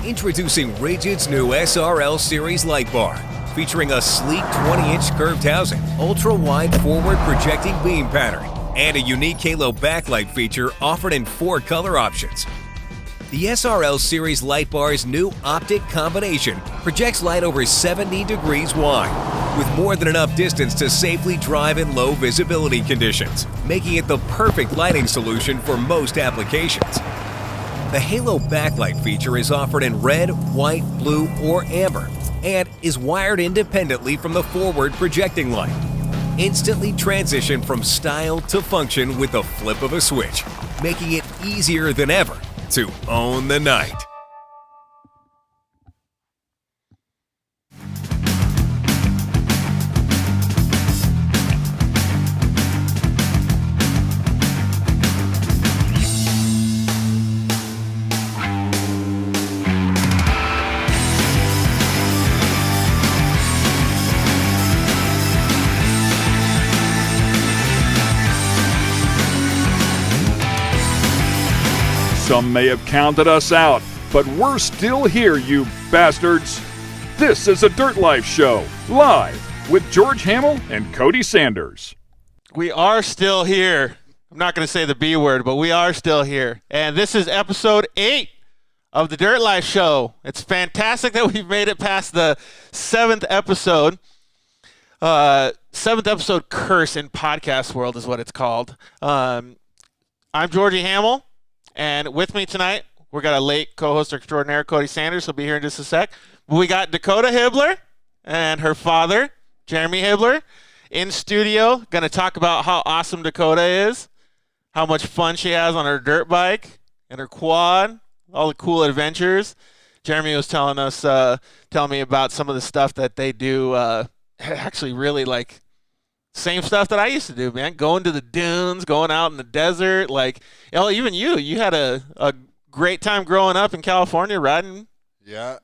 Introducing Rigid's new SRL Series light bar, featuring a sleek 20-inch curved housing, ultra-wide forward projecting beam pattern, and a unique halo backlight feature offered in 4 color options. The SRL Series light bar's new optic combination projects light over 70 degrees wide, with more than enough distance to safely drive in low visibility conditions, making it the perfect lighting solution for most applications. The halo backlight feature is offered in red, white, blue, or amber, and is wired independently from the forward projecting light. Instantly transition from style to function with the flip of a switch, making it easier than ever to own the night. Some may have counted us out, but we're still here, you bastards. This is a Dirt Life Show, live with George Hamill and Cody Sanders. We are still here. I'm not going to say the B word, but we are still here. And this is episode 8 of the Dirt Life Show. It's fantastic that we've made it past the 7th episode. 7th episode curse in podcast world is what it's called. I'm Georgie Hamill. And with me tonight, we got a late co-host extraordinaire, Cody Sanders. He'll be here in just a sec. We got Dakota Hibler and her father, Jeremy Hibler, in studio. Going to talk about how awesome Dakota is, how much fun she has on her dirt bike and her quad, all the cool adventures. Jeremy was telling me about some of the stuff that they do. Actually, really like same stuff that I used to do, man. Going to the dunes, going out in the desert. Like, even you had a great time growing up in California riding. Yeah,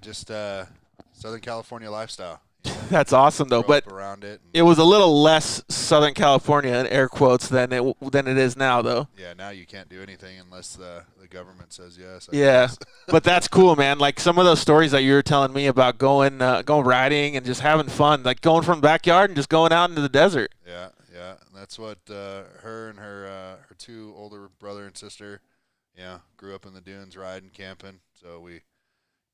just Southern California lifestyle. That's awesome, though. But around it was a little less Southern California, in air quotes, than it is now, though. Yeah, now you can't do anything unless the government says yes. Yeah, but that's cool, man. Like some of those stories that you were telling me about going riding and just having fun, like going from the backyard and just going out into the desert. Yeah. That's what her and her 2 older brother and sister, grew up in the dunes, riding, camping. So we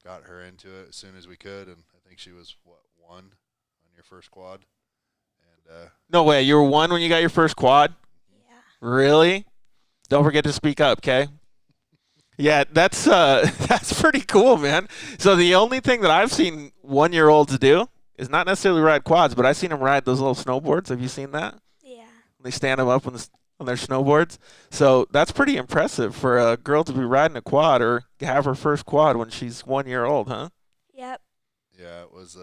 got her into it as soon as we could, and I think she was 1 on your first quad. And no way, you were 1 when you got your first quad? Yeah. Really? Don't forget to speak up, okay? Yeah, that's pretty cool, man. So the only thing that I've seen 1-year-olds do is not necessarily ride quads, but I've seen them ride those little snowboards. Have you seen that? Yeah. They stand them up on their snowboards. So that's pretty impressive for a girl to be riding a quad or have her first quad when she's 1 year old, huh? Yep. Yeah, it was.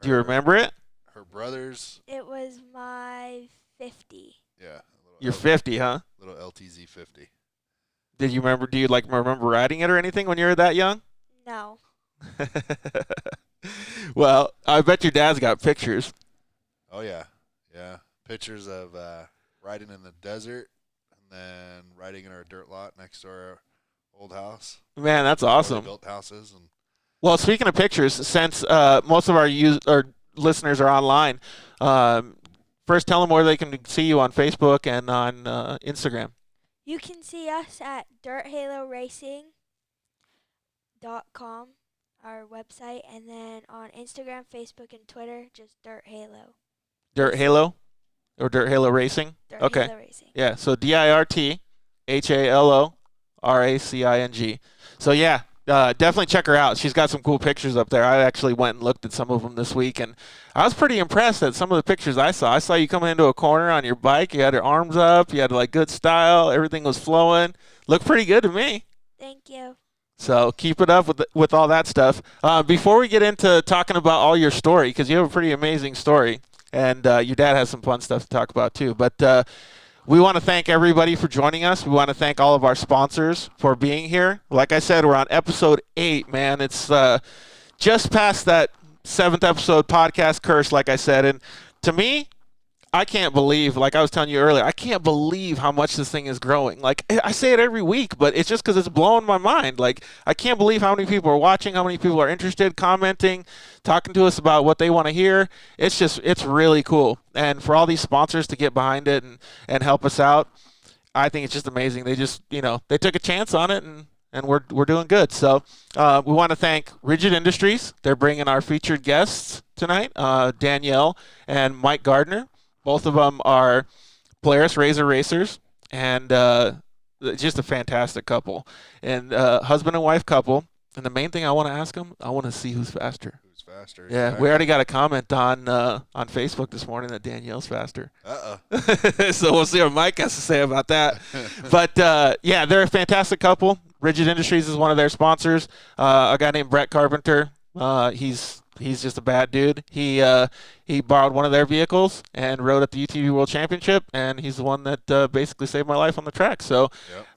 Do you remember it? Her brothers. It was my 50. Yeah. You're 50, huh? Little LTZ 50. Did you remember? Do you remember riding it or anything when you were that young? No. Well, I bet your dad's got pictures. Oh yeah. Pictures of riding in the desert and then riding in our dirt lot next to our old house. Man, that's awesome. Built houses and. Well, speaking of pictures, since most of our listeners are online, first tell them where they can see you on Facebook and on Instagram. You can see us at dirthaloracing.com, our website, and then on Instagram, Facebook, and Twitter, just Dirt Halo. Dirt Halo? Or Dirt Halo Racing? Dirt Okay. Halo Racing. Yeah, so DIRTHALORACING. So, yeah, definitely check her out. She's got some cool pictures up there. I actually went and looked at some of them this week, and I was pretty impressed at some of the pictures I saw. I saw you coming into a corner on your bike. You had your arms up. You had, good style. Everything was flowing. Looked pretty good to me. Thank you. So keep it up with all that stuff. Before we get into talking about all your story, because you have a pretty amazing story, and your dad has some fun stuff to talk about too. But we want to thank everybody for joining us. We want to thank all of our sponsors for being here. Like I said, we're on episode 8, man. It's just past that 7th episode podcast curse, like I said. And to me, I can't believe, like I was telling you earlier, I can't believe how much this thing is growing. Like, I say it every week, but it's just because it's blowing my mind. Like, I can't believe how many people are watching, how many people are interested, commenting, talking to us about what they want to hear. It's really cool. And for all these sponsors to get behind it and help us out, I think it's just amazing. They just, they took a chance on it, and we're doing good. So we want to thank Rigid Industries. They're bringing our featured guests tonight, Danielle and Mike Gardner. Both of them are Polaris RZR racers, and just a fantastic couple. And husband and wife couple. And the main thing I want to ask them, I want to see who's faster. Who's faster? Yeah, Exactly. we already got a comment on Facebook this morning that Danielle's faster. So we'll see what Mike has to say about that. But, they're a fantastic couple. Rigid Industries is one of their sponsors. A guy named Brett Carpenter. He's just a bad dude. He borrowed one of their vehicles and rode at the UTV World Championship, and he's the one that basically saved my life on the track. So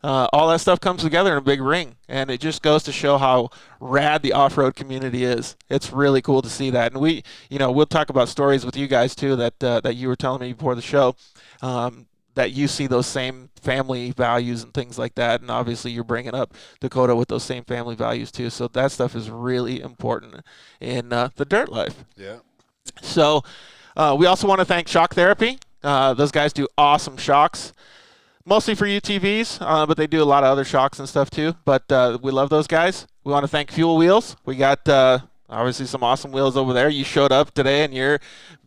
all that stuff comes together in a big ring, and it just goes to show how rad the off-road community is. It's really cool to see that. And we'll talk about stories with you guys too that you were telling me before the show. That you see those same family values and things like that, and obviously you're bringing up Dakota with those same family values too. So that stuff is really important in the dirt life. Yeah. So we also want to thank Shock Therapy. Those guys do awesome shocks, mostly for UTVs, but they do a lot of other shocks and stuff too. But we love those guys. We want to thank Fuel Wheels. We got obviously some awesome wheels over there. You showed up today in your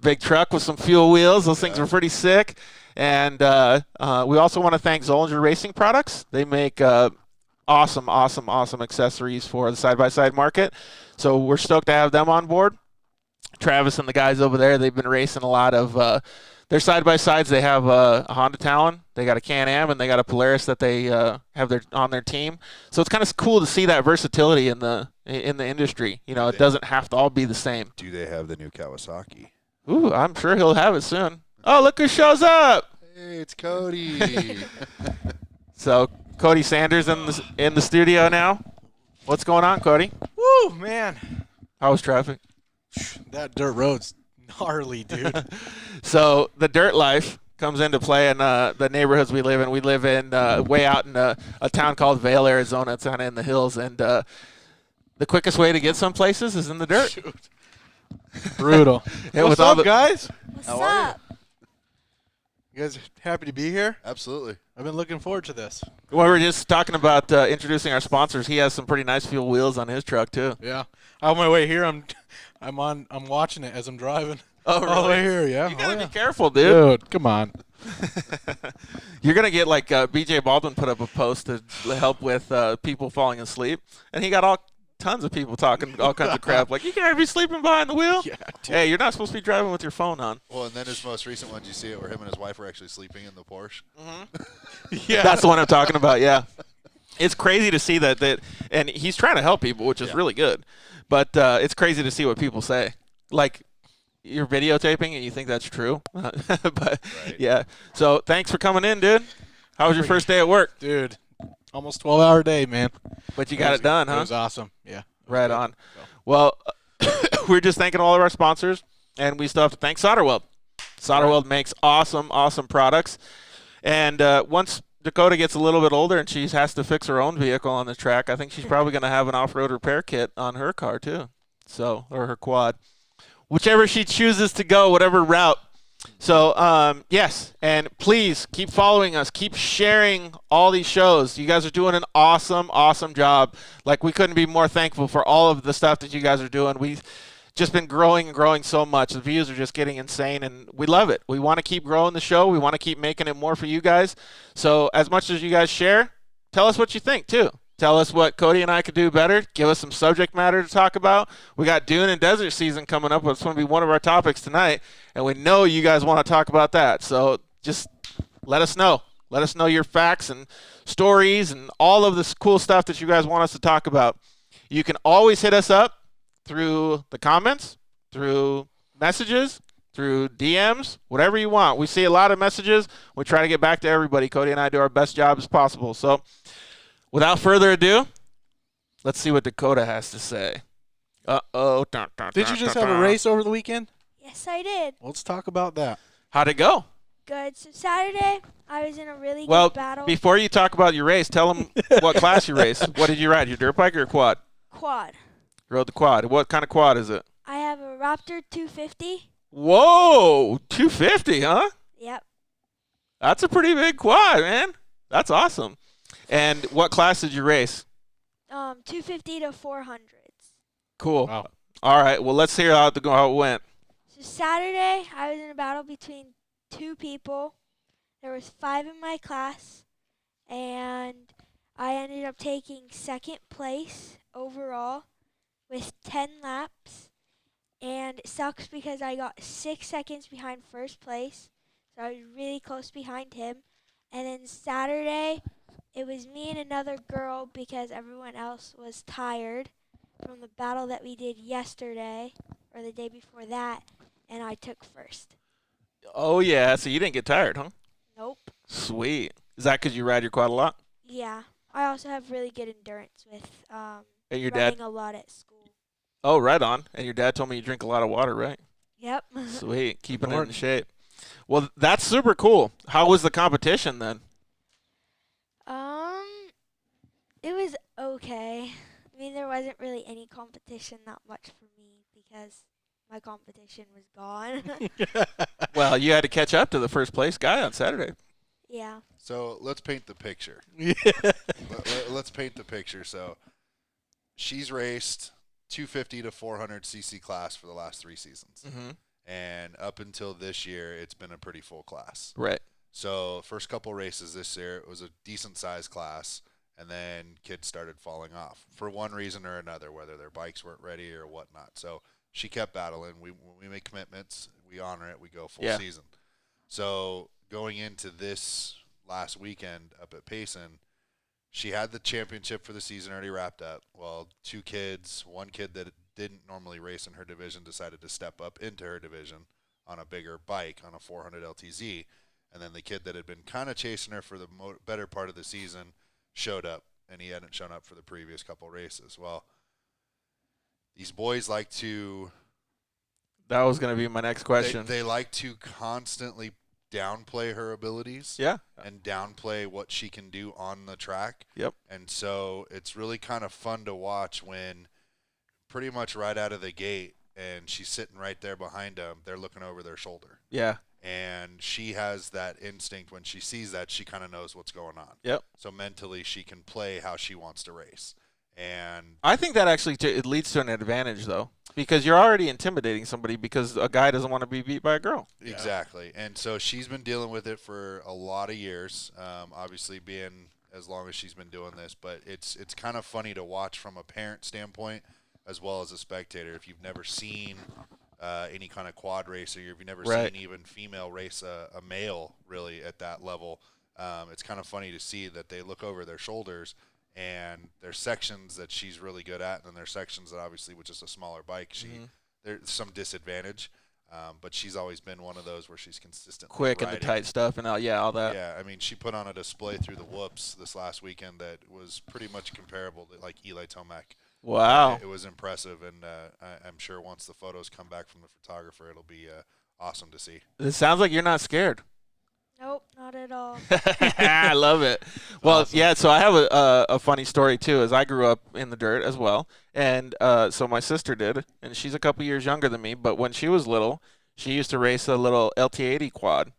big truck with some Fuel Wheels. Those things were pretty sick. And we also want to thank Zollinger Racing Products. They make awesome accessories for the side-by-side market. So we're stoked to have them on board. Travis and the guys over there, they've been racing a lot of their side-by-sides. They have a Honda Talon, they got a Can-Am, and they got a Polaris that they have on their team. So it's kind of cool to see that versatility in the industry. It doesn't have to all be the same. Do they have the new Kawasaki? Ooh, I'm sure he'll have it soon. Oh, look who shows up! Hey, it's Cody. So Cody Sanders in the studio now. What's going on, Cody? Woo, man. How was traffic? That dirt road's gnarly, dude. So the dirt life comes into play in the neighborhoods we live in. We live in way out in a town called Vail, Arizona. It's kind of in the hills, and the quickest way to get some places is in the dirt. Shoot. Brutal. Yeah, What's up, guys? What's How are up? You guys happy to be here? Absolutely. I've been looking forward to this. Well, we were just talking about introducing our sponsors. He has some pretty nice Fuel Wheels on his truck too. Yeah. On my way here, I'm watching it as I'm driving. Oh, really? All the way here, yeah. You gotta yeah. be careful, dude. Dude, come on. You're gonna get like BJ Baldwin put up a post to help with people falling asleep, and he got tons of people talking all kinds of crap like, you can't be sleeping behind the wheel. Yeah, dude. Hey, you're not supposed to be driving with your phone on. Well, and then his most recent one, did you see it where him and his wife were actually sleeping in the Porsche? Yeah. That's the one I'm talking about. Yeah, it's crazy to see that, and he's trying to help people, which is really good. But it's crazy to see what people say. Like, you're videotaping and you think that's true. But yeah. So thanks for coming in, dude. How was your first day at work? Dude, almost 12-hour day, man. But you got it done, huh? It was awesome. Yeah. Right on. Well, we're just thanking all of our sponsors, and we still have to thank Solderweld. Solderweld makes awesome products. And once Dakota gets a little bit older and she has to fix her own vehicle on the track, I think she's probably going to have an off-road repair kit on her car too, or her quad. Whichever she chooses to go, whatever route. So, yes, and please keep following us. Keep sharing all these shows. You guys are doing an awesome job. Like, we couldn't be more thankful for all of the stuff that you guys are doing. We've just been growing and growing so much. The views are just getting insane, and we love it. We want to keep growing the show. We want to keep making it more for you guys. So as much as you guys share, tell us what you think, too. Tell us what Cody and I could do better. Give us some subject matter to talk about. We got dune and desert season coming up. It's going to be one of our topics tonight, and we know you guys want to talk about that. So just let us know. Let us know your facts and stories and all of this cool stuff that you guys want us to talk about. You can always hit us up through the comments, through messages, through DMs, whatever you want. We see a lot of messages. We try to get back to everybody. Cody and I do our best job as possible. So without further ado, let's see what Dakota has to say. Uh-oh. Did you just have a race over the weekend? Yes, I did. Let's talk about that. How'd it go? Good. So Saturday, I was in a really Well, good battle. before you talk about your race, tell them what class you raced. What did you ride, your dirt bike or your quad? Quad. You rode the quad. What kind of quad is it? I have a Raptor 250. Whoa, 250, huh? Yep. That's a pretty big quad, man. That's awesome. And what class did you race? 250 to 400s. Cool. Wow. All right. Well, let's hear how it went. So Saturday, I was in a battle between 2 people. There was 5 in my class, and I ended up taking 2nd place overall with 10 laps. And it sucks because I got 6 seconds behind first place, so I was really close behind him. And then Saturday, it was me and another girl because everyone else was tired from the battle that we did yesterday or the day before that, and I took first. Oh, yeah. So you didn't get tired, huh? Nope. Sweet. Is that because you ride your quad a lot? Yeah. I also have really good endurance with And your running dad? a lot at school. Oh, right on. And your dad told me you drink a lot of water, right? Yep. Sweet. Keeping it in shape. Well, that's super cool. How was the competition then? It was okay. I mean, there wasn't really any competition that much for me because my competition was gone. Well, you had to catch up to the first place guy on Saturday. Yeah. So let's paint the picture. Yeah. Let's paint the picture. So she's raced 250 to 400 cc class for the last 3 seasons. Mm-hmm. And up until this year, it's been a pretty full class. Right. So first couple races this year, it was a decent sized class, and then kids started falling off for one reason or another, whether their bikes weren't ready or whatnot. So she kept battling. When we make commitments, we honor it. We go full season. So going into this last weekend up at Payson, she had the championship for the season already wrapped up. Well, 2 kids, one kid that didn't normally race in her division decided to step up into her division on a bigger bike, on a 400 LTZ. And then the kid that had been kind of chasing her for the better part of the season showed up, and he hadn't shown up for the previous couple races. Well, these boys like to... That was going to be my next question. They like to constantly downplay her abilities. Yeah. And downplay what she can do on the track. Yep. And so it's really kind of fun to watch when pretty much right out of the gate, and she's sitting right there behind them, they're looking over their shoulder. Yeah. And she has that instinct when she sees that, she kind of knows what's going on. Yep. So mentally she can play how she wants to race. And I think that actually it leads to an advantage, though, because you're already intimidating somebody because a guy doesn't want to be beat by a girl. Exactly. And so she's been dealing with it for a lot of years, obviously being as long as she's been doing this. But it's kind of funny to watch from a parent standpoint as well as a spectator. If you've never seen any kind of quad race, or if you've never seen even female race a male really at that level, it's kind of funny to see that they look over their shoulders, and there's sections that she's really good at, and then there's sections that obviously with just a smaller bike, there's some disadvantage. But she's always been one of those where she's consistently Quick riding. and the tight stuff and all that. Yeah, I mean, she put on a display through the whoops this last weekend that was pretty much comparable to like Eli Tomac. Wow. It was impressive, and I'm sure once the photos come back from the photographer, it'll be awesome to see. It sounds like you're not scared. Nope, not at all. I love it. Well, awesome. Yeah, so I have a funny story, too, as I grew up in the dirt as well. And so my sister did, and she's a couple years younger than me. But when she was little, she used to race a little LT80 quad.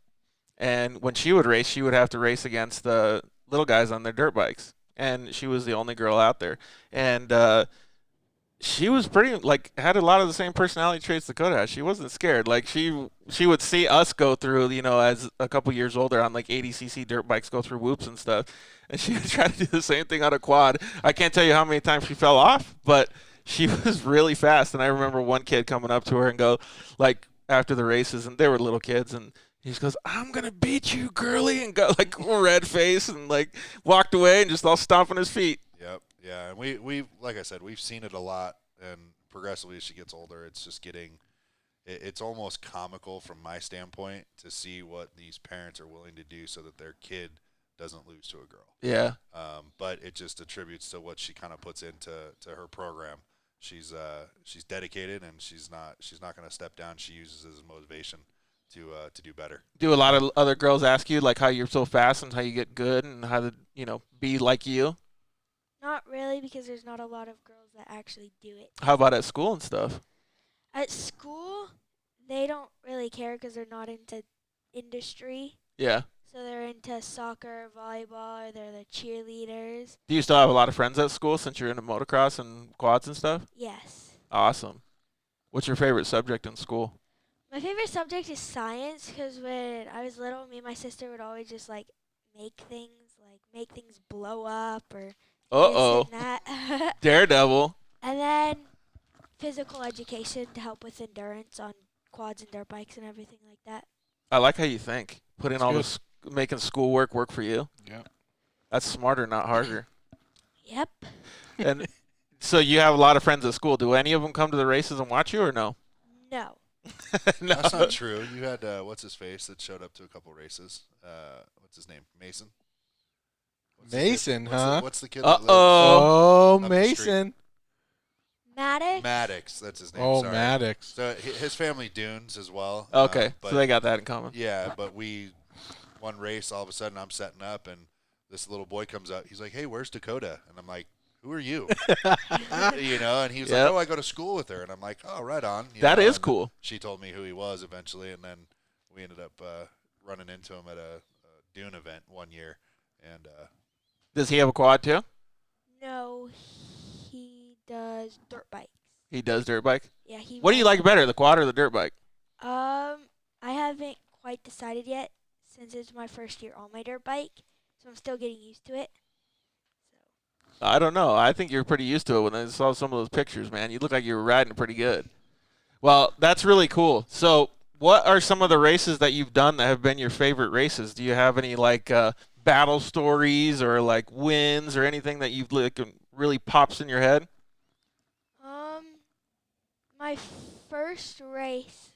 And when she would race, she would have to race against the little guys on their dirt bikes. And she was the only girl out there. And she was pretty, like, had a lot of the same personality traits Dakota has. She wasn't scared. Like, she would see us go through, as a couple years older on, like, 80cc dirt bikes go through whoops and stuff. And she would try to do the same thing on a quad. I can't tell you how many times she fell off, but she was really fast. And I remember one kid coming up to her and go, like, after the races, and they were little kids, and he just goes, "I'm going to beat you, girly," and got, like, red face and, like, walked away and just all stomping his feet. Yep. Yeah, and we like I said, we've seen it a lot, and progressively as she gets older, it's just getting it's almost comical from my standpoint to see what these parents are willing to do so that their kid doesn't lose to a girl. Yeah. But it just attributes to what she kind of puts into her program. She's dedicated, and she's not going to step down. She uses it as motivation to do better. Do a lot of other girls ask you like how you're so fast and how you get good and how to be like you? Not really, because there's not a lot of girls that actually do it. How about at school and stuff? At school, they don't really care because they're not into industry. Yeah. So they're into soccer, volleyball, or they're the cheerleaders. Do you still have a lot of friends at school since you're into motocross and quads and stuff? Yes. Awesome. What's your favorite subject in school? My favorite subject is science because when I was little, me and my sister would always just make things blow up or Uh-oh. this and that. Daredevil. And then physical education to help with endurance on quads and dirt bikes and everything like that. I like how you think. Putting That's all good. this, making schoolwork work for you. Yeah. That's smarter, not harder. Yep. And so you have a lot of friends at school. Do any of them come to the races and watch you or no? No. No. That's not true. You had what's his face that showed up to a couple races. What's his name? Mason. What's the kid- Mason, what's the- huh? what's the kid that lives? Uh-oh. Oh, up the street. Mason. Maddox? Maddox. That's his name. Oh, sorry. Maddox. So his family dunes as well. Okay, But so they got that in common. yeah, but one race, all of a sudden I'm setting up and this little boy comes out. He's like, "Hey, where's Dakota?" And I'm like, "Who are you?" And he was Yep. like, "Oh, I go to school with her." And I'm like, "Oh, right on." That is and cool. She told me who he was eventually, and then we ended up running into him at a dune event one year. And Does he have a quad too? No, he does dirt bikes. He does dirt bike. Yeah, he. What do you like better, the quad or the dirt bike? I haven't quite decided yet since it's my first year on my dirt bike, so I'm still getting used to it. I don't know. I think you're pretty used to it when I saw some of those pictures, man. You look like you were riding pretty good. Well, that's really cool. So what are some of the races that you've done that have been your favorite races? Do you have any battle stories or wins or anything that you've really pops in your head? My first race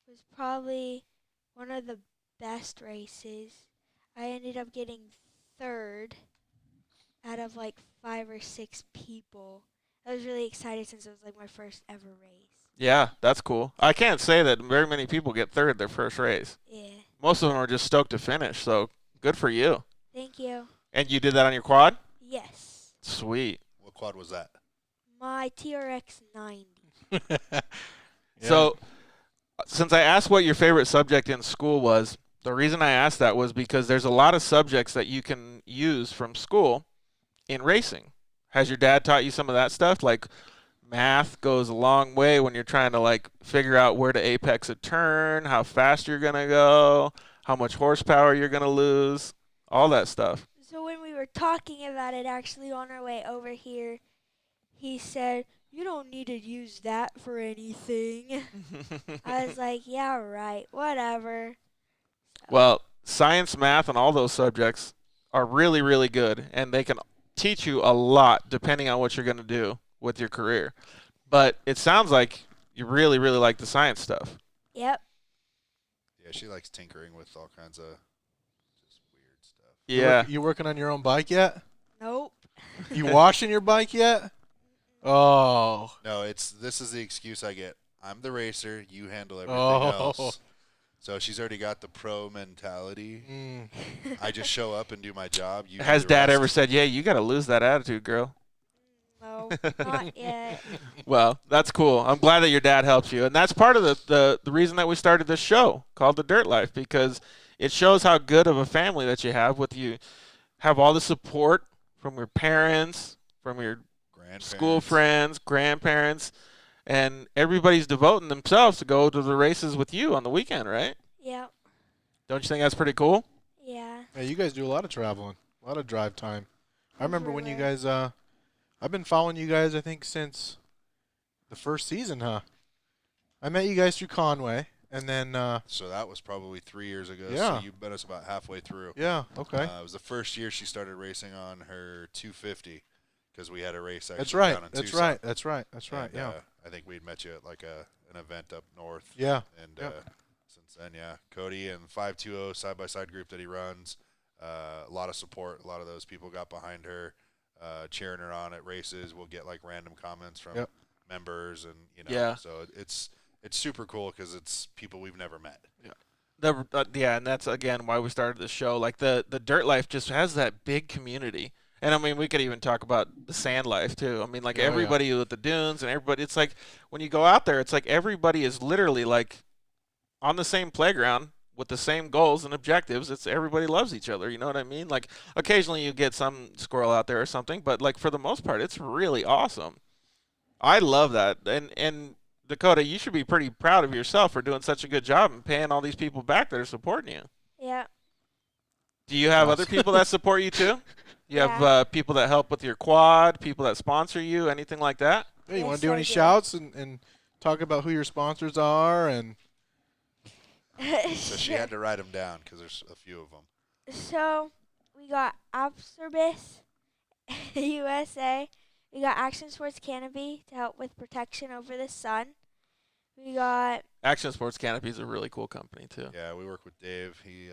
was probably one of the best races. I ended up getting third out of 5 or 6 people. I was really excited since it was my first ever race. Yeah, that's cool. I can't say that very many people get third their first race. Yeah. Most of them are just stoked to finish, so good for you. Thank you. And you did that on your quad? Yes. Sweet. what quad was that? My TRX 90. Yeah. So, since I asked what your favorite subject in school was, the reason I asked that was because there's a lot of subjects that you can use from school in racing. Has your dad taught you some of that stuff? Like math goes a long way when you're trying to figure out where to apex a turn, how fast you're going to go, how much horsepower you're going to lose, all that stuff. So when we were talking about it actually on our way over here, he said, "You don't need to use that for anything." I was like, yeah, right, whatever. Well, science, math, and all those subjects are really, really good, and they can teach you a lot depending on what you're going to do with your career. But it sounds like you really, really like the science stuff. Yep. Yeah, she likes tinkering with all kinds of just weird stuff. Yeah. You working on your own bike yet? Nope. You washing your bike yet? Oh. No, this is the excuse I get. I'm the racer. You handle everything Oh. else. So she's already got the pro mentality. Mm. I just show up and do my job. You do Has the Dad rest. ever said, yeah, you got to lose that attitude, girl? No, not yet. Well, that's cool. I'm glad that your dad helps you. And that's part of the reason that we started this show called The Dirt Life, because it shows how good of a family that you have with you. Have all the support from your parents, from your school friends, grandparents, and everybody's devoting themselves to go to the races with you on the weekend, right? Yep. Don't you think that's pretty cool? Yeah. Yeah, you guys do a lot of traveling, a lot of drive time. I remember when you Everywhere. guys, I've been following you guys, I think, since the first season, huh? I met you guys through Conway, and then, So that was probably 3 years ago. Yeah. So you met us about halfway through. yeah, okay. It was the first year she started racing on her 250 because we had a race actually That's right, down in that's Tucson. right, that's right, that's right, And, yeah. I think we'd met you at an event up north. Yeah, And Yep. since then, yeah, Cody and 520 side-by-side group that he runs, a lot of support. A lot of those people got behind her, cheering her on at races. We'll get random comments from Yep. members, and Yeah. so it's super cool because it's people we've never met. Yeah. Yeah, and that's again why we started the show. Like the dirt life just has that big community. And I mean, we could even talk about the sand life too. I mean, like Oh, yeah. everybody with the dunes and everybody, it's like when you go out there, it's like everybody is literally like on the same playground with the same goals and objectives. It's everybody loves each other. You know what I mean? Like occasionally you get some squirrel out there or something, but like for the most part, it's really awesome. I love that. And Dakota, you should be pretty proud of yourself for doing such a good job and paying all these people back that are supporting you. Yeah. Do you have other Awesome. people that support you too? You have Yeah. people that help with your quad, people that sponsor you, anything like that? Hey, you Yes, want to do I any do. shouts and talk about who your sponsors are? And So she had to write them down because there's a few of them. So we got Absorbis USA. We got Action Sports Canopy to help with protection over the sun. We got Action Sports Canopy is a really cool company too. Yeah, we work with Dave. He,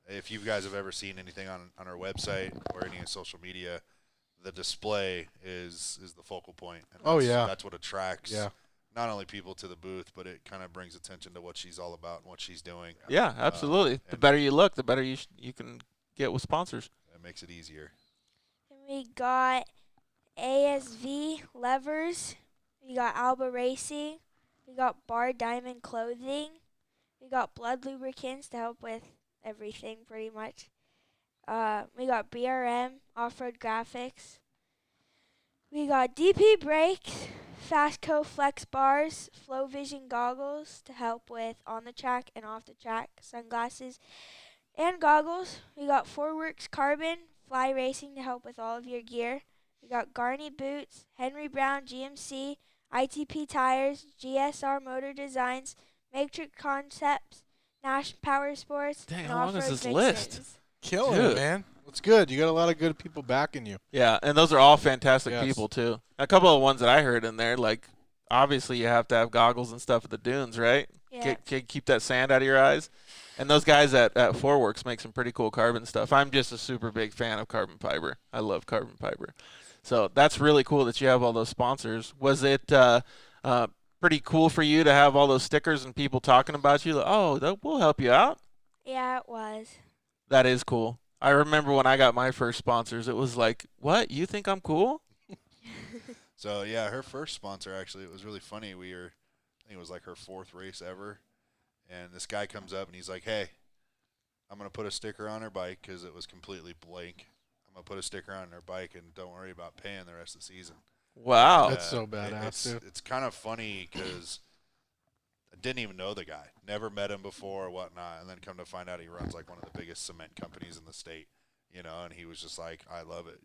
if you guys have ever seen anything on our website or any social media, the display is the focal point. And Oh, that's- yeah. that's what attracts Yeah. not only people to the booth, but it kind of brings attention to what she's all about and what she's doing. Yeah, absolutely. The and- better you look, the better you can get with sponsors. It makes it easier. and we got ASV Levers. We got Alba Racing. We got Bar Diamond Clothing. We got Blood Lubricants to help with everything pretty much. We got BRM Off-Road Graphics. We got DP Brakes, Fastco Flex Bars, Flow Vision Goggles to help with on the track and off the track sunglasses and goggles. We got Forworks Carbon, Fly Racing to help with all of your gear. We got Garney Boots, Henry Brown GMC, ITP Tires, GSR Motor Designs, Matrix Concepts, Nash Power Sports, Dang, and how long is Off-Road this list? Vixens. killing Dude. it, man. It's good. You got a lot of good people backing you. Yeah, and those are all fantastic Yes. people too. A couple of ones that I heard in there, like obviously you have to have goggles and stuff at the dunes, right? Yeah. Keep that sand out of your eyes. And those guys at Forworks make some pretty cool carbon stuff. I'm just a super big fan of carbon fiber. I love carbon fiber. So that's really cool that you have all those sponsors. Was it pretty cool for you to have all those stickers and people talking about you? Like, oh, we'll help you out. Yeah, it was. That is cool. I remember when I got my first sponsors, it was like, what? You think I'm cool? So yeah, her first sponsor actually, it was really funny. I think it was like her 4th race ever, and this guy comes up and he's like, "Hey, I'm gonna put a sticker on her bike because it was completely blank. I'm gonna put a sticker on her bike and don't worry about paying the rest of the season." Wow. That's so badass, dude. It's kind of funny because I didn't even know the guy, never met him before or whatnot, and then come to find out he runs like one of the biggest cement companies in the state, and he was just like, "I love it,"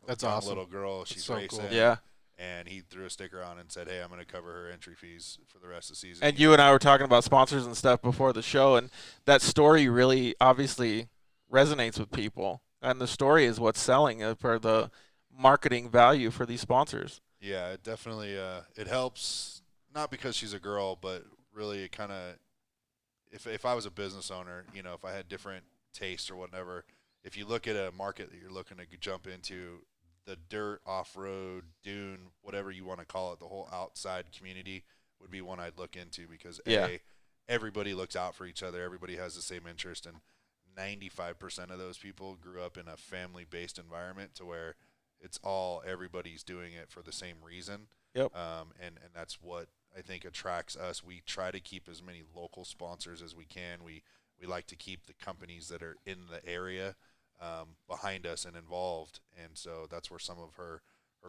That's young awesome. little girl, she's so racing, cool. Yeah. and he threw a sticker on and said, "Hey, I'm going to cover her entry fees for the rest of the season." And you and I were talking about sponsors and stuff before the show, and that story really obviously resonates with people. And the story is what's selling for the marketing value for these sponsors. Yeah, it definitely it helps, not because she's a girl, but really it kind of, if I was a business owner, if I had different tastes or whatever, if you look at a market that you're looking to jump into, the dirt, off-road, dune, whatever you want to call it, the whole outside community would be one I'd look into because Yeah. everybody looks out for each other, everybody has the same interest, and 95% of those people grew up in a family-based environment to where it's everybody's doing it for the same reason. Yep. And that's what I think attracts us. We try to keep as many local sponsors as we can. We like to keep the companies that are in the area behind us and involved, and so that's where some of her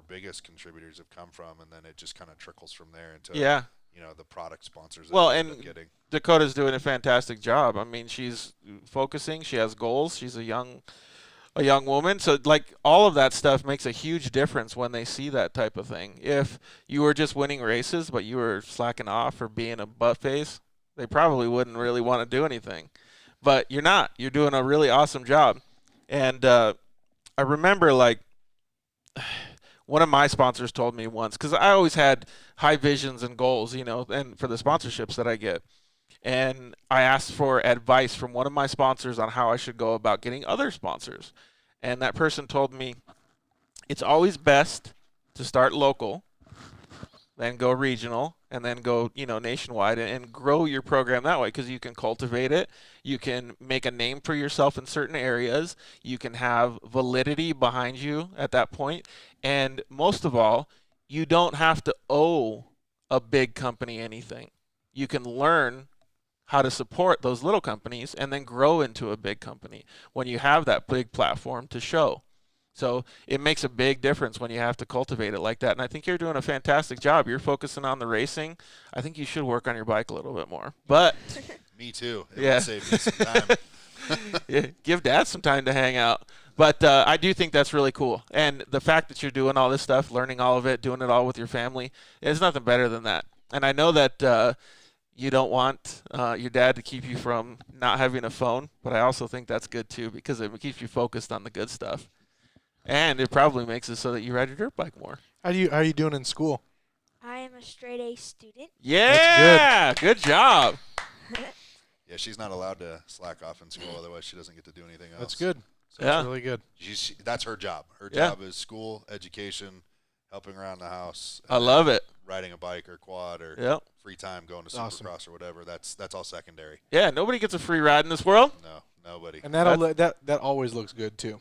biggest contributors have come from, and then it just kind of trickles from there into Yeah. the product sponsors that Well, we end up and getting. Dakota's doing a fantastic job. I mean, she's focusing. She has goals. She's a young woman. So, like, all of that stuff makes a huge difference when they see that type of thing. If you were just winning races, but you were slacking off or being a butt face, they probably wouldn't really want to do anything. But you're not. You're doing a really awesome job. And I remember, like, one of my sponsors told me once, because I always had high visions and goals, and for the sponsorships that I get. And I asked for advice from one of my sponsors on how I should go about getting other sponsors. And that person told me it's always best to start local, then go regional, and then go, nationwide and grow your program that way, because you can cultivate it. You can make a name for yourself in certain areas. You can have validity behind you at that point. And most of all, you don't have to owe a big company anything. You can learn how to support those little companies and then grow into a big company when you have that big platform to show. So it makes a big difference when you have to cultivate it like that. And I think you're doing a fantastic job. You're focusing on the racing. I think you should work on your bike a little bit more. But me too. It yeah. would save me some time. Yeah, give Dad some time to hang out. But I do think that's really cool. And the fact that you're doing all this stuff, learning all of it, doing it all with your family, there's nothing better than that. And I know that you don't want your dad to keep you from not having a phone, but I also think that's good too, because it keeps you focused on the good stuff. And it probably makes it so that you ride your dirt bike more. How are you doing in school? I am a straight A student. Yeah, good job. Yeah, she's not allowed to slack off in school, otherwise she doesn't get to do anything else. That's good. Yeah. That's really good. That's her job. Her Yeah. job is school, education, helping around the house. I love it. Riding a bike or quad or Yep. free time going to Awesome. Supercross or whatever. That's all secondary. Yeah, nobody gets a free ride in this world. No, nobody. And that always looks good too.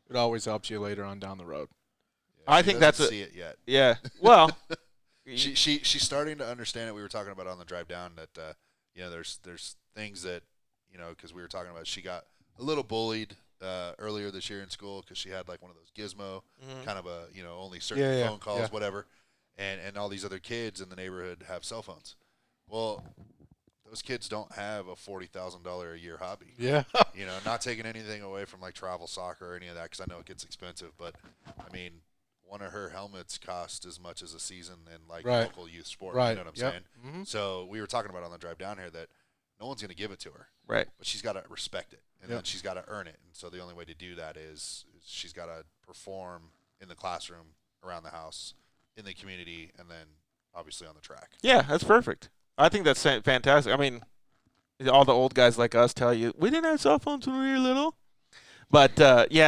It always helps you later on down the road. Yeah, I she think doesn't that's see it yet. Yeah. Well, She's starting to understand it. We were talking about on the drive down that there's things that because we were talking about, she got a little bullied earlier this year in school because she had like one of those gizmo kind of a only certain phone calls, whatever, and all these other kids in the neighborhood have cell phones. Well, those kids don't have a $40,000 a year hobby. Yeah. Not taking anything away from like travel soccer or any of that, because I know it gets expensive, but I mean, one of her helmets cost as much as a season in like local youth sport. Right. You know what I'm saying? Mm-hmm. So we were talking about on the drive down here that no one's going to give it to her. right. But she's got to respect it, and then she's got to earn it. And so the only way to do that is she's got to perform in the classroom, around the house, in the community, and then obviously on the track. Yeah, that's perfect. I think that's fantastic. I mean, all the old guys like us tell you, we didn't have cell phones when we were little. But,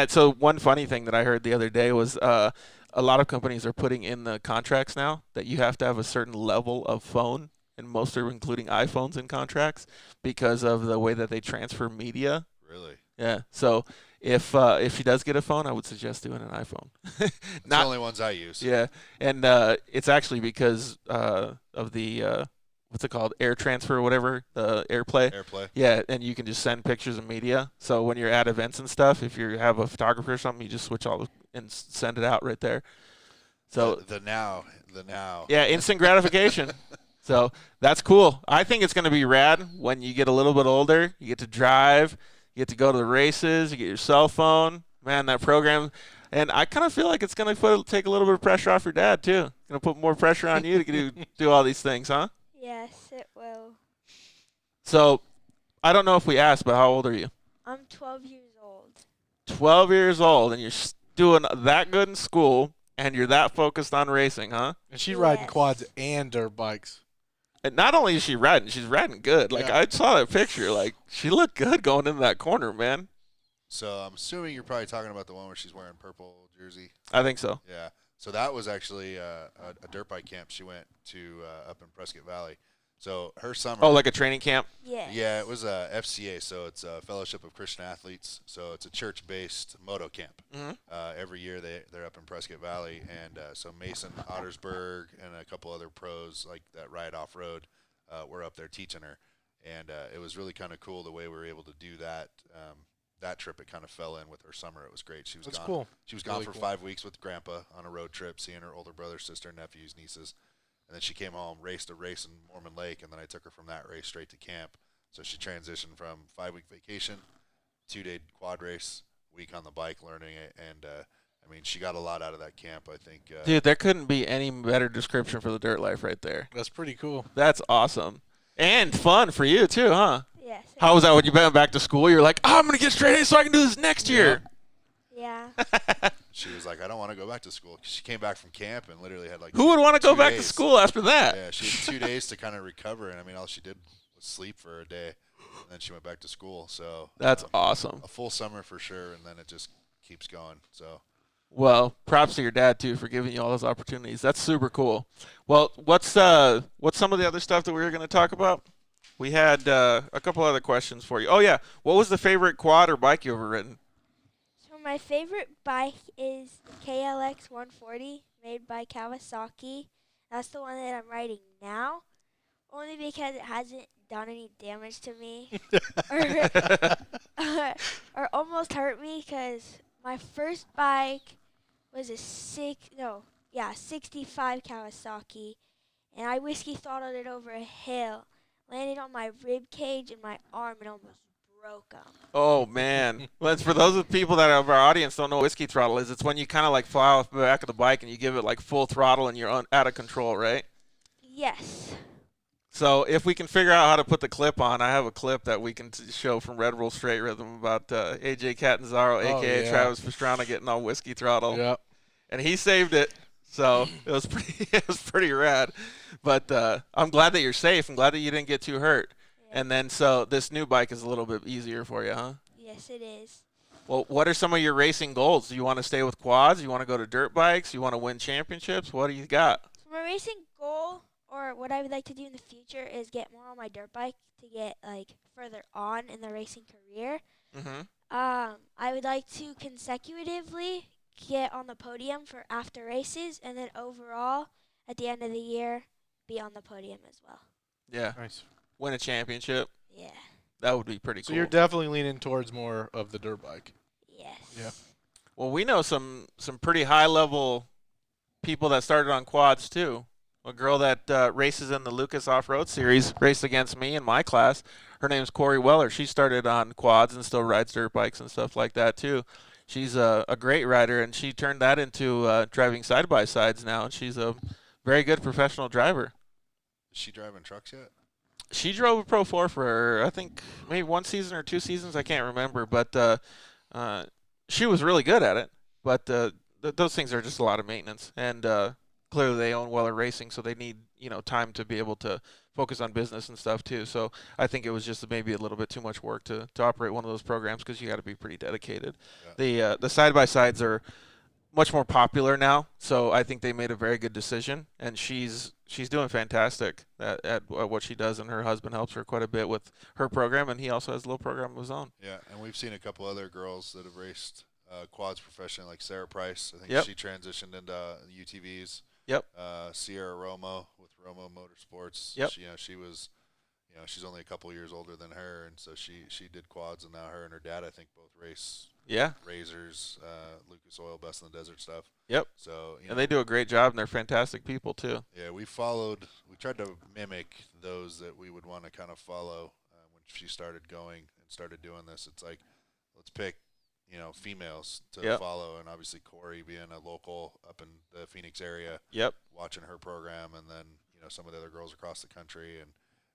so one funny thing that I heard the other day was a lot of companies are putting in the contracts now that you have to have a certain level of phone, and most are including iPhones in contracts because of the way that they transfer media. Really? Yeah. So if she does get a phone, I would suggest doing an iPhone. That's the only ones I use. Yeah, and it's actually because of the what's it called, air transfer or whatever, the AirPlay. AirPlay. Yeah, and you can just send pictures of media. So when you're at events and stuff, if you have a photographer or something, you just switch and send it out right there. So the now. Yeah, instant gratification. So that's cool. I think it's going to be rad when you get a little bit older. You get to drive. You get to go to the races. You get your cell phone. Man, that program. And I kind of feel like it's going to take a little bit of pressure off your dad, too. Going to put more pressure on you to do all these things, huh? Yes, it will. So I don't know if we asked, but how old are you? I'm 12 years old. 12 years old, and you're doing that good in school, and you're that focused on racing, huh? And she's riding Yes. quads and dirt bikes. And not only is she riding, she's riding good. Like, Yeah. I saw that picture. Like, she looked good going into that corner, man. So I'm assuming you're probably talking about the one where she's wearing purple jersey. I think so. Yeah. So that was actually a dirt bike camp she went to up in Prescott Valley. So her summer. Oh, like a training camp? Yes. Yeah, it was a FCA, so it's a Fellowship of Christian Athletes. So it's a church-based moto camp. Mhm. Every year they're up in Prescott Valley, and so Mason Ottersberg and a couple other pros like that ride off-road were up there teaching her, and it was really kind of cool the way we were able to do that. That trip, it kind of fell in with her summer. It was great. She was That's gone. cool. She was gone Really for cool. 5 weeks with Grandpa on a road trip, seeing her older brother, sister, nephews, nieces. And then she came home, raced a race in Mormon Lake, and then I took her from that race straight to camp. So she transitioned from 5-week vacation, 2-day quad race, week on the bike learning it. And, I mean, she got a lot out of that camp, I think. Dude, there couldn't be any better description for the dirt life right there. That's pretty cool. That's awesome. And fun for you, too, huh? Yes. How was that when you went back to school? You were like, I'm going to get straight A so I can do this next year. Yeah. She was like, I don't want to go back to school. She came back from camp and literally had like Who would want to go 2 back to days. school after that? Yeah, she had 2 days to kind of recover. And, I mean, all she did was sleep for a day. And then she went back to school. So That's awesome. a full summer for sure, and then it just keeps going. So Well, props to your dad too for giving you all those opportunities. That's super cool. Well, what's some of the other stuff that we were going to talk about? We had a couple other questions for you. Oh yeah, what was the favorite quad or bike you ever ridden? So my favorite bike is the KLX 140 made by Kawasaki. That's the one that I'm riding now, only because it hasn't done any damage to me or almost hurt me, because my first bike was a 65 Kawasaki, and I whiskey throttled it over a hill, landed on my rib cage and my arm, and almost broke them. Oh man! Well, it's for those of people that of our audience don't know what whiskey throttle is. It's when you kind of like fly off the back of the bike and you give it like full throttle and you're out of control, right? Yes. So if we can figure out how to put the clip on, I have a clip that we can show from Red Bull Straight Rhythm about AJ Catanzaro, a.k.a. Travis Pastrana, getting on whiskey throttle. Yep. And he saved it, so it was pretty rad. But I'm glad that you're safe. I'm glad that you didn't get too hurt. Yeah. And then so this new bike is a little bit easier for you, huh? Yes, it is. Well, what are some of your racing goals? Do you want to stay with quads? Do you want to go to dirt bikes? You want to win championships? What do you got? So my racing goal, or what I would like to do in the future, is get more on my dirt bike to get like further on in the racing career. Mm-hmm. I would like to consecutively get on the podium for after races, and then overall at the end of the year be on the podium as well. Yeah. Nice. Win a championship. Yeah. That would be pretty So cool. you're definitely leaning towards more of the dirt bike. Yes. Yeah. Well, we know some pretty high-level people that started on quads, too. A girl that races in the Lucas Off-Road Series raced against me in my class. Her name's Corey Weller. She started on quads and still rides dirt bikes and stuff like that, too. She's a great rider, and she turned that into driving side-by-sides now, and she's a very good professional driver. Is she driving trucks yet? She drove a Pro 4 for, I think, maybe 1 season or 2 seasons. I can't remember, but she was really good at it. But those things are just a lot of maintenance, and clearly they own Weller Racing, so they need time to be able to focus on business and stuff too. So I think it was just maybe a little bit too much work to operate one of those programs, because you got to be pretty dedicated. Yeah. The side-by-sides are much more popular now, so I think they made a very good decision, and she's doing fantastic at what she does, and her husband helps her quite a bit with her program, and he also has a little program of his own. Yeah, and we've seen a couple other girls that have raced quads professionally, like Sarah Price. I think she transitioned into UTVs. Yep. Sierra Romo with Romo Motorsports. Yep. She was, she's only a couple years older than her, and so she did quads, and now her and her dad, I think, both race. Yeah. Razors, Lucas Oil, Best in the Desert stuff. Yep. So and they do a great job, and they're fantastic people too. Yeah, we tried to mimic those that we would want to kind of follow when she started going and started doing this. It's like, let's pick females to follow, and obviously Corey being a local up in the Phoenix area. Yep. Watching her program, and then some of the other girls across the country, and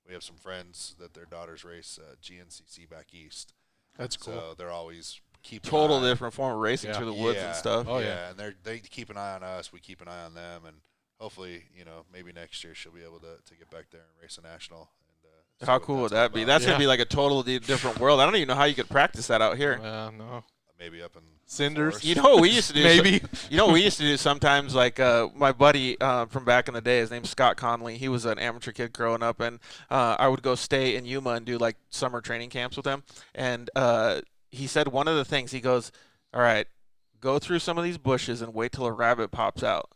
we have some friends that their daughters race GNCC back east. That's cool. So they're always keeping total different form of racing through the woods and stuff. Oh yeah. And they keep an eye on us. We keep an eye on them, and hopefully maybe next year she'll be able to get back there and race a national. And how cool would that be? That's gonna be like a totally different world. I don't even know how you could practice that out here. No. Maybe up in Cinders. You know what we used to do? Maybe. You know what we used to do sometimes? Like my buddy from back in the day, his name's Scott Conley. He was an amateur kid growing up, and I would go stay in Yuma and do like summer training camps with him. And he said one of the things, he goes, "All right, go through some of these bushes and wait till a rabbit pops out.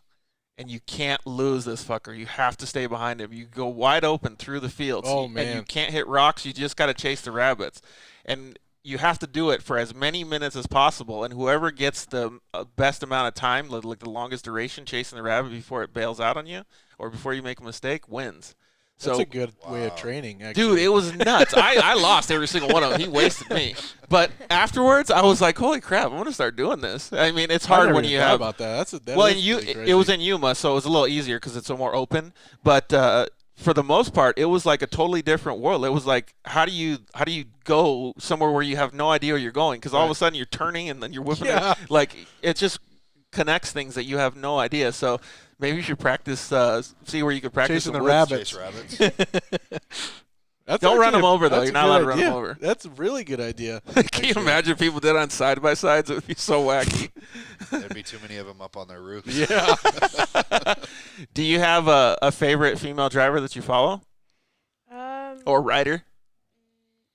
And you can't lose this fucker. You have to stay behind him. You go wide open through the fields. Oh, man. And you can't hit rocks. You just got to chase the rabbits. And you have to do it for as many minutes as possible. And whoever gets the best amount of time, like the longest duration chasing the rabbit before it bails out on you or before you make a mistake, wins." That's So, a good way of training, actually. dude, it was nuts. I lost every single one of them. He wasted me. But afterwards, I was like, holy crap, I'm going to start doing this. I mean, it's I hard never when even you thought have about that. well, and it was in Yuma, so it was a little easier because it's a more open. But for the most part, it was like a totally different world. It was like, how do you go somewhere where you have no idea where you're going? Because all of a sudden you're turning and then you're whipping it. Like, it just connects things that you have no idea. So maybe you should practice, see where you could practice Chasing the the woods. rabbits. Chase rabbits. Don't run them over, though. You're not allowed to run them over. That's a really good idea. Can you imagine if people did on side-by-sides? It would be so wacky. There'd be too many of them up on their roofs. Yeah. Do you have a favorite female driver that you follow? Or rider?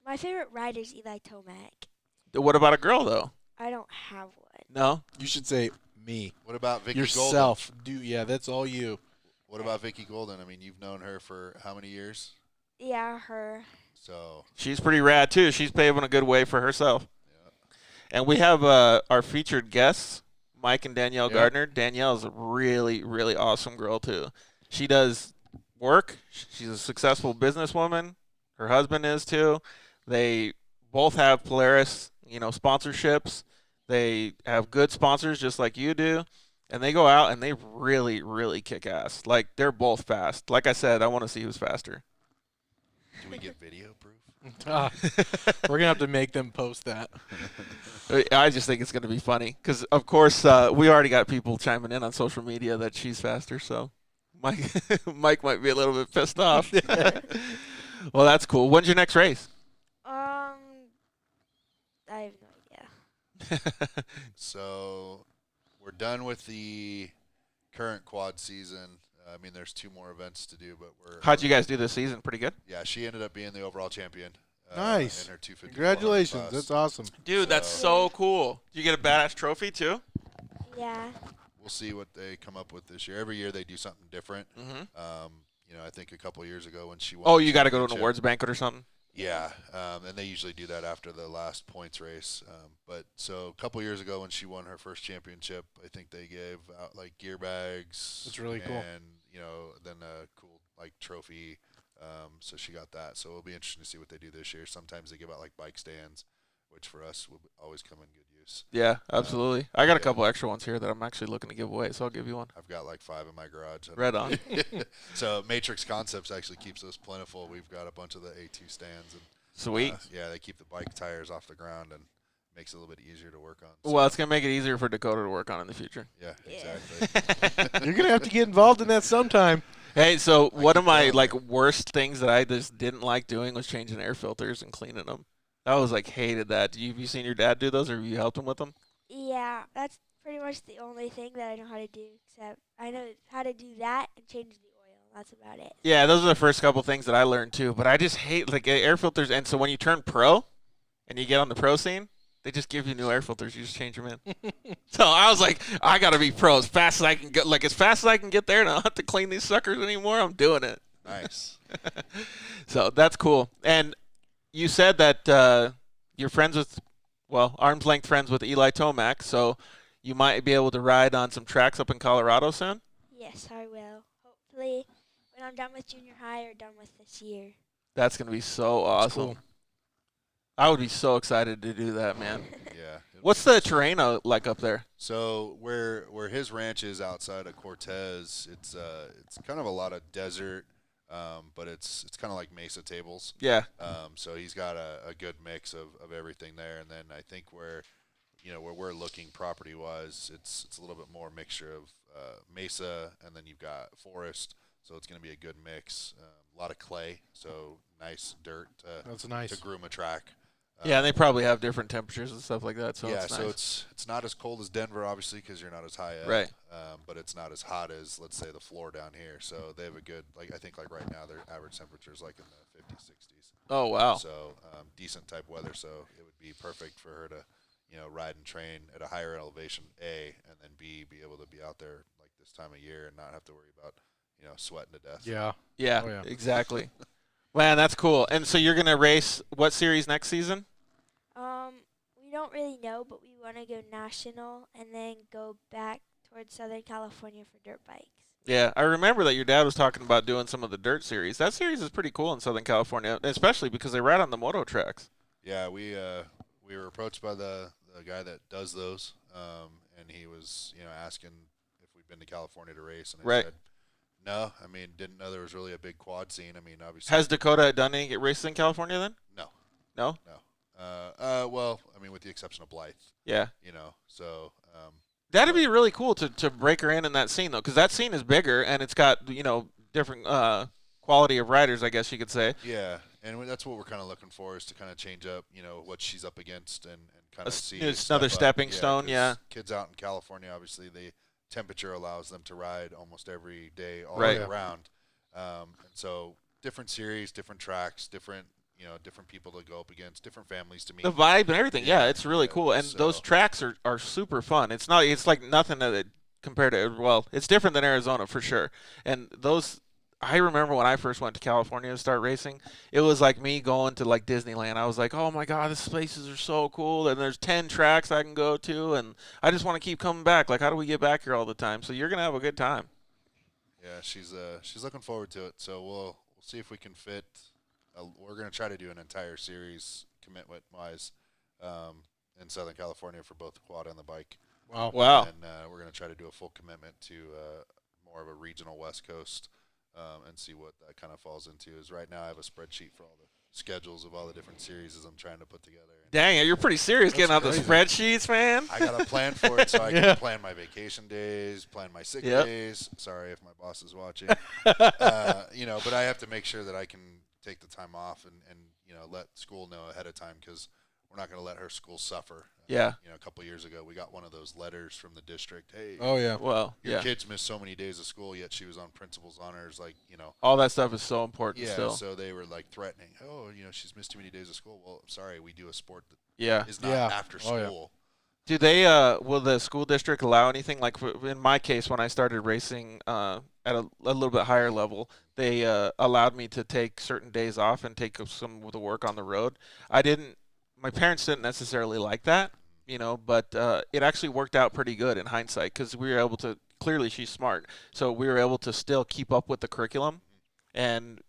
My favorite rider is Eli Tomac. What about a girl, though? I don't have one. No? You should say me. What about Vicky Yourself. Yeah, that's all you. Golden? What about Vicky Golden? I mean, you've known her for how many years? Yeah, her. So She's pretty rad, too. She's paving a good way for herself. Yeah. And we have our featured guests, Mike and Danielle Yep. Gardner. Danielle's a really, really awesome girl, too. She does work. She's a successful businesswoman. Her husband is, too. They both have Polaris, sponsorships. They have good sponsors just like you do. And they go out and they really, really kick ass. Like, they're both fast. Like I said, I want to see who's faster. do we get video proof? We're going to have to make them post that. I just think it's going to be funny because, of course, we already got people chiming in on social media that she's faster. So Mike might be a little bit pissed off. Well, that's cool. When's your next race? I have no idea. So we're done with the current quad season. I mean, there's 2 more events to do, but How'd you guys do this season? Pretty good? Yeah, she ended up being the overall champion. Nice. In her 250. Congratulations. class. That's awesome. Dude, that's so cool. Did you get a badass trophy, too? Yeah. We'll see what they come up with this year. Every year they do something different. Mm-hmm. I think a couple years ago when she won. Oh, the you got to go to an championship- awards banquet or something? Yeah, and they usually do that after the last points race. But so a couple years ago when she won her first championship, I think they gave out like gear bags. That's really cool. And then a cool like trophy. So she got that. So it'll be interesting to see what they do this year. Sometimes they give out like bike stands, which for us will always come in good use. Yeah, absolutely. I got a couple extra ones here that I'm actually looking to give away, so I'll give you one. I've got like 5 in my garage. Right on. So Matrix Concepts actually keeps those plentiful. We've got a bunch of the A2 stands. And, Sweet. yeah, they keep the bike tires off the ground and makes it a little bit easier to work on. So, Well, it's going to make it easier for Dakota to work on in the future. yeah, Yeah. exactly. You're going to have to get involved in that sometime. Hey, so one of keep my going. worst things that I just didn't like doing was changing air filters and cleaning them. I was hated that. Have you seen your dad do those, or have you helped him with them? Yeah, that's pretty much the only thing that I know how to do, except I know how to do that and change the oil. That's about it. Yeah, those are the first couple things that I learned too. But I just hate air filters. And so when you turn pro, and you get on the pro scene, they just give you new air filters. You just change them in. So I was like, I gotta be pro as fast as I can get. As fast as I can get there, and I don't have to clean these suckers anymore. I'm doing it. Nice. So that's cool. And you said that you're friends with, arm's length friends with Eli Tomac. So you might be able to ride on some tracks up in Colorado soon. Yes, I will. Hopefully, when I'm done with junior high or done with this year. That's gonna be so awesome. cool. I would be so excited to do that, man. Yeah. What's the terrain like up there? So where his ranch is outside of Cortez, it's kind of a lot of desert, but it's kind of like mesa tables. Yeah. So he's got a good mix of everything there. And then I think where we're looking property wise, it's a little bit more mixture of mesa, and then you've got forest. So it's going to be a good mix. A lot of clay, so nice dirt That's nice. to groom a track. Yeah, and they probably have different temperatures and stuff like that. So yeah, it's so nice. it's not as cold as Denver, obviously, because you're not as high up. Right. But it's not as hot as, let's say, the floor down here. So they have a good, I think right now their average temperature is in the 50s, 60s. Oh wow. So decent type weather. So it would be perfect for her to, ride and train at a higher elevation, A, and then B, be able to be out there like this time of year and not have to worry about, sweating to death. Yeah. Yeah, Oh, yeah. exactly. Man, that's cool. And so you're gonna race what series next season? We don't really know, but we want to go national and then go back towards Southern California for dirt bikes. Yeah, I remember that your dad was talking about doing some of the dirt series. That series is pretty cool in Southern California, especially because they ride on the moto tracks. Yeah, we were approached by the guy that does those, and he was asking if we've been to California to race, and I Right. said no. I mean, didn't know there was really a big quad scene. I mean, obviously. Has Dakota done any races in California then? No. No? Well, I mean, with the exception of Blythe, Yeah. so That'd be really cool to break her in that scene though, because that scene is bigger and it's got different quality of riders, I guess you could say. yeah, And that's what we're kind of looking for, is to kind of change up, what she's up against and kind of see. It's another stepping stone, 'cause kids out in California, obviously, the temperature allows them to ride almost every day, all Right. year round. And so different series, different tracks, different people to go up against, different families to meet. The vibe and everything, yeah, it's really Yeah, cool. And so- those tracks are super fun. It's like nothing that compared to, well, it's different than Arizona for sure. And those, I remember when I first went to California to start racing, it was like me going to like Disneyland. I was like, oh my God, these places are so cool. And there's 10 tracks I can go to. And I just want to keep coming back. Like, how do we get back here all the time? So you're going to have a good time. Yeah, she's looking forward to it. So we'll see if we can fit. We're going to try to do an entire series commitment-wise in Southern California for both the quad and the bike. Wow. And we're going to try to do a full commitment to more of a regional West Coast and see what that kind of falls into. Is right now I have a spreadsheet for all the schedules of all the different series as I'm trying to put together. Dang, you're pretty serious getting out crazy. the spreadsheets, man. I got to plan for it so I can plan my vacation days, plan my sick days. Sorry if my boss is watching. But I have to make sure that I can take the time off and let school know ahead of time, because we're not going to let her school suffer. Yeah. A couple years ago, we got one of those letters from the district. Hey, Oh yeah. Well, your yeah. kids missed so many days of school, yet she was on principal's honors. All that stuff is so important Yeah, still. so they were like threatening. Oh, she's missed too many days of school. Well, I'm sorry, we do a sport that Yeah. is not Yeah. after Oh, yeah. school. Do they, will the school district allow anything? Like in my case, when I started racing at a little bit higher level, they allowed me to take certain days off and take some of the work on the road. My parents didn't necessarily like that, but it actually worked out pretty good in hindsight, because we were able to, clearly she's smart, so we were able to still keep up with the curriculum and,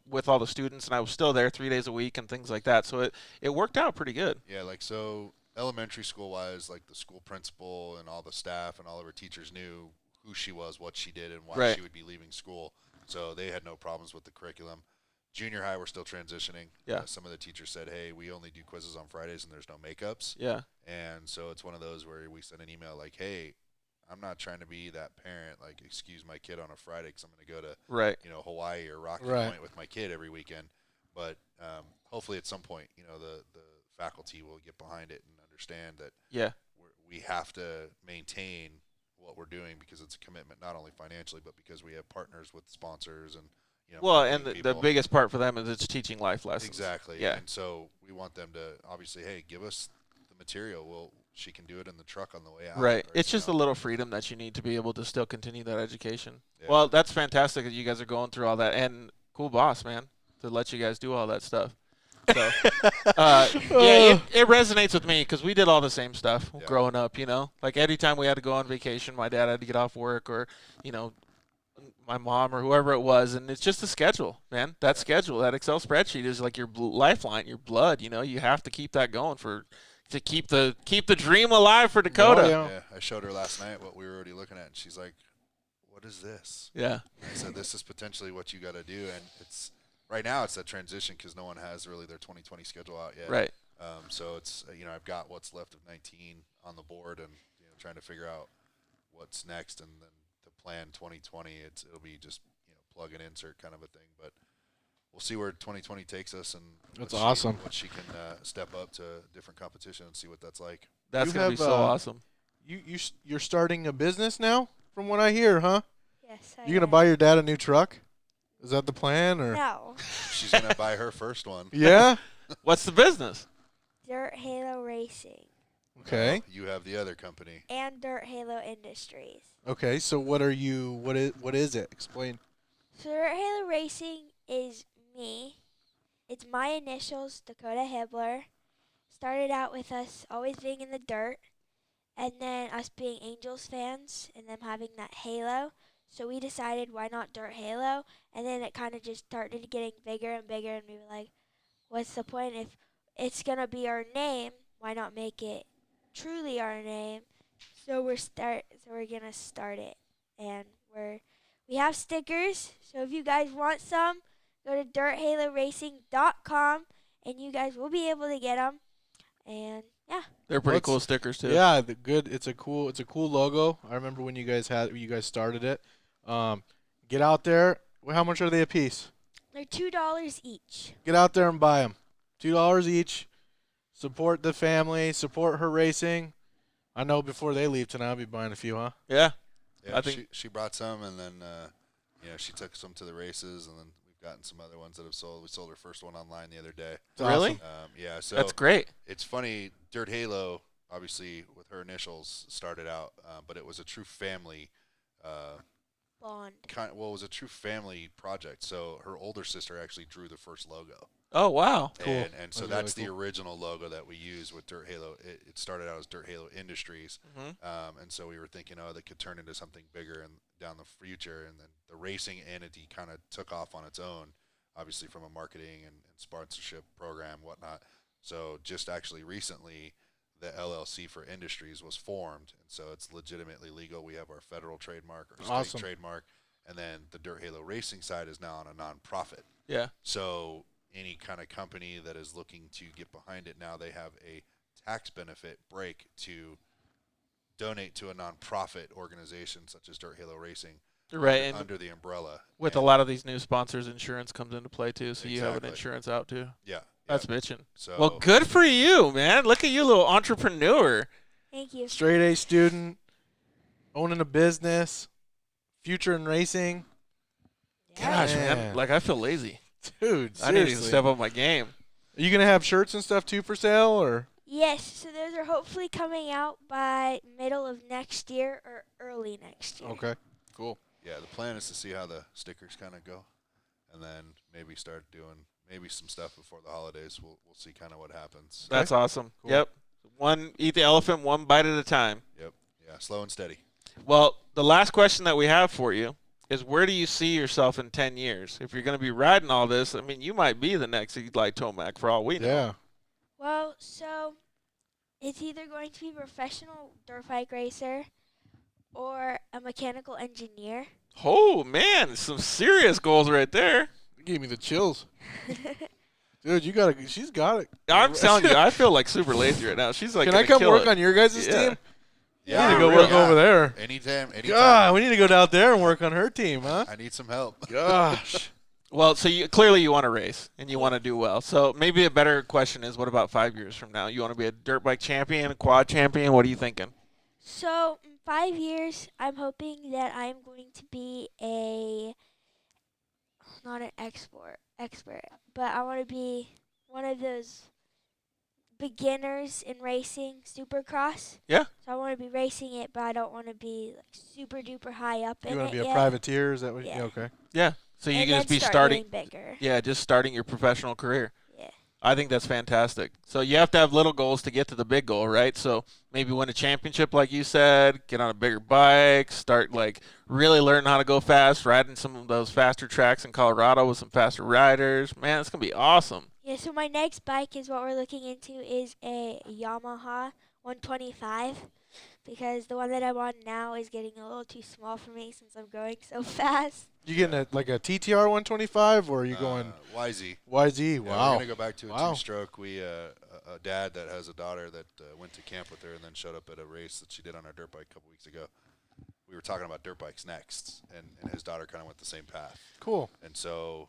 with all the students, and I was still there 3 days a week and things like that. So it worked out pretty good. Yeah, so elementary school-wise, like the school principal and all the staff and all of her teachers knew who she was, what she did, and why Right. she would be leaving school. So they had no problems with the curriculum. Junior high, we're still transitioning. Yeah. Some of the teachers said, hey, we only do quizzes on Fridays and there's no makeups. Yeah. And so it's one of those where we send an email like, hey, I'm not trying to be that parent, like, excuse my kid on a Friday because I'm going to go to, Right. Hawaii or Rocky Right. Point with my kid every weekend. But hopefully at some point, the faculty will get behind it and understand that Yeah. we have to maintain what we're doing, because it's a commitment, not only financially, but because we have partners with sponsors and, Well, and marketing the people. biggest part for them is it's teaching life lessons. Exactly. Yeah. And so we want them to obviously, hey, give us the material. She can do it in the truck on the way out. Right. or, It's you just know. a little freedom that you need to be able to still continue that education. Yeah. Well, that's fantastic that you guys are going through all that, and cool boss, man, to let you guys do all that stuff. So, it resonates with me, because we did all the same stuff Yeah. growing up, Like every time we had to go on vacation, my dad had to get off work, or, my mom or whoever it was, and it's just the schedule, man. That schedule, that Excel spreadsheet is like your lifeline, your blood, You have to keep that going to keep the dream alive for Dakota. Oh, yeah. Yeah. I showed her last night what we were already looking at, and she's like, what is this? Yeah. I said, this is potentially what you got to do. And it's right now it's that transition, because no one has really their 2020 schedule out yet. Right. So it's, I've got what's left of 19 on the board, and, trying to figure out what's next, and then to plan 2020, it'll be just, plug and insert kind of a thing. But we'll see where 2020 takes us, and That's what awesome. what she can step up to different competition and see what that's like. That's You going to be have, so awesome. You're starting a business now, from what I hear, huh? Yes. You're gonna buy your dad a new truck? Is that the plan, or? No. She's going to buy her first one. Yeah. What's the business? Dirt Halo Racing Okay. You have the other company. and Dirt Halo Industries. Okay. So what are you? What is it? Explain. So Dirt Halo Racing is me. It's my initials, Dakota Hibler. Started out with us always being in the dirt, and then us being Angels fans and them having that halo. So we decided, why not Dirt Halo? And then it kind of just started getting bigger and bigger, and we were like, what's the point? If it's going to be our name, why not make it truly our name? So we're going to start it. And we have stickers, so if you guys want some, go to dirthaloracing.com, and you guys will be able to get them. And yeah. They're pretty What's- cool stickers too. Yeah, It's a cool logo. I remember when you guys started it. Get out there. Well, how much are they a piece? They're $2 each. Get out there and buy them. $2 each. Support the family. Support her racing. I know before they leave tonight, I'll be buying a few, huh? Yeah. Yeah, I think she brought some, and then she took some to the races, and then we've gotten some other ones that have sold. We sold her first one online the other day. Really? Awesome. So that's great. It's funny. Dirt Halo, obviously, with her initials, started out, but it was a true family. Bond. It was a true family project. So her older sister actually drew the first logo. Oh, wow. Cool. And so That's that's really the original logo that we use with Dirt Halo. It started out as Dirt Halo Industries. And so we were thinking, that could turn into something bigger and down the future. And then the racing entity kind of took off on its own, obviously from a marketing and sponsorship program, whatnot. So just actually recently, the LLC for Industries was formed, and so it's legitimately legal. We have our federal trademark, our state Awesome. trademark, and then the Dirt Halo Racing side is now on a nonprofit. Yeah. So any kind of company that is looking to get behind it now, they have a tax benefit break to donate to a nonprofit organization such as Dirt Halo Racing, Right. And under the umbrella. with a lot of these new sponsors, insurance comes into play too, so you have an Exactly. insurance out too. Yeah. That's bitching. So Well, good for you, man. Look at you, little entrepreneur. Thank you. Straight A student, owning a business, future in racing. Gosh, man. Man. Like, I feel lazy. Dude, I need to seriously. step up my game. Are you going to have shirts and stuff too for sale? Or Yes, so those are hopefully coming out by middle of next year or early next year. Okay, cool. yeah, the plan is to see how the stickers kind of go, and then maybe start doing some stuff before the holidays. We'll see kind of what happens. That's awesome. Cool. Yep. Eat the elephant one bite at a time. Yep. Yeah, slow and steady. Well, the last question that we have for you is, where do you see yourself in 10 years? If you're going to be riding all this, I mean, you might be the next Eli Tomac for all we know. Yeah. Well, so it's either going to be professional dirt bike racer or a mechanical engineer. Oh, man, some serious goals right there. You gave me the chills. Dude, she's got it. I'm telling you, I feel like super lazy right now. She's like, Can I come work on your guys' team? Yeah, I need to go work over there. Anytime. God, we need to go down there and work on her team, huh? I need some help. Gosh. Well, so clearly you want to race and you want to do well. So maybe a better question is, what about 5 years from now? You want to be a dirt bike champion, a quad champion? What are you thinking? So in 5 years, I'm hoping that I'm going to be not an expert, but I want to be one of those beginners in racing supercross. Yeah. So I want to be racing it, but I don't want to be like super duper high up in it. You want to be a yet. privateer? Is that what? Yeah. Okay. Yeah. So you And can just then be start starting. getting bigger. Yeah, just starting your professional career. Yeah. I think that's fantastic. So you have to have little goals to get to the big goal, right? So maybe win a championship, like you said, get on a bigger bike, start like really learning how to go fast, riding some of those faster tracks in Colorado with some faster riders. Man, it's going to be awesome. Yeah, so my next bike is what we're looking into is a Yamaha 125 because the one that I'm on now is getting a little too small for me since I'm going so fast. You getting like a TTR 125, or are you going YZ? YZ? Yeah, Wow. we're gonna go back to a Wow. two-stroke. We a dad that has a daughter that went to camp with her and then showed up at a race that she did on her dirt bike a couple weeks ago. We were talking about dirt bikes next, and his daughter kind of went the same path. Cool. And so,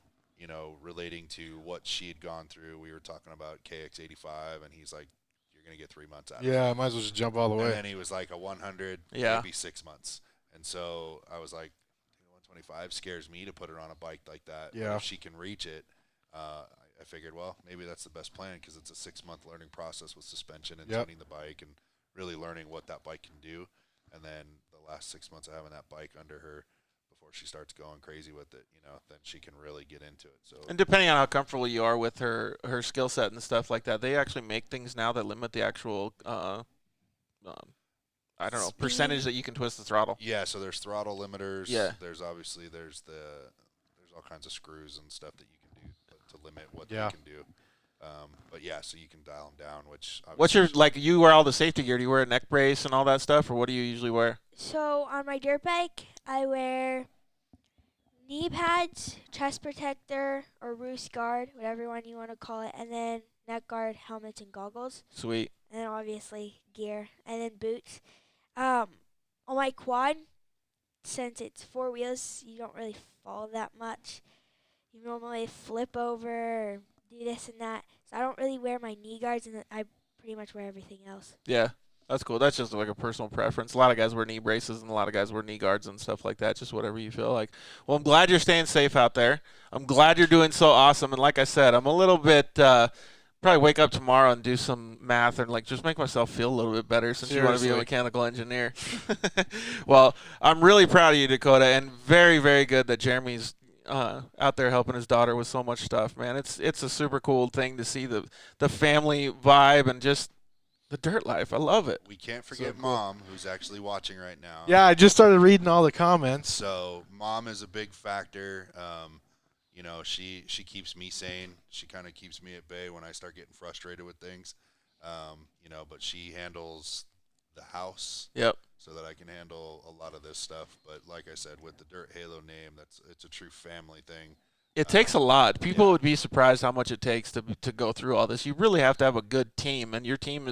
relating to what she had gone through, we were talking about KX85, and he's like, "You're gonna get 3 months out of it." Yeah, I might as well just jump all the And way. then he was like a 100, Yeah. maybe 6 months. And so I was like, 125 scares me to put her on a bike like that. But Yeah. if she can reach it, I figured, well, maybe that's the best plan because it's a 6-month learning process with suspension and Yep. tuning the bike and really learning what that bike can do. And then the last 6 months of having that bike under her before she starts going crazy with it, then she can really get into it. So And depending on how comfortable you are with her skill set and stuff like that, they actually make things now that limit the actual, I don't know, Speed. percentage that you can twist the throttle. yeah, so there's throttle limiters. Yeah. There's all kinds of screws and stuff that you can do to limit what Yeah. they can do. But yeah, so you can dial them down, which What's your, obviously- like, you wear all the safety gear. Do you wear a neck brace and all that stuff, or what do you usually wear? So on my dirt bike, I wear knee pads, chest protector, or roost guard, whatever one you want to call it, and then neck guard, helmets, and goggles, Sweet. and then obviously gear, and then boots. On my quad, since it's 4 wheels, you don't really fall that much. you normally flip over or do this and that. So I don't really wear my knee guards, and I pretty much wear everything else. Yeah. That's cool. That's just like a personal preference. A lot of guys wear knee braces and a lot of guys wear knee guards and stuff like that, just whatever you feel like. Well, I'm glad you're staying safe out there. I'm glad you're doing so awesome. And like I said, I'm a little bit probably wake up tomorrow and do some math and like just make myself feel a little bit better since you want to be a mechanical engineer. Well, I'm really proud of you, Dakota, and very, very good that Jeremy's out there helping his daughter with so much stuff, man. It's a super cool thing to see the family vibe and just the dirt life. I love it. We can't forget Mom, who's actually watching right now. Yeah, I just started reading all the comments. So Mom is a big factor. You know, she keeps me sane. She kind of keeps me at bay when I start getting frustrated with things. You know, but she handles the house. Yep. So that I can handle a lot of this stuff. But like I said, with the Dirt Halo name, it's a true family thing. It takes a lot. People would be surprised how much it takes to go through all this. You really have to have a good team, and your team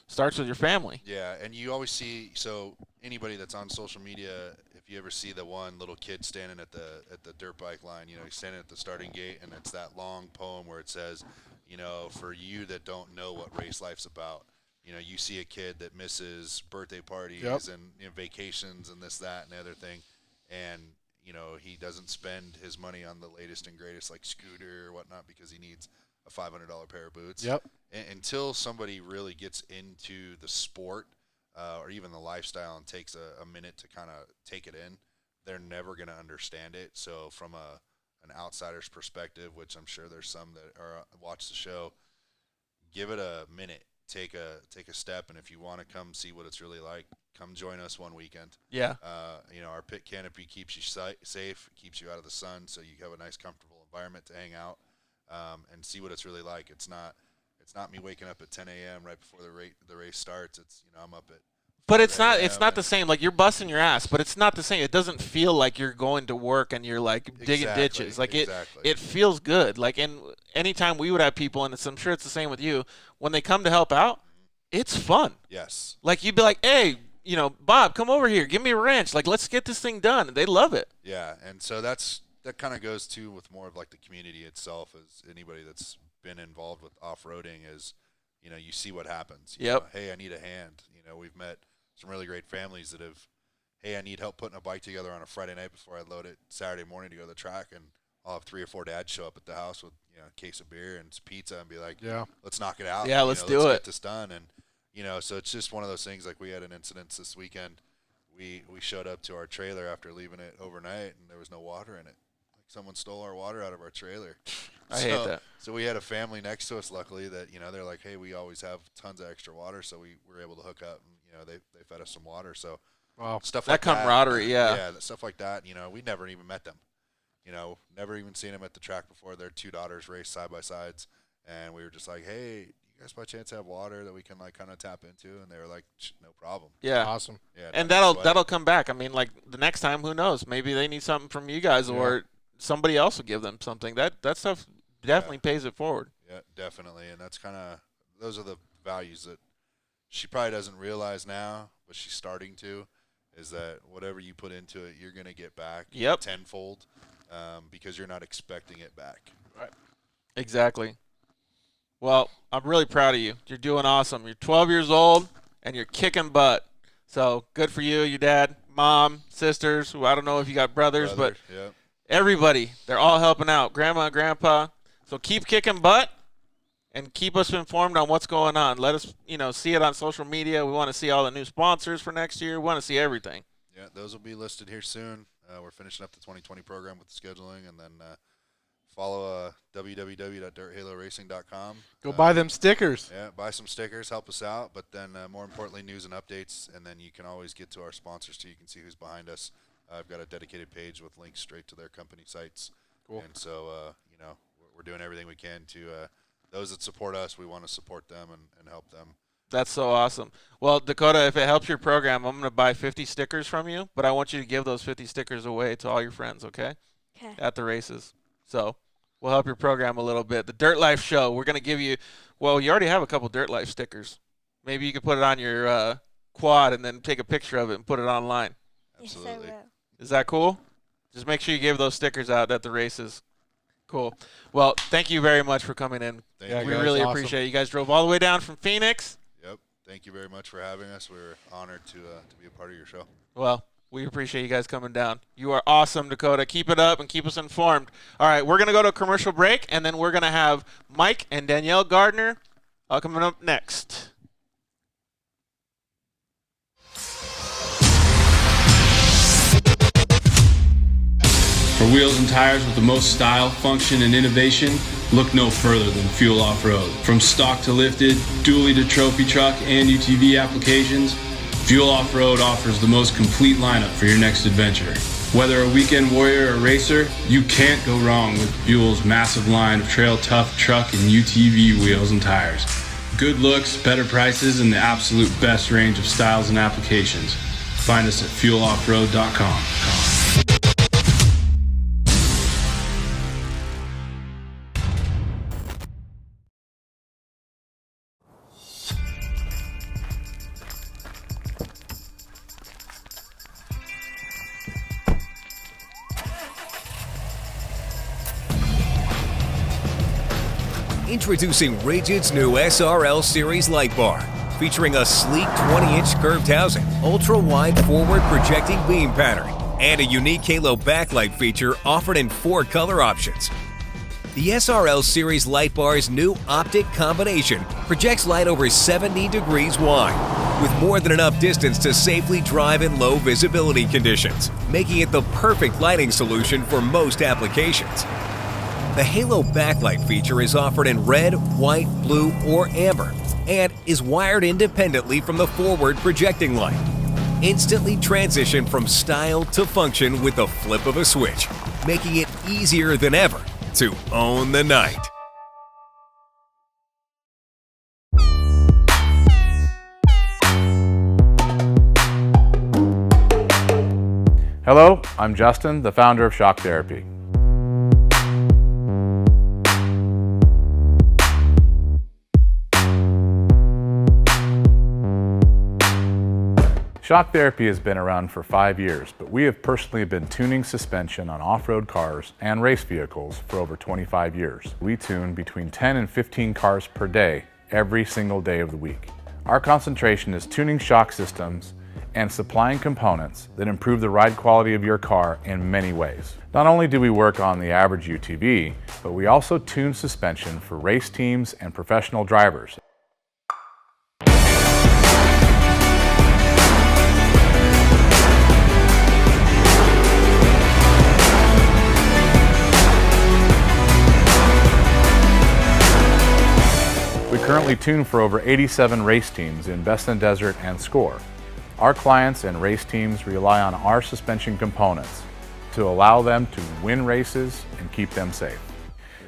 starts with your family. Yeah, and you always see, so anybody that's on social media, if you ever see the one little kid standing at the dirt bike line, you know, he's standing at the starting gate, and it's that long poem where it says, you know, for you that don't know what race life's about, you know, you see a kid that misses birthday parties and you know, vacations and this, that, and the other thing, and you know, he doesn't spend his money on the latest and greatest like scooter or whatnot because he needs a $500 pair of boots. Yep. Until somebody really gets into the sport or even the lifestyle and takes a minute to kind of take it in, they're never going to understand it. So from an outsider's perspective, which I'm sure there's some that are watch the show, give it a minute. Take a step, and if you want to come see what it's really like, come join us one weekend. Yeah. You know, our pit canopy keeps you safe, keeps you out of the sun, so you have a nice, comfortable environment to hang out and see what it's really like. It's not me waking up at 10 a.m. right before the race starts. It's, you know, I'm up at. But it's not the same. Like, you're busting your ass, but it's not the same. It doesn't feel like you're going to work and you're like digging ditches. Like it feels good. Like, and anytime we would have people, and I'm sure it's the same with you, when they come to help out, it's fun. Yes. Like, you'd be like, hey, you know, Bob, come over here, give me a wrench. Like, let's get this thing done. And they love it. Yeah, and so that kind of goes to with more of like the community itself. As anybody that's been involved with off-roading is, you know, you see what happens. You know, hey, I need a hand. You know, we've met some really great families that have, hey, I need help putting a bike together on a Friday night before I load it Saturday morning to go to the track, and I'll have 3 or 4 dads show up at the house with, you know, a case of beer and some pizza and be like, let's knock it out. Yeah, let's do it. Get this done. And, you know, so it's just one of those things. Like, we had an incident this weekend. We showed up to our trailer after leaving it overnight, and there was no water in it. Like, someone stole our water out of our trailer. I hate that. So we had a family next to us, luckily, that, you know, they're like, hey, we always have tons of extra water, so we were able to hook up, and, you know, they fed us some water. So stuff like that. That camaraderie, Yeah, stuff like that. You know, we never even met them. You know, never even seen them at the track before. Their 2 daughters raced side by sides, and we were just like, hey, you guys by chance have water that we can like kind of tap into? And they were like, no problem. Yeah. Awesome. Yeah, and that'll come back. I mean, like, the next time, who knows? Maybe they need something from you guys, or somebody else will give them something. That stuff definitely pays it forward. Yeah, definitely. And that's kind of, those are the values that she probably doesn't realize now, but she's starting to, is that whatever you put into it, you're going to get back tenfold because you're not expecting it back. Right. Exactly. Well, I'm really proud of you. You're doing awesome. You're 12 years old, and you're kicking butt. So good for you, your dad, mom, sisters, who I don't know if you got brothers, but everybody, they're all helping out, grandma and grandpa. So keep kicking butt and keep us informed on what's going on. Let us, you know, see it on social media. We want to see all the new sponsors for next year. We want to see everything. Yeah, those will be listed here soon. We're finishing up the 2020 program with the scheduling, and then follow www.dirthaloracing.com. Go buy them stickers. Yeah, buy some stickers, help us out. But then more importantly, news and updates, and then you can always get to our sponsors so you can see who's behind us. I've got a dedicated page with links straight to their company sites. Cool. And so, you know, we're doing everything we can to those that support us. We want to support them and help them. That's so awesome. Well, Dakota, if it helps your program, I'm going to buy 50 stickers from you, but I want you to give those 50 stickers away to all your friends, okay? Okay. At the races. So we'll help your program a little bit. The Dirt Life Show, we're going to give you, well, you already have a couple Dirt Life stickers. Maybe you could put it on your quad and then take a picture of it and put it online. Absolutely. Yes, I will. Is that cool? Just make sure you give those stickers out at the races. Cool. Well, thank you very much for coming in. Thank We you. really Awesome. appreciate it. You guys drove all the way down from Phoenix. Yep. Thank you very much for having us. We're honored to be a part of your show. Well, we appreciate you guys coming down. You are awesome, Dakota. Keep it up and keep us informed. All right, we're going to go to a commercial break, and then we're going to have Mike and Danielle Gardner coming up next. For wheels and tires with the most style, function, and innovation, look no further than Fuel Off-Road. From stock to lifted, dually to trophy truck, and UTV applications, Fuel Off-Road offers the most complete lineup for your next adventure. Whether a weekend warrior or racer, you can't go wrong with Fuel's massive line of trail tough truck and UTV wheels and tires. Good looks, better prices, and the absolute best range of styles and applications. Find us at fueloffroad.com. Introducing Rigid's new SRL Series light bar, featuring a sleek 20-inch curved housing, ultra-wide forward projecting beam pattern, and a unique halo backlight feature offered in 4 color options. The SRL Series light bar's new optic combination projects light over 70 degrees wide, with more than enough distance to safely drive in low visibility conditions, making it the perfect lighting solution for most applications. The halo backlight feature is offered in red, white, blue, or amber, and is wired independently from the forward projecting light. Instantly transition from style to function with the flip of a switch, making it easier than ever to own the night. Hello, I'm Justin, the founder of Shock Therapy. Shock Therapy has been around for 5 years, but we have personally been tuning suspension on off-road cars and race vehicles for over 25 years. We tune between 10 and 15 cars per day, every single day of the week. Our concentration is tuning shock systems and supplying components that improve the ride quality of your car in many ways. Not only do we work on the average UTV, but we also tune suspension for race teams and professional drivers. We currently tune for over 87 race teams in Best in Desert and Score. Our clients and race teams rely on our suspension components to allow them to win races and keep them safe.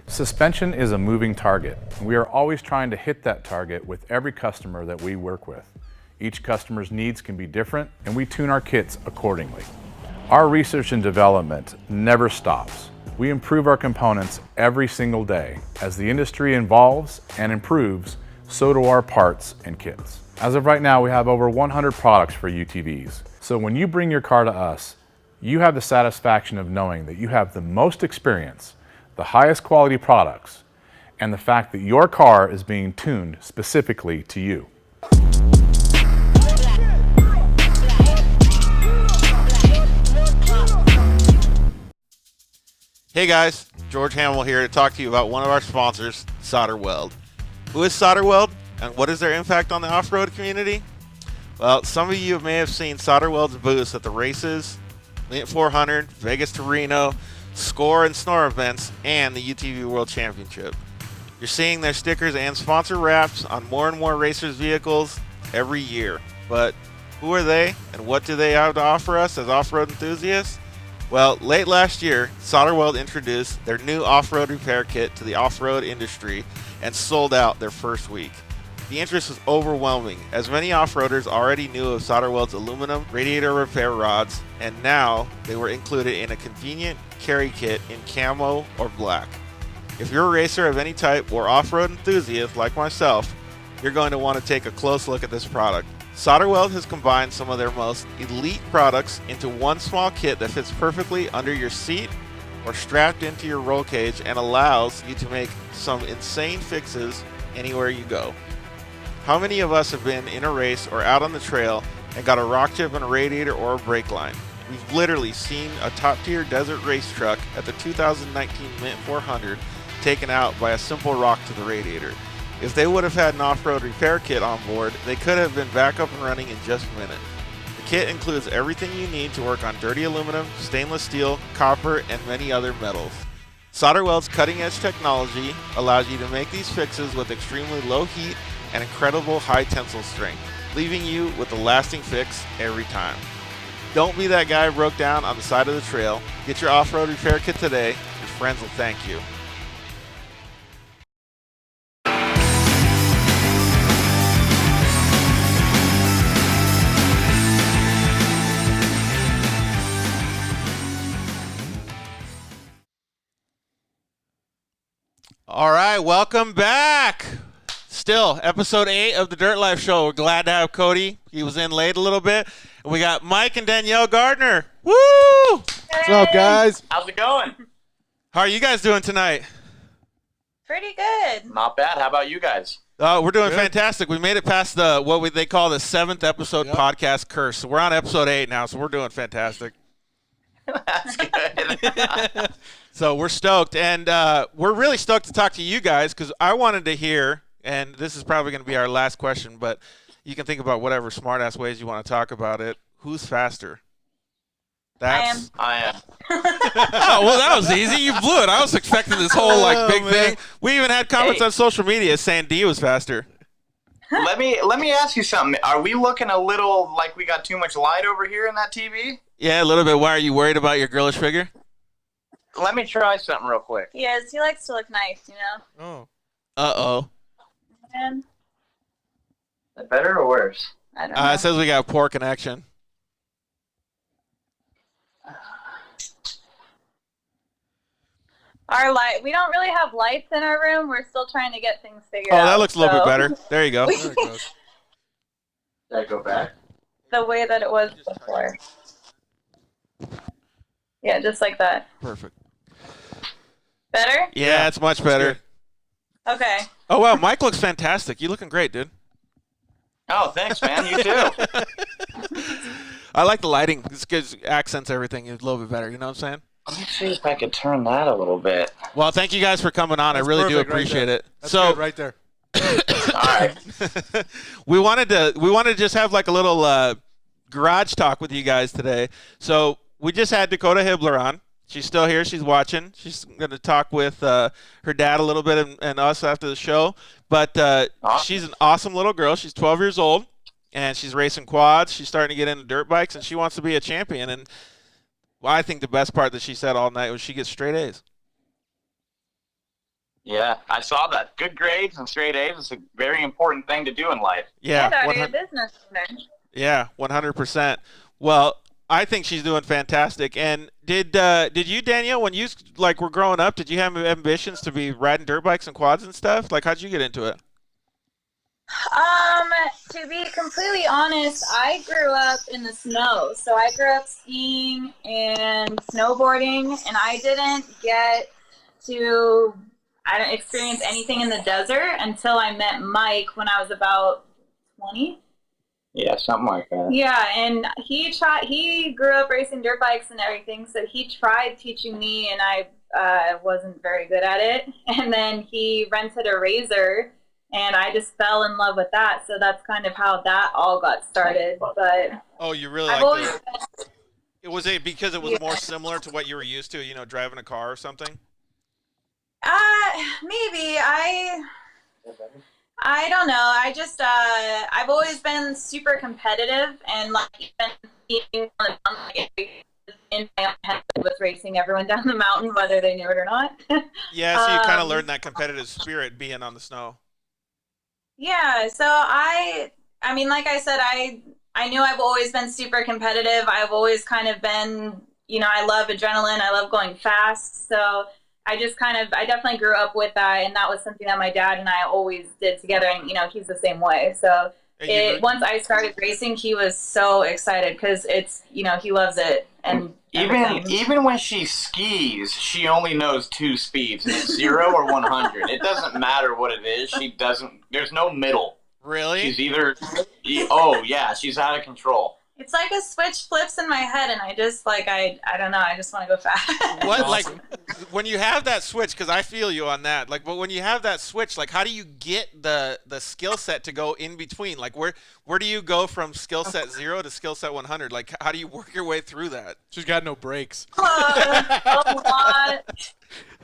Suspension is a moving target. We are always trying to hit that target with every customer that we work with. Each customer's needs can be different, and we tune our kits accordingly. Our research and development never stops. We improve our components every single day. As the industry evolves and improves, so do our parts and kits. As of right now, we have over 100 products for UTVs. So when you bring your car to us, you have the satisfaction of knowing that you have the most experience, the highest quality products, and the fact that your car is being tuned specifically to you. Hey guys, George Hamill here to talk to you about one of our sponsors, Solder Weld. Who is Solder Weld, and what is their impact on the off-road community? Well, some of you may have seen Solder Weld's booths at the races, Lint 400, Vegas to Reno, Score and Snore events, and the UTV World Championship. You're seeing their stickers and sponsor wraps on more and more racers' vehicles every year. But who are they, and what do they have to offer us as off-road enthusiasts? Well, late last year, Solder Weld introduced their new off-road repair kit to the off-road industry and sold out their first week. The interest was overwhelming, as many off-roaders already knew of Solder Weld's aluminum radiator repair rods, and now they were included in a convenient carry kit in camo or black. If you're a racer of any type or off-road enthusiast like myself, you're going to want to take a close look at this product. Solder Weld has combined some of their most elite products into one small kit that fits perfectly under your seat, or strapped into your roll cage and allows you to make some insane fixes anywhere you go. How many of us have been in a race or out on the trail and got a rock chip in a radiator or a brake line? We've literally seen a top-tier desert race truck at the 2019 Mint 400 taken out by a simple rock to the radiator. If they would have had an off-road repair kit on board, they could have been back up and running in just a minute. The kit includes everything you need to work on dirty aluminum, stainless steel, copper, and many other metals. Solderwell's cutting-edge technology allows you to make these fixes with extremely low heat and incredible high tensile strength, leaving you with a lasting fix every time. Don't be that guy who broke down on the side of the trail. Get your off-road repair kit today. Your friends will thank you. All right, welcome back. Still, episode 8 of the Dirt Life Show. We're glad to have Cody. He was in late a little bit. And we got Mike and Danielle Gardner. Woo! What's up, guys? How's it going? How are you guys doing tonight? Pretty good. Not bad. How about you guys? We're doing Good. Fantastic. We made it past they call the 7th episode podcast curse. So we're on episode 8 now, so we're doing fantastic. That's good. So we're stoked, and we're really stoked to talk to you guys because I wanted to hear, and this is probably going to be our last question, but you can think about whatever smart-ass ways you want to talk about it. Who's faster? I am. Oh, well, that was easy. You blew it. I was expecting this whole big thing. We even had comments on social media saying D was faster. Let me ask you something. Are we looking a little like we got too much light over here in that TV? Yeah, a little bit. Why are you worried about your girlish figure? Let me try something real quick. Yes, he likes to look nice, you know? Oh. Uh-oh. And Is that better or worse? I don't know. It says we got poor connection. Our light, we don't really have lights in our room. We're still trying to get things figured Oh, out. that looks a little bit better. There you go. There it goes. Did I go back? The way that it was before. Yeah, just like that. Perfect. Better? Yeah, it's much better. Okay. Oh, wow. Mike looks fantastic. You looking great, dude. Oh, thanks, man. You too. I like the lighting. This gives accents everything a little bit better. You know what I'm saying? Let me see if I could turn that a little bit. Well, thank you guys for coming on. That's I really do perfect right appreciate there. it. That's So good right there. All right. we wanted to just have like a little garage talk with you guys today. So we just had Dakota Hibler on. She's still here. She's watching. She's going to talk with her dad a little bit and us after the show. But she's an awesome little girl. She's 12 years old, and she's racing quads. She's starting to get into dirt bikes, and she wants to be a champion. And well, I think the best part that she said all night was she gets straight A's. Yeah, I saw that. Good grades and straight A's is a very important thing to do in life. Yeah, And our 100 business owner. yeah, 100%. Well, I think she's doing fantastic. And did you, Danielle, when you were growing up, did you have ambitions to be riding dirt bikes and quads and stuff? Like, how'd you get into it? To be completely honest, I grew up in the snow. So I grew up skiing and snowboarding, and I didn't get to experience anything in the desert until I met Mike when I was about 20. Yeah, something like that. Yeah, and he grew up racing dirt bikes and everything, so he tried teaching me, and I wasn't very good at it. And then he rented a RZR, and I just fell in love with that. So that's kind of how that all got started. But Oh, you really I've liked always it? Was it because it was more similar to what you were used to, driving a car or something? maybe I don't know. I just I've always been super competitive, and even being on the mountain, in my own head was racing everyone down the mountain, whether they knew it or not. Yeah, so you kind of learned that competitive spirit being on the snow. Yeah, so I mean, like I said, I knew I've always been super competitive. I've always kind of been, I love adrenaline. I love going fast. So I definitely grew up with that, and that was something that my dad and I always did together, and, he's the same way. So once I started racing, he was so excited because it's, he loves it. And even when she skis, she only knows 2 speeds, and it's 0 or 100. It doesn't matter what it is. There's no middle. Really? She's either, she's out of control. It's like a switch flips in my head, and I just I don't know. I just want to go fast. What when you have that switch? Because I feel you on that. But when you have that switch, how do you get the skill set to go in between? Where do you go from skill set 0 to skill set 100? How do you work your way through that? She's got no brakes. A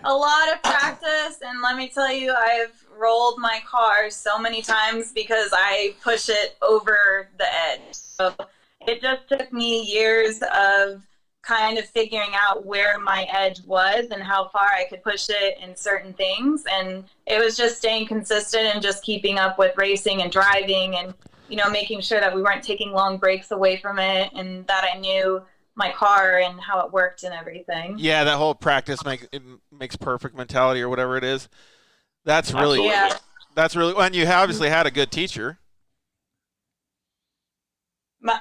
lot of practice, and let me tell you, I've rolled my car so many times because I push it over the edge. So it just took me years of kind of figuring out where my edge was and how far I could push it in certain things. And it was just staying consistent and just keeping up with racing and driving and, making sure that we weren't taking long breaks away from it and that I knew my car and how it worked and everything. Yeah, that whole practice makes perfect mentality or whatever it is. That's really, that's really, and you obviously had a good teacher.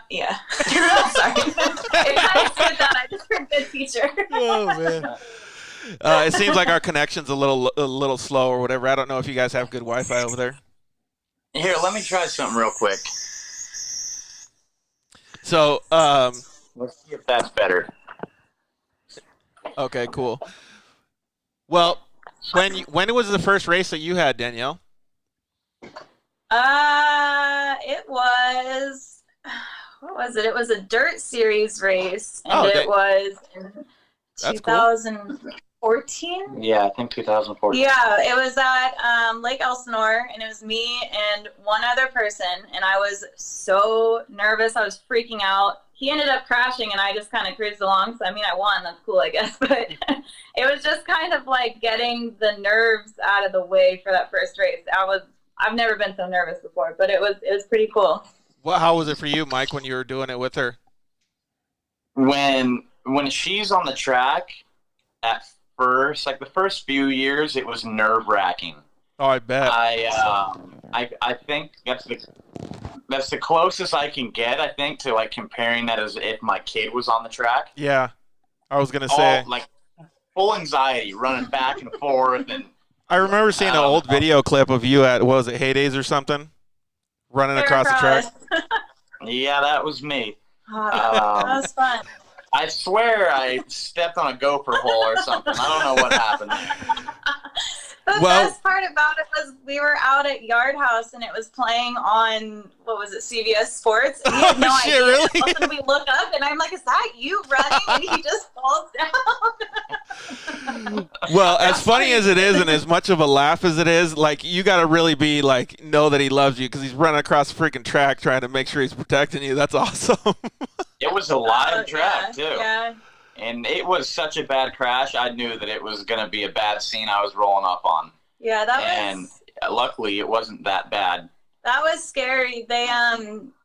Yeah. Sorry. If I said that, I just heard good teacher. Oh, man. It seems like our connection's a little slow or whatever. I don't know if you guys have good Wi-Fi over there. Here, let me try something real quick. So, let's see if that's better. Okay, cool. Well, when was the first race that you had, Danielle? It was. What was it? It was a dirt series race, and it was in 2014. Yeah, I think 2014. Yeah, it was at Lake Elsinore, and it was me and one other person, and I was so nervous. I was freaking out. He ended up crashing, and I just kind of cruised along. So, I mean, I won. That's cool, I guess. But it was just kind of like getting the nerves out of the way for that first race. I've never been so nervous before, but it was pretty cool. Well, how was it for you, Mike, when you were doing it with her? When she's on the track, at first, the first few years, it was nerve-wracking. Oh, I bet. I think that's the closest I can get, I think, to comparing that as if my kid was on the track. Yeah, I was gonna say full anxiety, running back and forth, and I remember seeing an old video clip of you at Heydays or something, running across the track. Yeah, that was me. That was fun. I swear I stepped on a gopher hole or something. I don't know what happened. The best part about it was we were out at Yard House and it was playing on, what was it, CBS Sports? And he had no idea. Really? All of a sudden we look up and I'm like, is that you running? And he just falls down. Well, as funny as it is and as much of a laugh as it is, you got to really be know that he loves you because he's running across the freaking track trying to make sure he's protecting you. That's awesome. It was a live track, too. Yeah. And it was such a bad crash, I knew that it was going to be a bad scene I was rolling up on. Yeah, And luckily, it wasn't that bad. That was scary. They,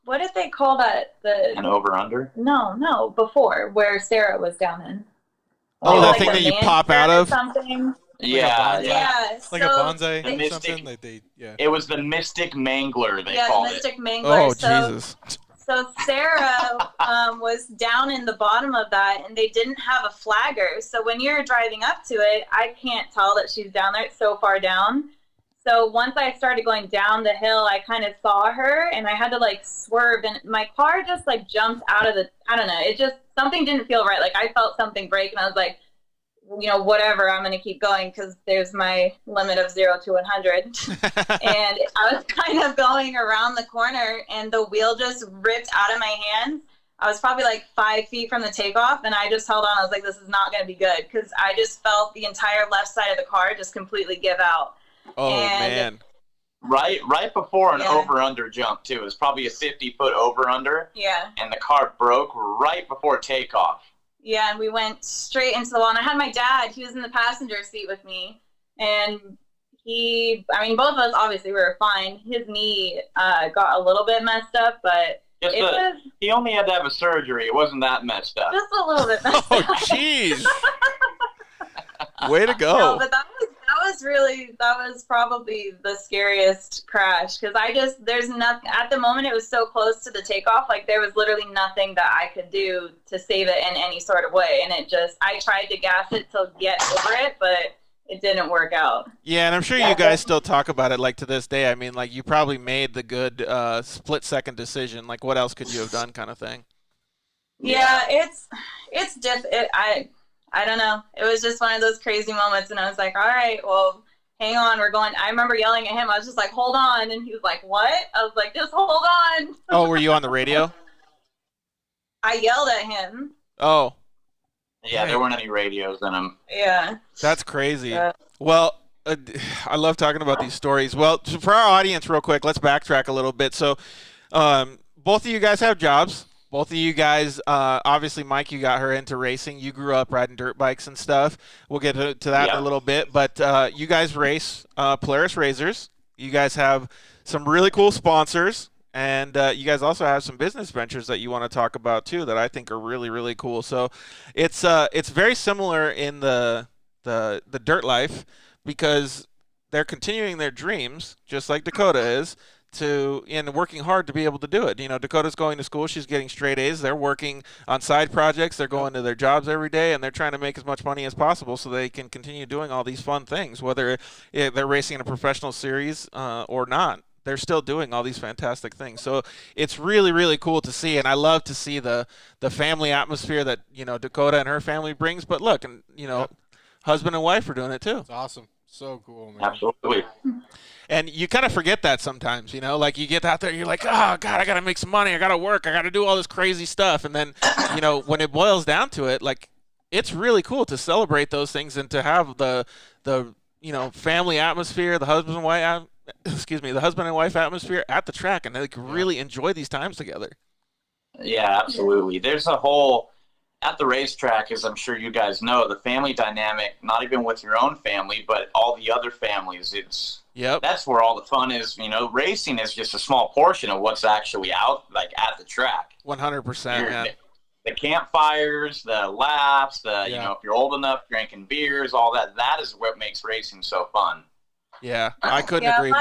what did they call that? An over-under? No, before, where Sarah was down in. Oh, that thing that you pop out of? Something. Yeah. Like a bonsai or something? It was the Mystic Mangler, they called it. Yeah, the Mystic Mangler. Oh, Jesus. So Sarah was down in the bottom of that, and they didn't have a flagger. So when you're driving up to it, I can't tell that she's down there. It's so far down. So once I started going down the hill, I kind of saw her, and I had to, swerve. And my car just, jumped out of the – I don't know. It just – something didn't feel right. I felt something break, and I was like, whatever, I'm going to keep going because there's my limit of 0 to 100. And I was kind of going around the corner, and the wheel just ripped out of my hands. I was probably 5 feet from the takeoff, and I just held on. I was like, this is not going to be good because I just felt the entire left side of the car just completely give out. Oh, man. Right before an over-under jump, too. It was probably a 50-foot over-under. Yeah. And the car broke right before takeoff. Yeah, and we went straight into the wall. And I had my dad. He was in the passenger seat with me. And both of us, obviously, we were fine. His knee got a little bit messed up, but he only had to have a surgery. It wasn't that messed up. Just a little bit messed up. Oh, jeez. Way to go. No, but that was was probably the scariest crash because there's nothing at the moment. It was so close to the takeoff, like there was literally nothing that I could do to save it in any sort of way, and I tried to gas it to get over it, but it didn't work out. Yeah, and I'm sure you guys still talk about it like to this day. I mean, like you probably made the good split-second decision. Like, what else could you have done, kind of thing. Yeah, it's just I don't know. It was just one of those crazy moments, and I was like, all right, well, hang on, we're going. I remember yelling at him. I was just like, hold on, and he was like, what? I was like, just hold on. Oh, were you on the radio? I yelled at him. Oh. Yeah, there weren't any radios in them. Yeah. That's crazy. Well, I love talking about these stories. Well, so for our audience, real quick, let's backtrack a little bit. So both of you guys have jobs. Both of you guys, obviously, Mike, you got her into racing. You grew up riding dirt bikes and stuff. We'll get to that in a little bit. But you guys race Polaris RZRs. You guys have some really cool sponsors. And you guys also have some business ventures that you want to talk about too that I think are really, really cool. So it's very similar in the dirt life because they're continuing their dreams, just like Dakota is, and working hard to be able to do it. You know, Dakota's going to school. She's getting straight A's. They're working on side projects. They're going to their jobs every day, and they're trying to make as much money as possible so they can continue doing all these fun things, whether they're racing in a professional series or not. They're still doing all these fantastic things. So it's really, really cool to see, and I love to see the family atmosphere that, you know, Dakota and her family brings. But look, and you know, husband and wife are doing it too. It's awesome. So cool, man. Absolutely. And you kind of forget that sometimes, you know, like you get out there, you're like, oh, God, I got to make some money. I got to work. I got to do all this crazy stuff. And then, you know, when it boils down to it, like it's really cool to celebrate those things and to have the you know, family atmosphere, the husband and wife atmosphere at the track, and they really enjoy these times together. Yeah, absolutely. There's a whole at the racetrack, as I'm sure you guys know, the family dynamic, not even with your own family, but all the other families. That's where all the fun is. You know, racing is just a small portion of what's actually out, like at the track. 100%. Man. The campfires, the laps, you know, if you're old enough, drinking beers, all that. That is what makes racing so fun. Yeah, I couldn't agree more.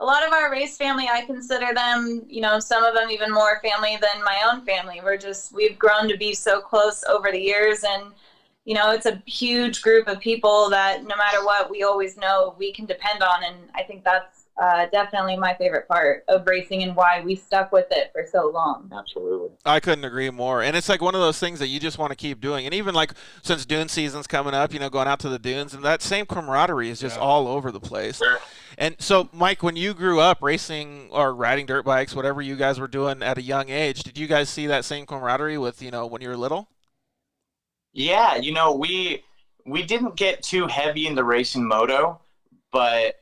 A lot of our race family, I consider them, you know, some of them even more family than my own family. We've grown to be so close over the years, and, you know, it's a huge group of people that no matter what, we always know we can depend on, and I think that's definitely my favorite part of racing and why we stuck with it for so long. Absolutely. I couldn't agree more. And it's like one of those things that you just want to keep doing. And even like since dune season's coming up, you know, going out to the dunes, and that same camaraderie is just all over the place. Sure. And so, Mike, when you grew up racing or riding dirt bikes, whatever you guys were doing at a young age, did you guys see that same camaraderie with, you know, when you were little? Yeah, you know, we didn't get too heavy into racing moto, but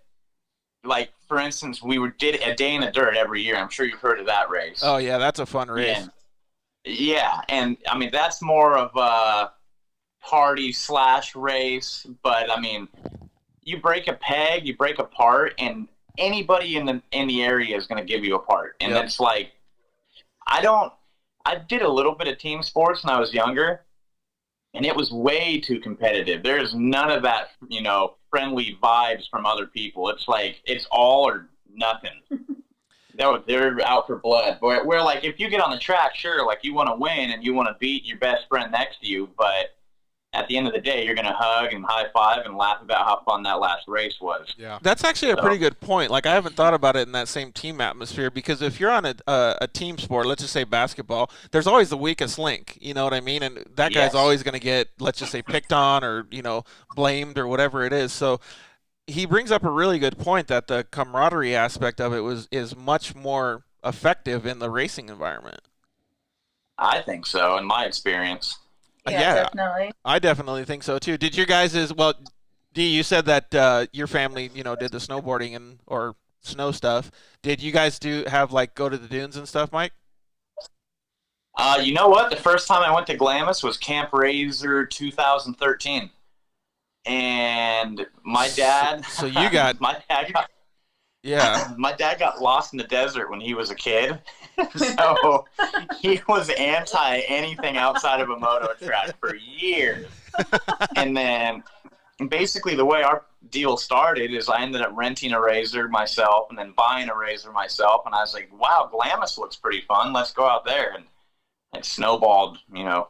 like, for instance, did a day in the dirt every year. I'm sure you've heard of that race. Oh, yeah, that's a fun race. Yeah, and I mean, that's more of a party/race, but I mean, you break a peg, you break a part, and anybody in the area is going to give you a part. And it's like, I did a little bit of team sports when I was younger, and it was way too competitive. There's none of that, you know, friendly vibes from other people. It's like, it's all or nothing. They're out for blood. Where like, if you get on the track, sure, like you want to win and you want to beat your best friend next to you, but at the end of the day, you're going to hug and high five and laugh about how fun that last race was. Yeah, that's actually a pretty good point. Like, I haven't thought about it in that same team atmosphere, because if you're on a team sport, let's just say basketball, there's always the weakest link. You know what I mean? And that guy's always going to get, let's just say, picked on or, you know, blamed or whatever it is. So he brings up a really good point that the camaraderie aspect of it is much more effective in the racing environment. I think so, in my experience. Yeah, definitely. I definitely think so too. Did your guys Dee, you said that your family, you know, did the snowboarding or snow stuff. Did you guys go to the dunes and stuff, Mike? You know what? The first time I went to Glamis was Camp RZR 2013. And my dad So you got my dad got lost in the desert when he was a kid. So he was anti anything outside of a moto track for years. And then basically the way our deal started is I ended up renting a RZR myself and then buying a RZR myself. And I was like, wow, Glamis looks pretty fun. Let's go out there. And it snowballed,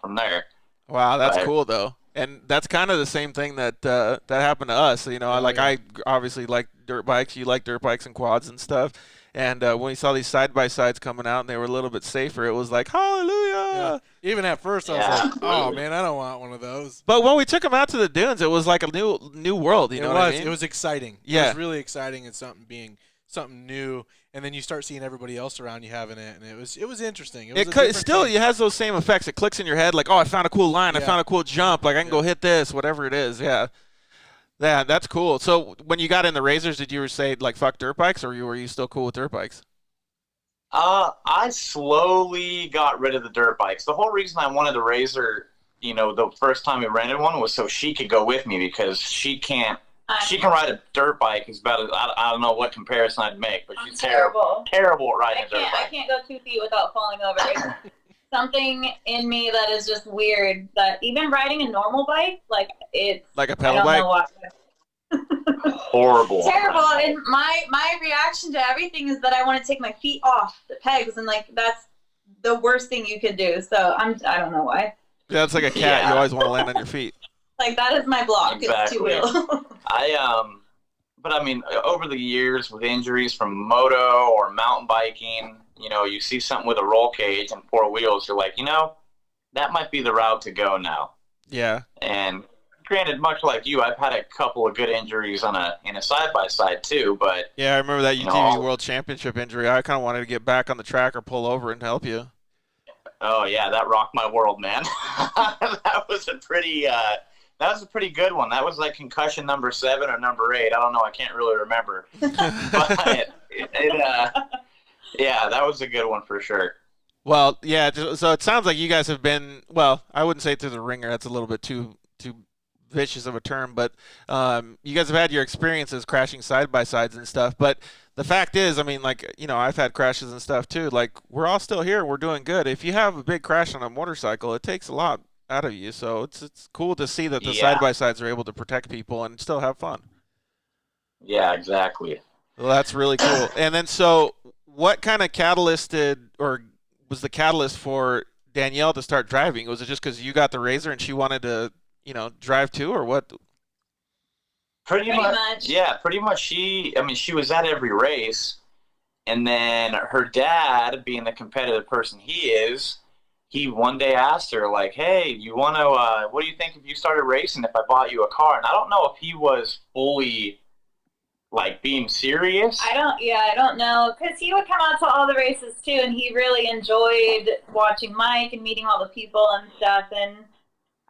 from there. Wow, that's cool though. And that's kind of the same thing that that happened to us. I obviously like dirt bikes. You like dirt bikes and quads and stuff. And when we saw these side-by-sides coming out and they were a little bit safer, it was like, hallelujah. Yeah. Even at first, I was like, oh, man, I don't want one of those. But when we took them out to the dunes, it was like a new world. You know what I mean? It was exciting. Yeah. It was really exciting and something new. And then you start seeing everybody else around you having it, and it was interesting. It has those same effects. It clicks in your head like, oh, I found a cool line. I found a cool jump. Like, I can go hit this, whatever it is. Yeah. Yeah, that's cool. So when you got in the RZRs, did you say, like, fuck dirt bikes, or were you still cool with dirt bikes? I slowly got rid of the dirt bikes. The whole reason I wanted a RZR, the first time we rented one was so she could go with me because she can ride a dirt bike. It's about I don't know what comparison I'd make, but she's terrible at riding a dirt bike. I can't go 2 feet without falling over. It's something in me that is just weird. That even riding a normal bike, it's like a pedal bike. I don't know why. Horrible. Terrible. And my reaction to everything is that I want to take my feet off the pegs, and that's the worst thing you could do. So I don't know why. Yeah, it's like a cat. You always want to land on your feet. That is my block. Exactly. It's 2-wheel. But I mean, over the years with injuries from moto or mountain biking, you see something with a roll cage and 4 wheels, you're like, that might be the route to go now. Yeah. And granted, much like you, I've had a couple of good injuries in a side-by-side too, but... Yeah, I remember that UTV World Championship injury. I kind of wanted to get back on the track or pull over and help you. Oh, yeah, that rocked my world, man. That was a pretty good one. That was like concussion number 7 or number 8. I don't know. I can't really remember. But yeah, that was a good one for sure. Well, yeah, so it sounds like you guys have been, well, I wouldn't say through the ringer. That's a little bit too vicious of a term, but you guys have had your experiences crashing side-by-sides and stuff. But the fact is, I mean, I've had crashes and stuff too. Like, we're all still here. We're doing good. If you have a big crash on a motorcycle, it takes a lot out of you. So it's cool to see that the side-by-sides are able to protect people and still have fun. Yeah, exactly. Well, that's really cool. And then, so what kind of was the catalyst for Danielle to start driving? Was it just because you got the RZR and she wanted to, drive too, or what? Pretty much. Yeah, pretty much. She was at every race, and then her dad, being the competitive person he is, he one day asked her, like, hey, you want to, what do you think if you started racing if I bought you a car? And I don't know if he was fully, being serious. I don't know, because he would come out to all the races too, and he really enjoyed watching Mike and meeting all the people and stuff, and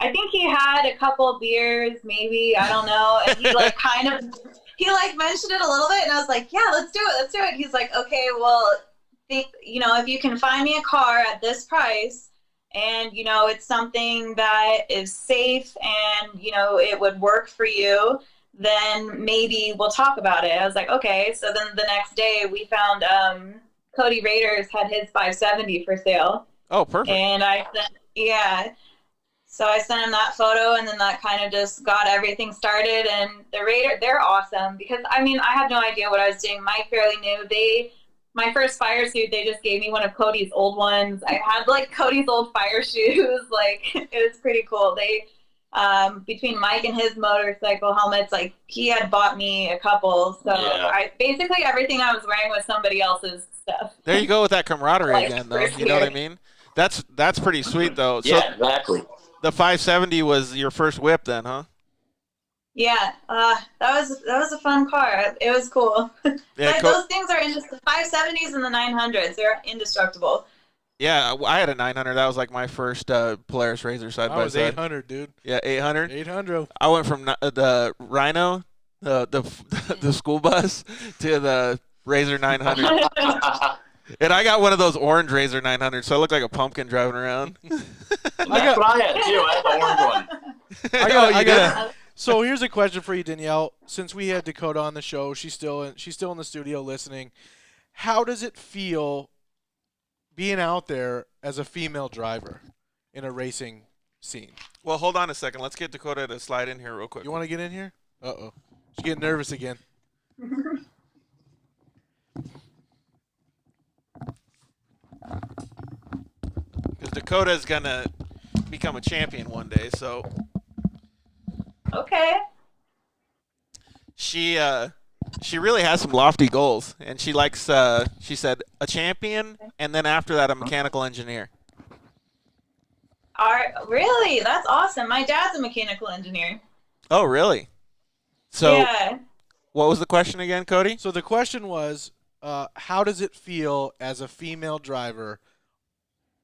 I think he had a couple of beers, maybe, I don't know, and he mentioned it a little bit, and I was like, yeah, let's do it. He's like, okay, well, if you can find me a car at this price, and, it's something that is safe, and, it would work for you, then maybe we'll talk about it. I was like, okay. So then the next day we found Cody Raiders had his 570 for sale. Oh, perfect. And so I sent him that photo, and then that kind of just got everything started. And the Raider, they're awesome because, I had no idea what I was doing. Mike barely knew. My first fire suit, they just gave me one of Cody's old ones. I had Cody's old fire shoes. It was pretty cool. They, between Mike and his motorcycle helmets, he had bought me a couple. So basically everything I was wearing was somebody else's stuff. There you go with that camaraderie again, though. You know what I mean? That's pretty sweet, though. So yeah, exactly. The 570 was your first whip then, huh? Yeah, that was a fun car. It was cool. Yeah, those things are the 570s and the 900s. They're indestructible. Yeah, I had a 900. That was my first Polaris RZR side by side. I was 800, dude. Yeah, 800. 800. I went from the Rhino, the school bus, to the RZR 900. And I got one of those orange RZR 900, so I look like a pumpkin driving around. That's what I had too. I had the orange one. So here's a question for you, Danielle. Since we had Dakota on the show, she's still in the studio listening. How does it feel being out there as a female driver in a racing scene. Well, hold on a second. Let's get Dakota to slide in here real quick. You want to get in here? Uh-oh. She's getting nervous again. Because Dakota's going to become a champion one day, so. Okay. She really has some lofty goals, and she likes, she said, a champion, and then after that, a mechanical engineer. Really? That's awesome. My dad's a mechanical engineer. Oh, really? So, yeah. What was the question again, Cody? So the question was, how does it feel as a female driver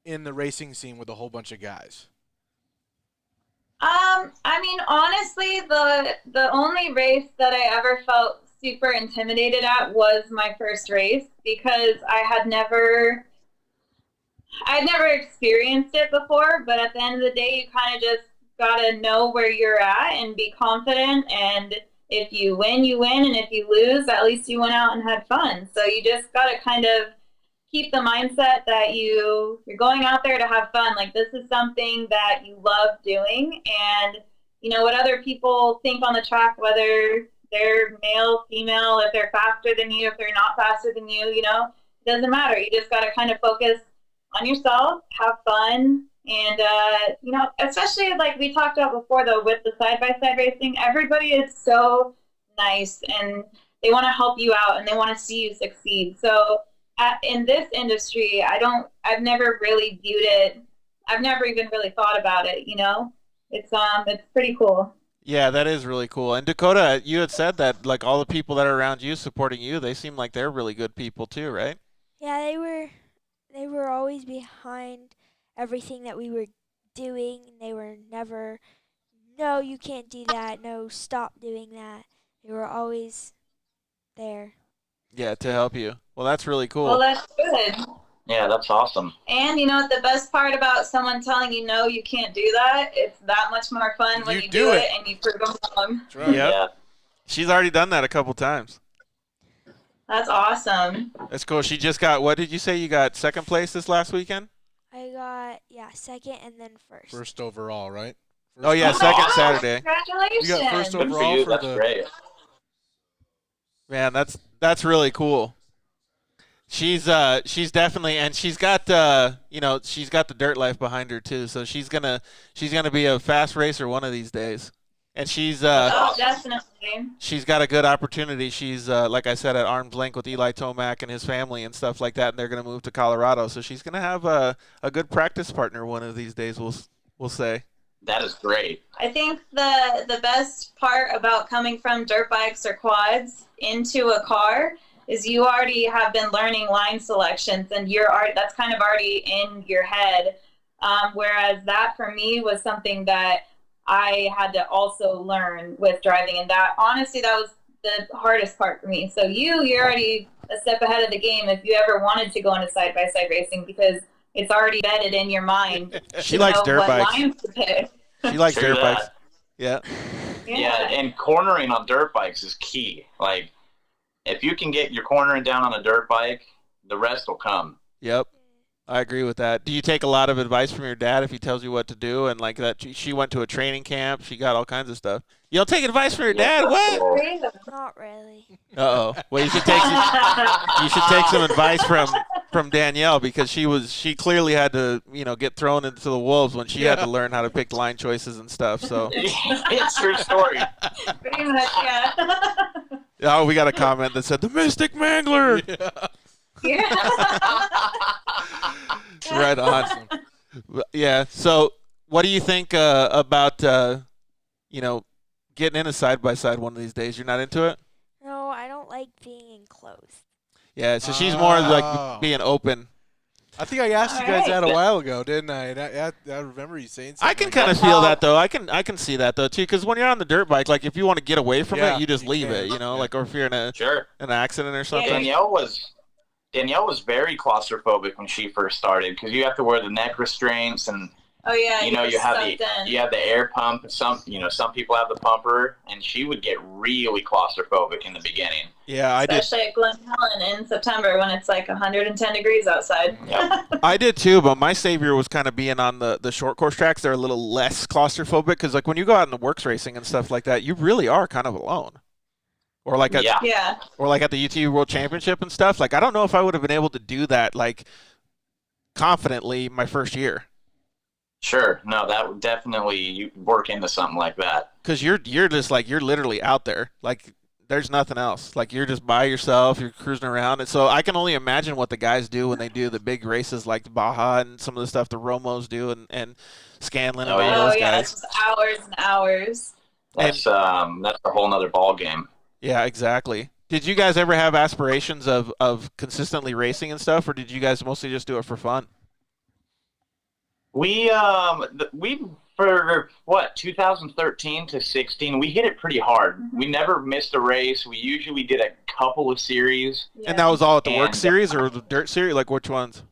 in the racing scene with a whole bunch of guys? I mean, honestly, the only race that I ever felt super intimidated at was my first race, because I'd never experienced it before, but at the end of the day, you kind of just got to know where you're at and be confident, and if you win, you win, and if you lose, at least you went out and had fun. So you just got to kind of keep the mindset that you're going out there to have fun. Like, this is something that you love doing, and you know what other people think on the track, whether they're male, female, if they're faster than you, if they're not faster than you, you know, it doesn't matter. You just got to kind of focus on yourself, have fun, and you know, especially like we talked about before, though, with the side-by-side racing, everybody is so nice, and they want to help you out, and they want to see you succeed. So in this industry, I've never really viewed it. I've never even really thought about it, you know? It's pretty cool. Yeah, that is really cool. And Dakota, you had said that like all the people that are around you supporting you, they seem like they're really good people too, right? Yeah, they were always behind everything that we were doing. They were never, no, you can't do that. No, stop doing that. They were always there. Yeah, to help you. Well, that's really cool. Well, that's good. Yeah, that's awesome. And you know what the best part about someone telling you no, you can't do that? It's that much more fun when you do it and you prove them wrong. That's right. Yep. Yeah. She's already done that a couple times. That's awesome. That's cool. She just got, what did you say? You got second place this last weekend? I got, second and then first. First overall, right? Oh, yeah, second Saturday. Congratulations. You got first Good for overall you. for That's the. great. Man, that's really cool. She's definitely, and she's got she's got the dirt life behind her too. So she's gonna be a fast racer one of these days. And she's definitely. She's got a good opportunity. She's like I said, at arm's length with Eli Tomac and his family and stuff like that. And they're gonna move to Colorado. So she's gonna have a good practice partner one of these days. We'll say. That is great. I think the best part about coming from dirt bikes or quads into a car is you already have been learning line selections, and that's kind of already in your head. Whereas that for me was something that I had to also learn with driving, and that honestly that was the hardest part for me. So you're already a step ahead of the game if you ever wanted to go into side-by-side racing, because it's already embedded in your mind. She likes dirt bikes. Lines to pick. She likes True dirt that. bikes. Yeah. Yeah, and cornering on dirt bikes is key. Like, if you can get your cornering down on a dirt bike, the rest will come. Yep. I agree with that. Do you take a lot of advice from your dad if he tells you what to do? And like that, she went to a training camp. She got all kinds of stuff. You don't take advice from your dad? What? Not really. Uh-oh. Well, you should take some advice from Danielle, because she clearly had to, get thrown into the wolves when she had to learn how to pick line choices and stuff. So It's your story. Pretty much, yeah. Oh, we got a comment that said the Mystic Mangler. Yeah. Right on. Yeah. So, what do you think about getting in a side-by-side one of these days? You're not into it? No, I don't like being enclosed. Yeah. So she's more like being open. I think I asked you guys that a while ago, didn't I? And I remember you saying something. I can kind of feel that though. I can see that though too, because when you're on the dirt bike, like if you want to get away from it, you just leave it. Like, or if you're in an accident or something. Danielle was very claustrophobic when she first started, because you have to wear the neck restraints, and Oh yeah, you know, you have the air pump. Some people have the pumper, and she would get really claustrophobic in the beginning. Yeah, I did. Especially at Glen Helen in September when it's like 110 degrees outside. Yep. I did too, but my savior was kind of being on the short course tracks. They're a little less claustrophobic because like when you go out in the works racing and stuff like that, you really are kind of alone. Or like or like at the UTV World Championship and stuff. Like I don't know if I would have been able to do that like confidently my first year. Sure. No, that would definitely work into something like that. Because you're just like you're literally out there. Like there's nothing else. Like you're just by yourself. You're cruising around, and so I can only imagine what the guys do when they do the big races like the Baja and some of the stuff the Romos do and Scanlon and all those guys. It's just hours and hours. That's a whole nother ball game. Yeah, exactly. Did you guys ever have aspirations of consistently racing and stuff, or did you guys mostly just do it for fun? We for 2013 to 16, we hit it pretty hard. Mm-hmm. We never missed a race. We usually did a couple of series. Yeah. And that was all at the work series or the dirt series? Like which ones?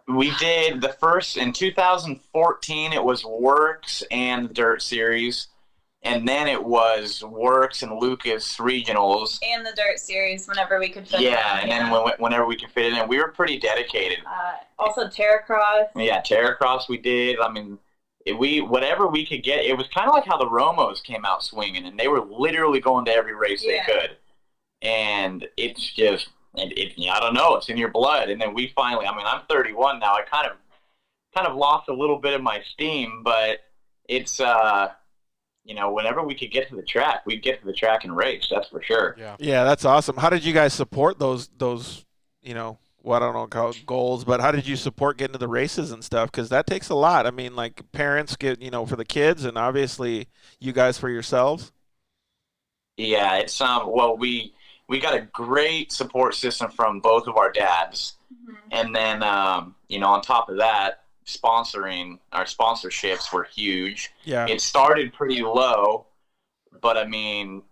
We did the first in 2014. It was Works and the Dirt Series, and then it was Works and Lucas Regionals And the Dirt Series whenever we could fit it in. And then whenever we could fit it in, we were pretty dedicated. Also Terracross. Yeah, Terracross we did. I mean, whatever we could get. It was kind of like how the Romos came out swinging, and they were literally going to every race they could. And it's just, I don't know, it's in your blood. And then we finally, I mean, I'm 31 now. I kind of lost a little bit of my steam, but it's, whenever we could get to the track, we'd get to the track and race. That's for sure. Yeah, that's awesome. How did you guys support those I don't know, call it goals, but how did you support getting to the races and stuff? Because that takes a lot. I mean, like parents get, for the kids, and obviously you guys for yourselves. Yeah, it's we got a great support system from both of our dads, and then on top of that, our sponsorships were huge. Yeah, it started pretty low, but I mean,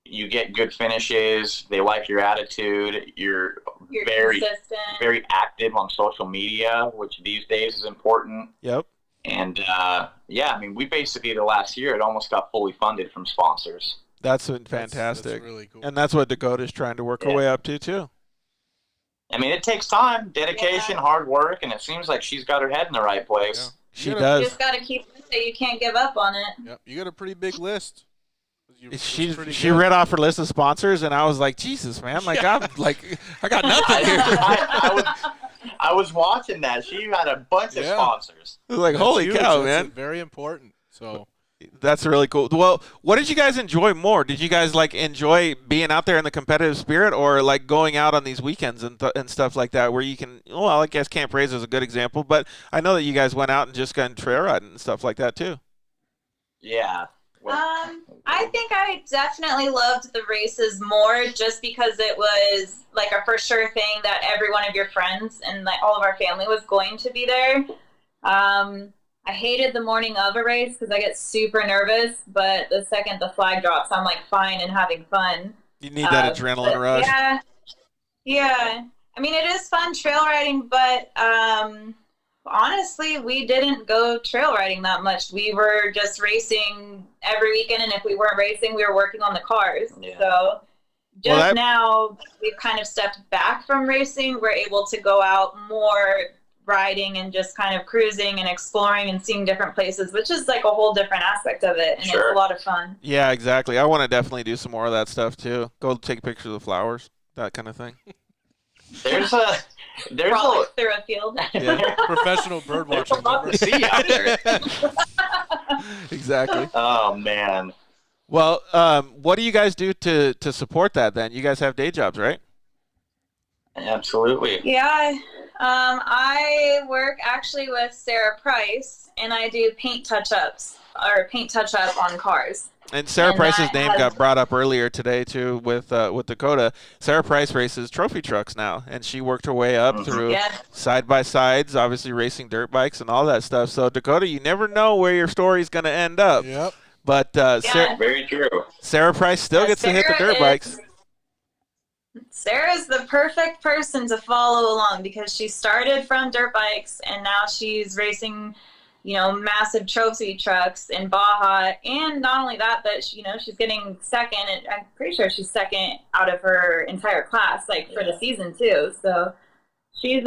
you get good finishes. They like your attitude. You're very consistent. Very active on social media, which these days is important. Yep. And I mean, we basically the last year it almost got fully funded from sponsors. That's fantastic. That's really cool. And that's what Dakota's trying to work her way up to too. I mean, it takes time, dedication, hard work, and it seems like she's got her head in the right place. Yeah. She does. You just got to keep it. You can't give up on it. Yep. You got a pretty big list. She read off her list of sponsors, and I was like, Jesus, man! Like I got nothing here. I was watching that. She had a bunch of sponsors. I was like, holy cow, That's man! Very important. So that's really cool. Well, what did you guys enjoy more? Did you guys enjoy being out there in the competitive spirit, or like going out on these weekends and stuff like that, where you can? Well, I guess Camp Ray's is a good example, but I know that you guys went out and just gone trail riding and stuff like that too. Yeah. I think I definitely loved the races more just because it was like a for sure thing that every one of your friends and like all of our family was going to be there. I hated the morning of a race because I get super nervous, but the second the flag drops, I'm like fine and having fun. You need that adrenaline rush. Yeah. I mean, it is fun trail riding, but honestly, we didn't go trail riding that much. We were just racing every weekend, and if we weren't racing, we were working on the cars. Yeah. So now we've kind of stepped back from racing. We're able to go out more riding and just kind of cruising and exploring and seeing different places, which is like a whole different aspect of it, and it's a lot of fun. Yeah, exactly. I want to definitely do some more of that stuff too. Go take pictures of the flowers, that kind of thing. There's through a field. Yeah. Professional bird watching. There's a lot to see out there. Exactly. Oh man. Well, what do you guys do to support that then? You guys have day jobs, right? Absolutely. Yeah. I work actually with Sarah Price, and I do paint touch-up on cars. And Sarah Price's name got brought up earlier today too with Dakota. Sarah Price races trophy trucks now, and she worked her way up through side-by-sides, obviously racing dirt bikes and all that stuff. So Dakota, you never know where your story's going to end up. Yep. But very true. Sarah Price still gets to hit the dirt bikes. Sarah's the perfect person to follow along because she started from dirt bikes and now she's racing massive trophy trucks in Baja. And not only that, but she's getting second, and I'm pretty sure she's second out of her entire class, for the season too. So she's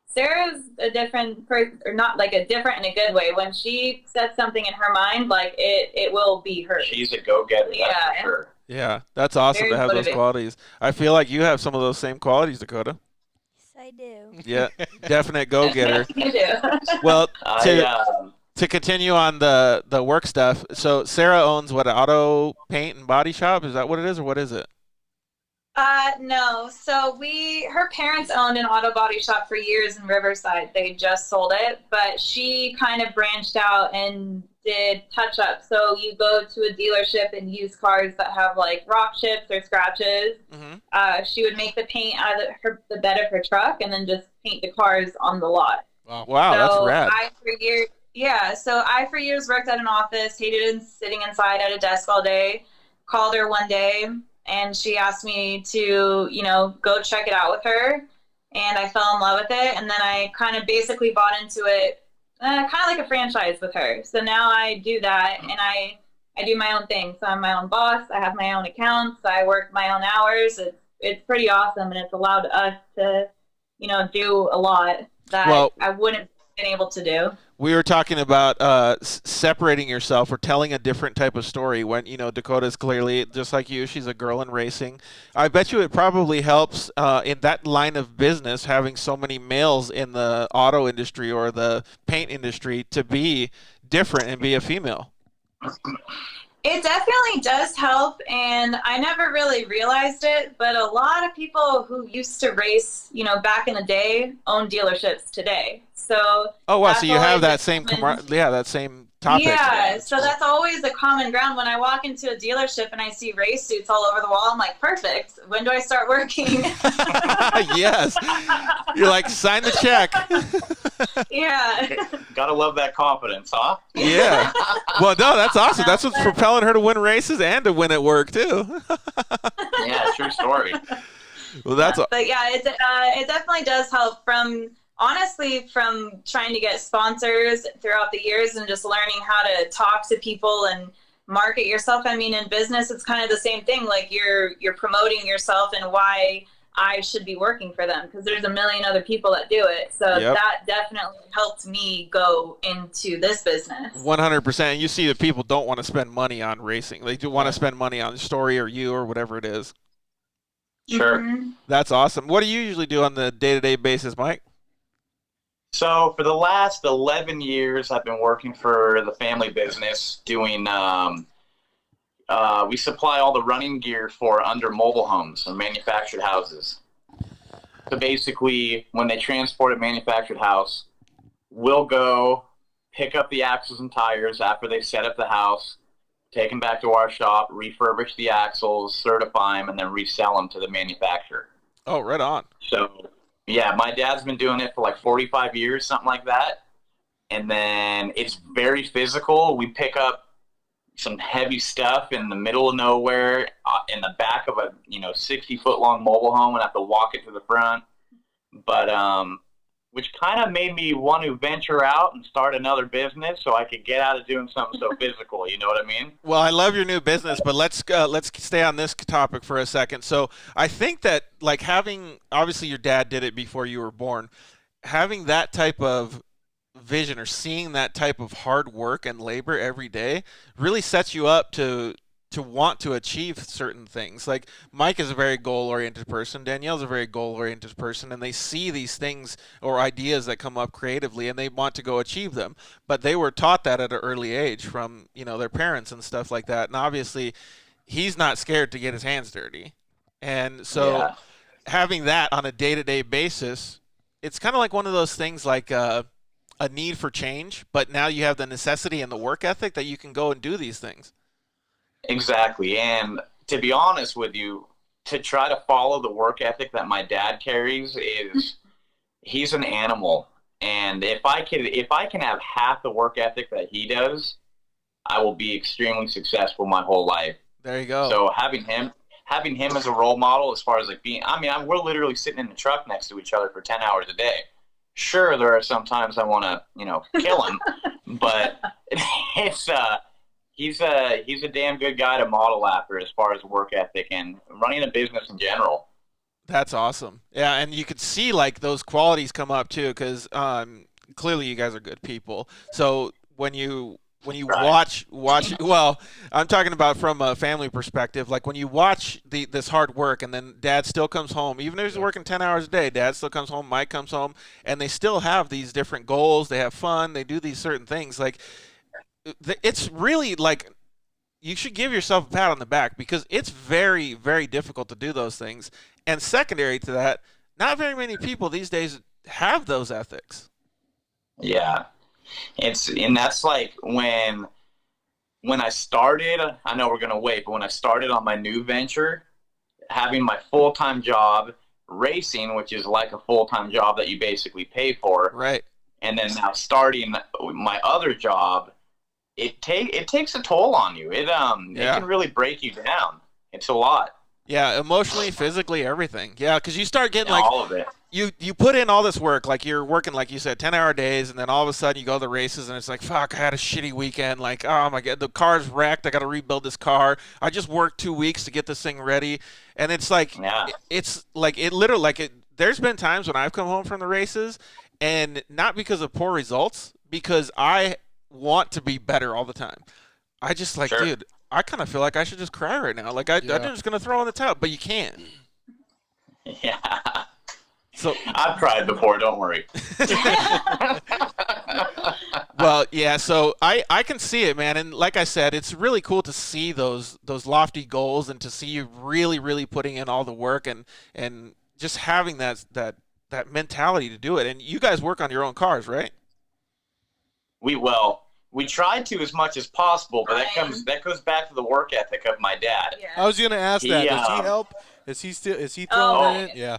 Sarah's a different person, or not like a different in a good way. When she sets something in her mind, it will be her. She's a go-getter, that's for sure. Yeah, that's awesome Very to have motivated. those qualities. I feel like you have some of those same qualities, Dakota. Yes, I do. Yeah, definite go-getter. You do. Well, to continue on the work stuff, so Sarah owns what, auto paint and body shop? Is that what it is, or what is it? No. So her parents owned an auto body shop for years in Riverside. They just sold it, but she kind of branched out and did touch-ups. So you go to a dealership and use cars that have rock chips or scratches. Mm-hmm. She would make the paint out of the bed of her truck and then just paint the cars on the lot. Wow, so that's rad. I for years worked at an office, hated sitting inside at a desk all day. Called her one day, and she asked me to, go check it out with her. And I fell in love with it. And then I kind of basically bought into it, kind of like a franchise with her. So now I do that, and I do my own thing. So I'm my own boss. I have my own accounts. I work my own hours. It's pretty awesome, and it's allowed us to, do a lot that I wouldn't have been able to do. We were talking about separating yourself or telling a different type of story when, Dakota's clearly, just like you, she's a girl in racing. I bet you it probably helps in that line of business, having so many males in the auto industry or the paint industry, to be different and be a female. It definitely does help, and I never really realized it, but a lot of people who used to race, back in the day, own dealerships today. So oh wow, so you have that same that same topic. Yeah, so that's always the common ground. When I walk into a dealership and I see race suits all over the wall, I'm like, perfect. When do I start working? Yes. You're like, sign the check. Yeah. Gotta love that confidence, huh? Yeah. Well, no, that's awesome. That's what's propelling her to win races and to win at work too. Yeah, true story. Well, that's. But yeah, it definitely does help from trying to get sponsors throughout the years and just learning how to talk to people and market yourself. I mean, in business, it's kind of the same thing. Like you're promoting yourself and why I should be working for them, because there's a million other people that do it. So that definitely helped me go into this business. 100%. And you see that people don't want to spend money on racing. They do want to spend money on the story or you or whatever it is. Sure. Mm-hmm. That's awesome. What do you usually do on the day-to-day basis, Mike? So for the last 11 years, I've been working for the family business doing, we supply all the running gear for under mobile homes and manufactured houses. So basically, when they transport a manufactured house, we'll go pick up the axles and tires after they set up the house, take them back to our shop, refurbish the axles, certify them, and then resell them to the manufacturer. Oh, right on. So yeah, my dad's been doing it for like 45 years, something like that. And then it's very physical. We pick up some heavy stuff in the middle of nowhere, in the back of a 60-foot long mobile home, and have to walk it to the front. But which kind of made me want to venture out and start another business so I could get out of doing something so physical. You know what I mean? Well, I love your new business, but let's stay on this topic for a second. So I think that obviously your dad did it before you were born, having that type of vision or seeing that type of hard work and labor every day really sets you up to want to achieve certain things. Like Mike is a very goal-oriented person, Danielle's a very goal-oriented person, and they see these things or ideas that come up creatively and they want to go achieve them. But they were taught that at an early age from, their parents and stuff like that. And obviously he's not scared to get his hands dirty. And so having that on a day-to-day basis, it's kind of like one of those things like a need for change, but now you have the necessity and the work ethic that you can go and do these things. Exactly. And to be honest with you, to try to follow the work ethic that my dad carries he's an animal. And if I can have half the work ethic that he does, I will be extremely successful my whole life. There you go. So having him as a role model as far as we're literally sitting in the truck next to each other for 10 hours a day. Sure, there are some times I want to, kill him, but it's he's a damn good guy to model after as far as work ethic and running a business in general. That's awesome. Yeah, and you could see like those qualities come up too, because clearly you guys are good people. So when you watch, well, I'm talking about from a family perspective. Like when you watch this hard work, and then Dad still comes home, even if he's working 10 hours a day. Dad still comes home. Mike comes home, and they still have these different goals. They have fun. They do these certain things. Like it's really like you should give yourself a pat on the back, because it's very, very difficult to do those things. And secondary to that, not very many people these days have those ethics. Yeah. And that's like when I started, I know we're going to wait, but when I started on my new venture, having my full-time job, racing, which is like a full-time job that you basically pay for. Right. And then now starting my other job, it takes a toll on you. It can really break you down. It's a lot. Yeah, emotionally, physically, everything. Yeah, because you start getting like all of it. You put in all this work, like you're working, like you said, 10-hour days, and then all of a sudden you go to the races, and it's like, fuck, I had a shitty weekend. Like, oh my god, the car's wrecked. I got to rebuild this car. I just worked 2 weeks to get this thing ready, and it's like, it's like it literally, like it. There's been times when I've come home from the races, and not because of poor results, because I want to be better all the time. I just like, dude, I kind of feel like I should just cry right now. Like I'm just gonna throw in the towel, but you can't. Yeah. So I've cried before. Don't worry. Well, yeah. So I can see it, man. And like I said, it's really cool to see those lofty goals and to see you really, really putting in all the work and just having that mentality to do it. And you guys work on your own cars, right? We tried to as much as possible, but that goes back to the work ethic of my dad. Yeah. I was gonna ask that. Does he help? Is he throwing in it? Yeah.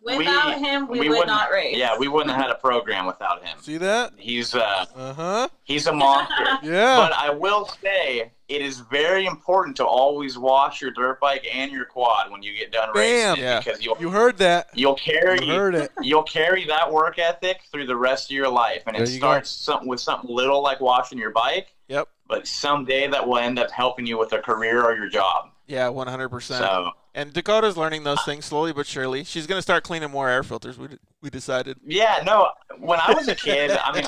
Without him, we would not race. Yeah, we wouldn't have had a program without him. See that? He's a monster. Yeah. But I will say it is very important to always wash your dirt bike and your quad when you get done racing. Yeah. Because you heard that. You'll carry it. You'll carry that work ethic through the rest of your life, and it starts with something little like washing your bike. Yep. But someday that will end up helping you with a career or your job. Yeah, 100%. So. And Dakota's learning those things slowly but surely. She's going to start cleaning more air filters, we decided. Yeah, no, when I was a kid, I mean,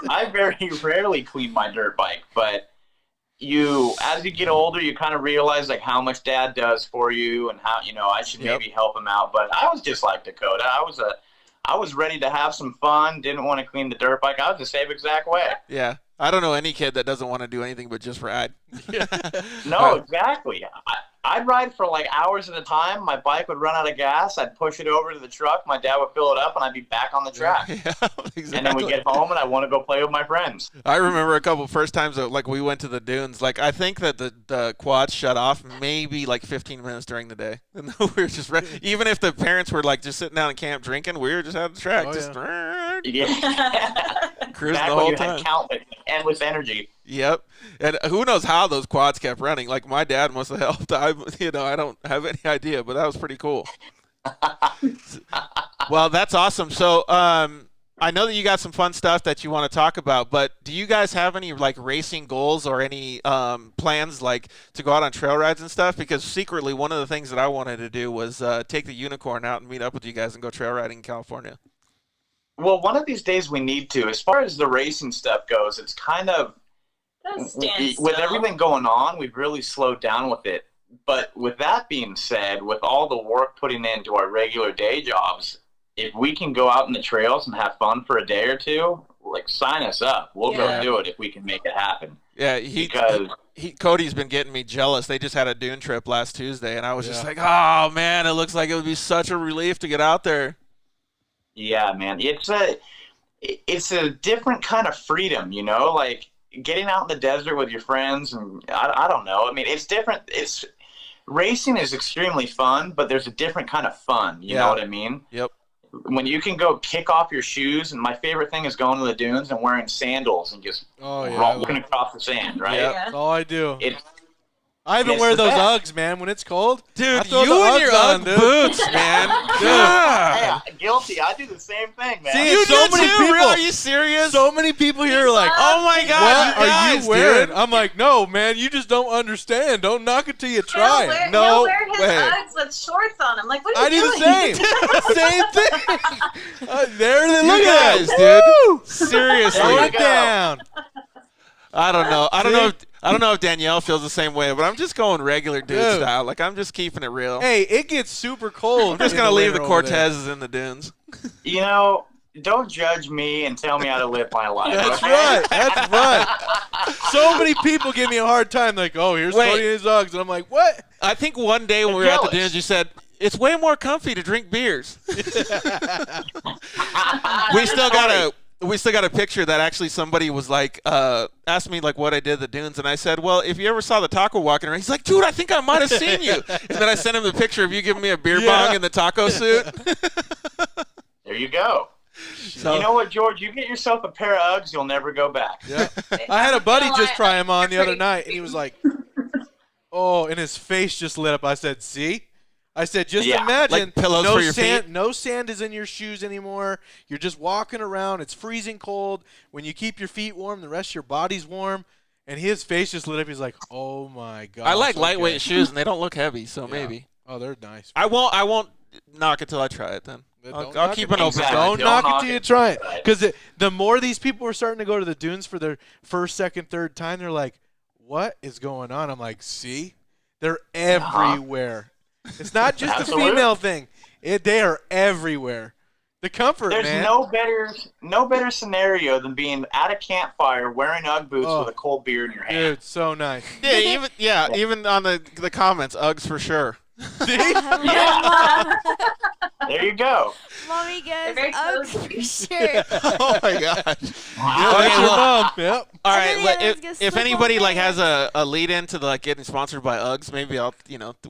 I very rarely cleaned my dirt bike, but as you get older, you kind of realize like how much Dad does for you and how, I should maybe help him out. But I was just like Dakota. I was ready to have some fun, didn't want to clean the dirt bike. I was the same exact way. Yeah. I don't know any kid that doesn't want to do anything but just ride. No, exactly. I'd ride for like hours at a time. My bike would run out of gas. I'd push it over to the truck. My dad would fill it up, and I'd be back on the track. Yeah, exactly. And then we'd get home, and I want to go play with my friends. I remember a couple first times that like we went to the dunes. Like I think that the quads shut off maybe like 15 minutes during the day, and we were just even if the parents were like just sitting down in camp drinking, we were just at the track, cruising the whole time. Had countless, endless energy. Yep. And who knows how those quads kept running. Like my dad must have helped. I don't have any idea, but that was pretty cool. Well, that's awesome. So I know that you got some fun stuff that you want to talk about, but do you guys have any like racing goals or any plans like to go out on trail rides and stuff? Because secretly one of the things that I wanted to do was take the Unicorn out and meet up with you guys and go trail riding in California. Well, one of these days we need to. As far as the racing stuff goes, it's kind of with everything going on, we've really slowed down with it. But with that being said, with all the work putting into our regular day jobs, if we can go out in the trails and have fun for a day or two, like sign us up. We'll go do it if we can make it happen. Yeah, Cody's been getting me jealous. They just had a dune trip last Tuesday, and I was just like, oh man, it looks like it would be such a relief to get out there. Yeah, man, it's a different kind of freedom, like getting out in the desert with your friends, and I don't know. I mean, it's different. Racing is extremely fun, but there's a different kind of fun. You know what I mean? Yep. When you can go kick off your shoes, and my favorite thing is going to the dunes and wearing sandals and just walking across the sand, right? Yeah, that's all I do. I even It's wear the those best. Uggs, man. When it's cold, I Dude, throw you the and your Uggs on, Ugg dude. boots, man. God. Hey, guilty. I do the same thing, man. See, You so do many too? people. Real? Are you serious? So many people here are like, Oh my God! what you are guys, you wearing? dude. I'm like, no, man, you just don't understand. Don't knock it till you try He'll wear, it. he'll wear his way. Uggs with shorts on. I'm like, what are I you do doing? the same. Same thing. There they You look at guys, that. dude. Woo! Seriously. Throw you it go. down. I don't know. I don't See? know. I don't know if Danielle feels the same way, but I'm just going regular dude Dude. style. Like I'm just keeping it real. Hey, it gets super cold. I'm just in gonna leave the winter over there. Cortezes in the dunes. You know, don't judge me and tell me how to live my life. That's okay? right. That's right. So many people give me a hard time. Like, oh, here's Wait. Cody and his Uggs, and I'm like, what? I think one day when we were at the dunes, you said it's way more comfy to drink beers. We still got a picture that actually somebody was like asked me like what I did at the dunes, and I said, well, if you ever saw the taco walking around, he's like, dude, I think I might have seen you. And then I sent him the picture of you giving me a beer bong in the taco suit. There you go. So, You know what, George? You get yourself a pair of Uggs, you'll never go back. Yeah. I had a buddy You know just what? try them on the other night, and he was like, oh, and his face just lit up. I said, see? I said, just Yeah, imagine like pillows no for your sand, feet? no sand is in your shoes anymore. You're just walking around. It's freezing cold. When you keep your feet warm, the rest of your body's warm. And his face just lit up. He's like, oh, my God. I like lightweight shoes, and they don't look heavy, so maybe. Oh, they're nice. I won't knock it till I try it then. Don't I'll knock keep it. an open Exactly. mind. Don't knock it knock till you it. try it. Because the more these people are starting to go to the dunes for their first, second, third time, they're like, what is going on? I'm like, see? They're everywhere. It's not just a Absolutely. female thing. They are everywhere. The comfort, There's man. no better scenario than being at a campfire wearing Ugg boots Oh. with a cold beer in your hand. Dude, so nice. Even on the comments, Uggs for sure. See? There you go. Mommy goes, very Uggs cozy. for sure. Oh my gosh. Yeah, that's your mom. Yep. All And right, then the but other one's gonna if slip anybody on like my has a lead into the like getting sponsored by Uggs, maybe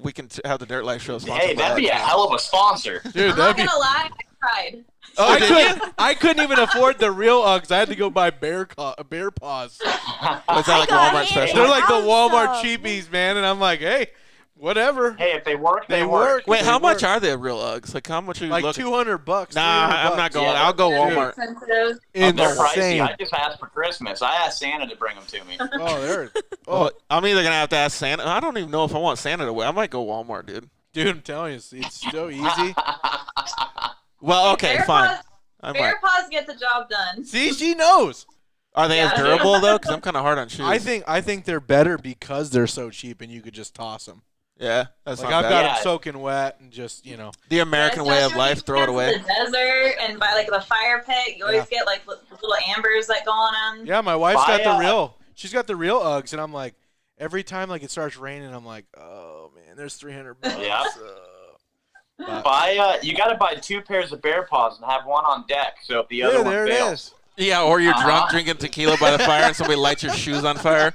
we can have the Dirt Life show sponsored Hey, by that'd be a Uggs. hell of a sponsor. Dude, I'm not that'd be. gonna lie, I cried. Oh, did you? I couldn't even afford the real Uggs. I had to go buy bear paws. Was that like got Walmart it. special? They're like the Awesome. Walmart cheapies, man. And I'm like, hey, whatever. Hey, if they work, They they work. Wait, They how much work. are they real Uggs? Like how much are you Like looking? $200. Nah, $300. I'm not going. Yeah, I'll go They're Walmart. expensive. They're pricey. Insane. I just asked for Christmas. I asked Santa to bring them to me. Oh, there. Oh, I'm either gonna have to ask Santa. I don't even know if I want Santa to wear. I might go Walmart, dude. Dude, I'm telling you, it's so easy. Well, okay, Bear fine. Paws, I might. Bear Paws get the job done. See, she knows. Are they as Yeah. durable though? Because I'm kind of hard on shoes. I think they're better because they're so cheap and you could just toss them. Yeah, that's Like not I've bad. got Yeah. them soaking wet and just The American way of life. Throw it away. The desert and by like the fire pit, you always get like little ambers that go on them. Yeah, my wife's got Buy, the real. She's got the real Uggs, and I'm like, every time like it starts raining, I'm like, oh man, there's $300. Yeah. But- You got to buy 2 pairs of Bear Paws and have one on deck. So if the other yeah, one there it fails, is. Yeah, or you're drunk drinking tequila by the fire and somebody lights your shoes on fire.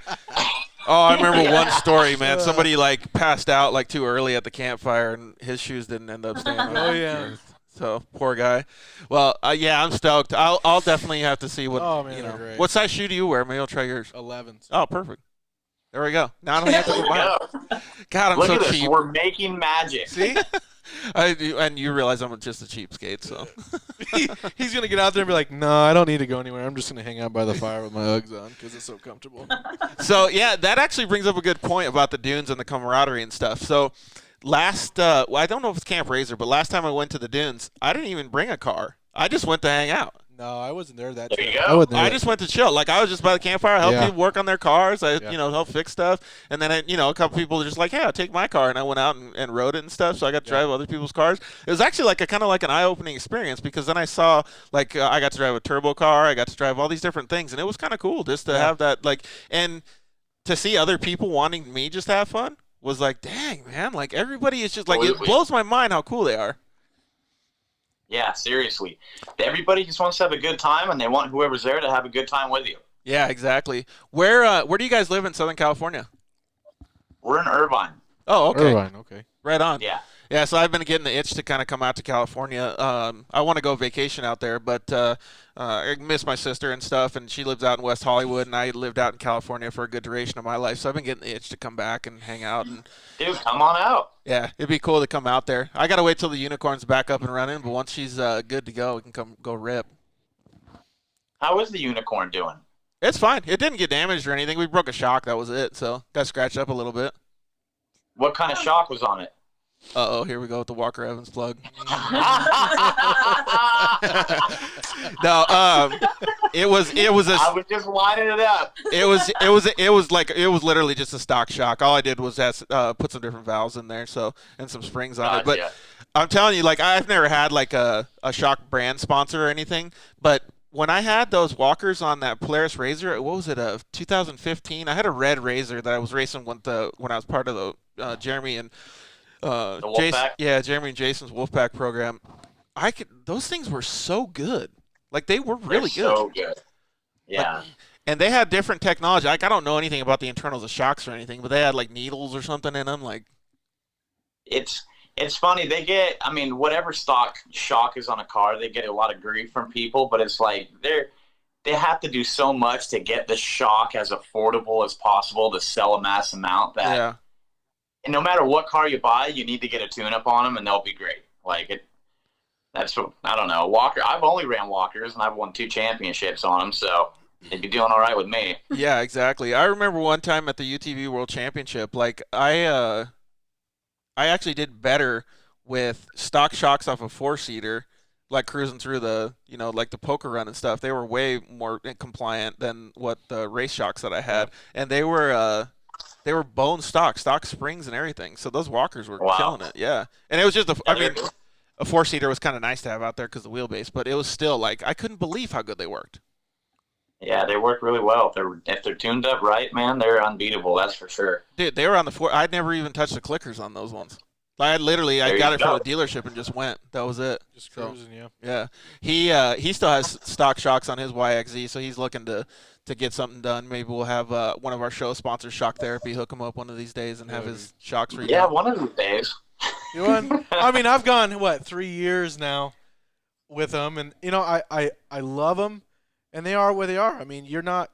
Oh, I remember one story, man. Somebody like passed out like too early at the campfire and his shoes didn't end up staying on. Oh yeah. So poor guy. Well, yeah, I'm stoked. I'll definitely have to see what. Oh, man, they're great. What size shoe do you wear? Maybe I'll try yours. 11s. Oh, perfect. There we go. Now I don't have to there go you buy go. it. God, I'm Look so at this. cheap. We're making magic. See, And you realize I'm just a cheapskate, so. he's gonna get out there and be like, no, I don't need to go anywhere. I'm just gonna hang out by the fire with my Uggs on because it's so comfortable. So yeah, that actually brings up a good point about the dunes and the camaraderie and stuff. So well, I don't know if it's Camp RZR, but last time I went to the dunes, I didn't even bring a car. I just went to hang out. No, I wasn't there that There you trip. go. I wasn't there. I just went to chill. Like I was just by the campfire, helped Yeah. people work on their cars. I, Yeah. help fix stuff. And then, a couple people were just like, "Hey, I'll take my car," and I went out and rode it and stuff. So I got to drive other people's cars. It was actually like kind of like an eye-opening experience because then I saw like I got to drive a turbo car. I got to drive all these different things, and it was kind of cool just to have that and to see other people wanting me just to have fun was like, dang man, like everybody is just like it Absolutely. blows my mind how cool they are. Yeah, seriously. Everybody just wants to have a good time, and they want whoever's there to have a good time with you. Yeah, exactly. Where do you guys live in Southern California? We're in Irvine. Oh, okay. Irvine, okay. Right on. Yeah. Yeah, so I've been getting the itch to kind of come out to California. I want to go vacation out there, but I miss my sister and stuff, and she lives out in West Hollywood, and I lived out in California for a good duration of my life, so I've been getting the itch to come back and hang out. And Dude, come on out. yeah, it'd be cool to come out there. I got to wait till the unicorn's back up and running, but once she's good to go, we can come go rip. How is the unicorn doing? It's fine. It didn't get damaged or anything. We broke a shock. That was it. So got scratched up a little bit. What kind of shock was on it? Uh-oh, here we go with the Walker Evans plug. No, it was a. I was just lining it up. It was literally just a stock shock. All I did was put some different valves in there, and some springs on it. But I'm telling you, like, I've never had like a shock brand sponsor or anything, but when I had those walkers on that Polaris RZR, what was it, 2015? I had a red RZR that I was racing when I was part of the Jeremy and Jason, Jeremy and Jason's Wolfpack program. Those things were so good. Like, they were really good. So good. Yeah. Like, and they had different technology. Like, I don't know anything about the internals of shocks or anything, but they had like needles or something in them. Like, it's funny. They get, I mean, whatever stock shock is on a car, they get a lot of grief from people, but it's like they have to do so much to get the shock as affordable as possible to sell a mass amount that and no matter what car you buy, you need to get a tune-up on them and they'll be great. Like, that's what, I don't know. Walker, I've only ran Walkers and I've won 2 championships on them, so they'd be doing all right with me. Yeah, exactly. I remember one time at the UTV World Championship, like, I actually did better with stock shocks off a 4-seater, like cruising through the, like the poker run and stuff. They were way more compliant than what the race shocks that I had, and they were bone stock springs and everything. So those walkers were killing it. Yeah, and it was just a 4-seater was kind of nice to have out there because of the wheelbase, but it was still like I couldn't believe how good they worked. Yeah, they work really well. If they're tuned up right, man, they're unbeatable. That's for sure. Dude, they were on the 4. I'd never even touched the clickers on those ones. I got it from the dealership and just went. That was it. Just cruising, yeah. He still has stock shocks on his YXZ, so he's looking to get something done. Maybe we'll have one of our show sponsors, Shock Therapy, hook him up one of these days and have his shocks redone. Yeah, one of these days. You want? I mean, I've gone 3 years now with them, and I love them. And they are where they are. I mean, you're not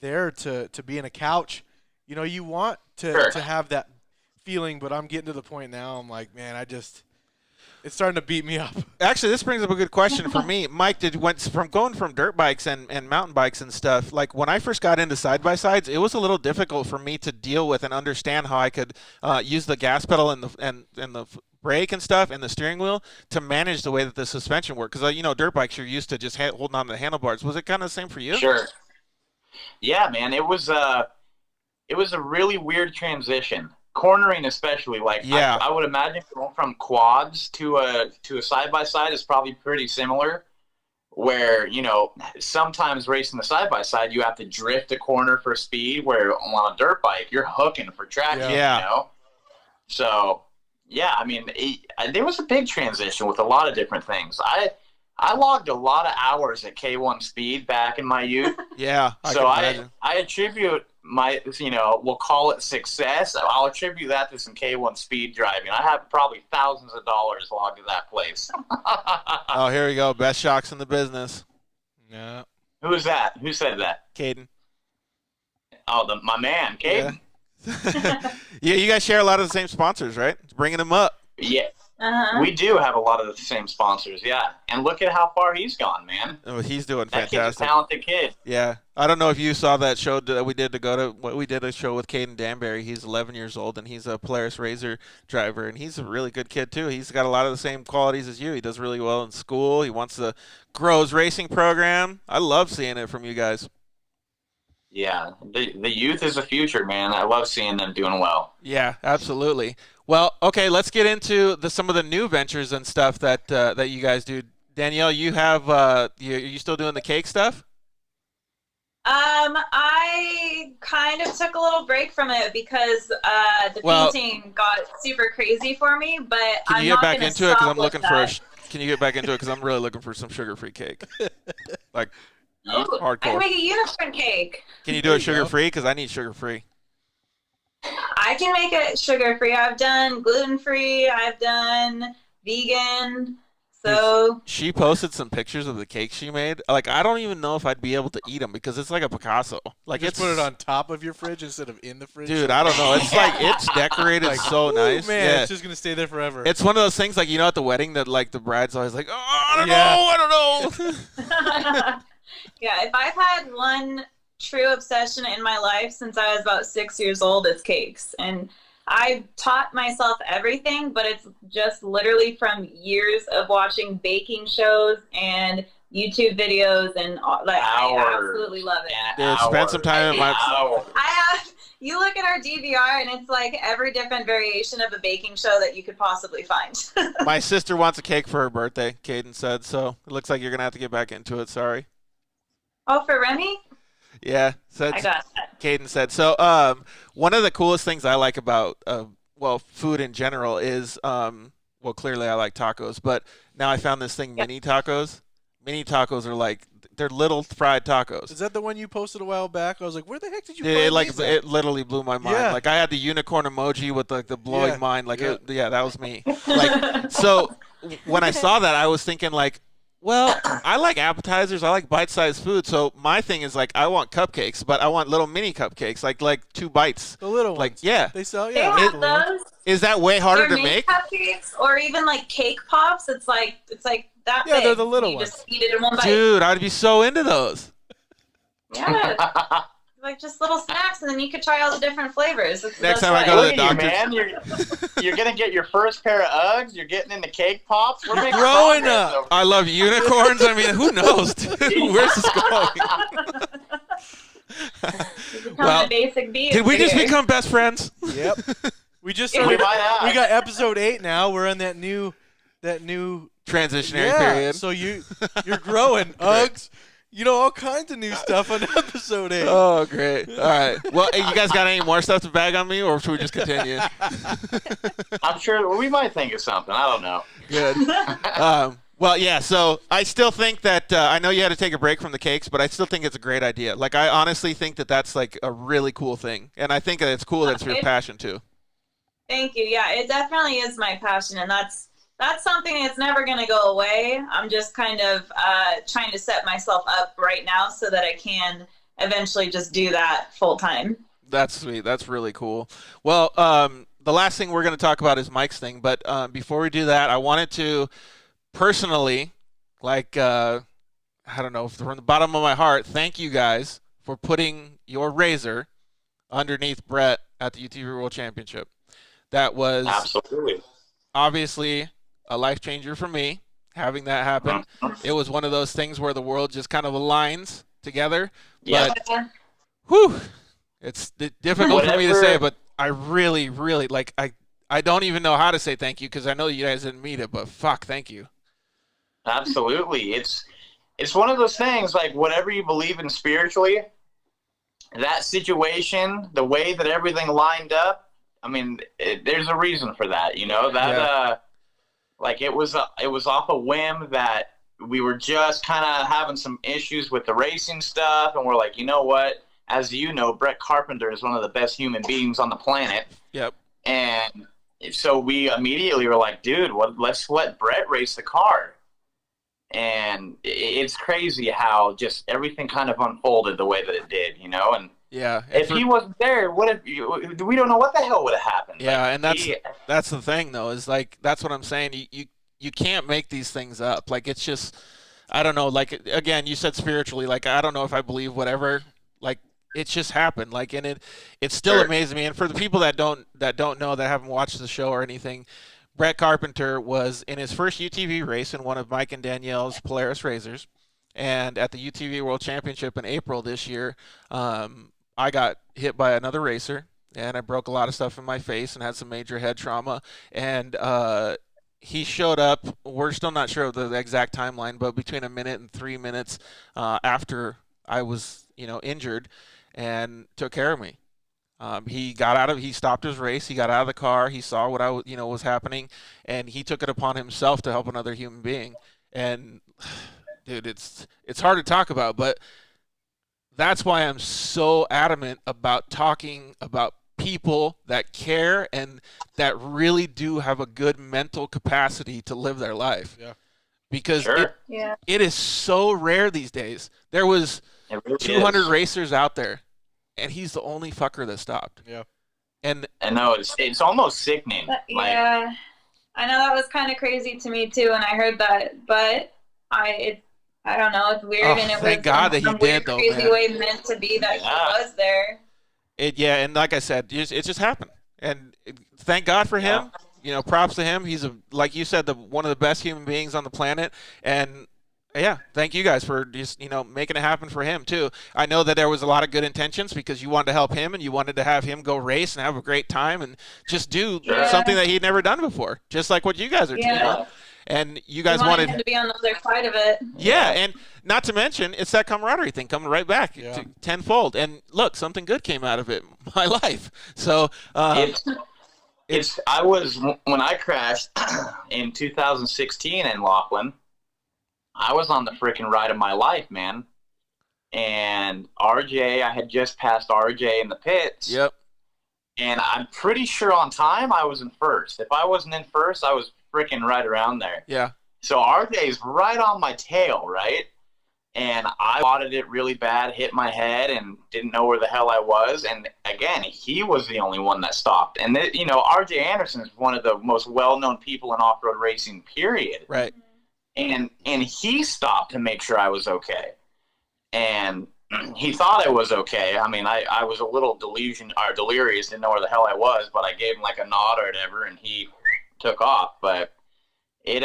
there to be in a couch. You want to have that feeling, but I'm getting to the point now. I'm like, man, it's starting to beat me up. Actually, this brings up a good question for me. Mike, going from dirt bikes and mountain bikes and stuff, like when I first got into side-by-sides, it was a little difficult for me to deal with and understand how I could use the gas pedal and the brake and stuff and the steering wheel to manage the way that the suspension worked. Because, dirt bikes, you're used to just holding on to the handlebars. Was it kind of the same for you? Sure. Yeah, man. It was a really weird transition. Cornering especially. Like, yeah. I would imagine going from quads to a side-by-side is probably pretty similar. Where, sometimes racing the side-by-side, you have to drift a corner for speed, where on a dirt bike, you're hooking for traction, So... yeah, I mean, there was a big transition with a lot of different things. I logged a lot of hours at K1 speed back in my youth. Yeah, I attribute my, we'll call it success. I'll attribute that to some K1 speed driving. I have probably thousands of dollars logged at that place. Oh, here we go. Best shocks in the business. Yeah. Who is that? Who said that? Caden. Oh, my man, Caden. Yeah. Yeah, you guys share a lot of the same sponsors, right? Bringing them up. Yeah, we do have a lot of the same sponsors. Yeah, and look at how far he's gone, man. Oh, he's doing that fantastic. Kid's a talented kid. Yeah, I don't know if you saw that show that we did we did a show with Caden Danbury. He's 11 years old and he's a Polaris RZR driver, and he's a really good kid too. He's got a lot of the same qualities as you. He does really well in school. He wants to grow his racing program. I love seeing it from you guys. Yeah, the youth is the future, man. I love seeing them doing well. Yeah, absolutely. Well, okay, let's get into some of the new ventures and stuff that you guys do. Danielle, you have you still doing the cake stuff? I kind of took a little break from it because the painting got super crazy for me. But can you get back into it? Because I'm looking for. Can you get back into it? Because I'm really looking for some sugar-free cake, like. Ooh, hardcore. I can make a unicorn cake. Can you do it sugar-free? Because I need sugar-free. I can make it sugar-free. I've done gluten-free. I've done vegan. So she posted some pictures of the cake she made. Like, I don't even know if I'd be able to eat them because it's like a Picasso. Like, Just put it on top of your fridge instead of in the fridge. Dude, I don't know. It's like it's decorated so nice. Man, yeah. it's just gonna stay there forever. It's one of those things like at the wedding that like the bride's always like, oh, I don't know. yeah, if I've had one true obsession in my life since I was about 6 years old, it's cakes. And I taught myself everything, but it's just literally from years of watching baking shows and YouTube videos, and I absolutely love it. Dude, spend some time in my. You look at our DVR, and it's like every different variation of a baking show that you could possibly find. My sister wants a cake for her birthday, Caden said, so it looks like you're going to have to get back into it. Sorry. Oh, for Remy? Yeah, I got that. Caden said. So one of the coolest things I like about, food in general is, clearly I like tacos, but now I found this thing, mini tacos. Mini tacos are like, they're little fried tacos. Is that the one you posted a while back? I was like, where the heck did you find these? It literally blew my mind. Yeah. Like, I had the unicorn emoji with the blowing mind. Like, yeah. That was me. Like, so when I saw that, I was thinking like, well, I like appetizers. I like bite-sized food. So my thing is like, I want cupcakes, but I want little mini cupcakes, like 2 bites. The little ones. Like, yeah. They sell, They have those. Is that way harder to They're mini make? cupcakes, or even like cake pops. It's like that big. Yeah, they're the little you ones. Just eat it in one bite. Dude, I'd be so into those. Yeah. Like just little snacks, and then you could try all the different flavors. Next time I go to the Look doctor, at you, man. You're gonna get your first pair of Uggs. You're getting into cake pops. We're making growing progress up. I love unicorns. I mean, who knows, dude? Where's this going? Well, a basic beast did we just here. become best friends? Yep. We just We started. might have. We got episode 8 now. We're on that new Transitionary period. So you're growing. Uggs. All kinds of new stuff on episode 8. Oh, great. All right. Well, hey, you guys got any more stuff to bag on me, or should we just continue? I'm sure we might think of something. I don't know. Good. Well, yeah, so I still think that I know you had to take a break from the cakes, but I still think it's a great idea. Like, I honestly think that that's, like, a really cool thing. And I think that it's cool that it's your passion, too. Thank you. Yeah, it definitely is my passion, and that's something that's never going to go away. I'm just kind of trying to set myself up right now so that I can eventually just do that full time. That's sweet. That's really cool. Well, the last thing we're going to talk about is Mike's thing, but before we do that, I wanted to personally, like, I don't know, from the bottom of my heart, thank you guys for putting your razor underneath Brett at the UTV World Championship. That was Absolutely. obviously a life changer for me, having that happen. It was one of those things where the world just kind of aligns together. Yeah. But, whew, it's difficult for me to Whatever- say, but I really, really, like, I don't even know how to say thank you because I know you guys didn't meet it, but fuck, thank you. Absolutely. It's one of those things, like, whatever you believe in spiritually, that situation, the way that everything lined up, I mean, there's a reason for that, like, it was off a whim that we were just kind of having some issues with the racing stuff, and we're like, you know what? As you know, Brett Carpenter is one of the best human beings on the planet. Yep. And so we immediately were like, dude, let's let Brett race the car. And it's crazy how just everything kind of unfolded the way that it did, and Yeah. if he wasn't there, we don't know what the hell would have happened. Yeah, Like, and that's the thing, though, is, like, that's what I'm saying. You can't make these things up. Like, it's just, I don't know, like, again, you said spiritually, like, I don't know if I believe whatever, like, it's just happened. Like, and it still Sure. amazes me. And for the people that don't know, that haven't watched the show or anything, Brett Carpenter was in his first UTV race in one of Mike and Danielle's Polaris Razors. And at the UTV World Championship in April this year, I got hit by another racer, and I broke a lot of stuff in my face and had some major head trauma. And he showed up. We're still not sure of the exact timeline, but between a minute and 3 minutes after I was, injured, and took care of me. He stopped his race. He got out of the car. He saw what was happening, and he took it upon himself to help another human being. And dude, it's hard to talk about, but that's why I'm so adamant about talking about people that care and that really do have a good mental capacity to live their life. Yeah. Because Sure. it is so rare these days. There was It really 200 is. racers out there, and he's the only fucker that stopped. Yeah. And I know it's almost sickening. Yeah, I know that was kind of crazy to me too when I heard that, but I don't know, it's weird, and it thank was God that he some did, weird, though, crazy man. way meant to be that he was there. and like I said, it just happened. And thank God for him. You know, props to him. He's like you said, one of the best human beings on the planet. And yeah, thank you guys for just, making it happen for him too. I know that there was a lot of good intentions because you wanted to help him and you wanted to have him go race and have a great time and just do something that he'd never done before, just like what you guys are doing. And you guys wanted him to be on the other side of it. Yeah, and not to mention, it's that camaraderie thing coming right back to tenfold. And look, something good came out of it, my life. So when I crashed in 2016 in Laughlin, I was on the freaking ride of my life, man. And RJ, I had just passed RJ in the pits. Yep. And I'm pretty sure on time I was in first. If I wasn't in first, I was freaking right around there. Yeah. So RJ's right on my tail, right? And I spotted it really bad, hit my head, and didn't know where the hell I was. And again, he was the only one that stopped. And RJ Anderson is one of the most well-known people in off-road racing, period. Right. And he stopped to make sure I was okay. And he thought I was okay. I mean, I was a little delirious, didn't know where the hell I was, but I gave him like a nod or whatever, and he took off. But it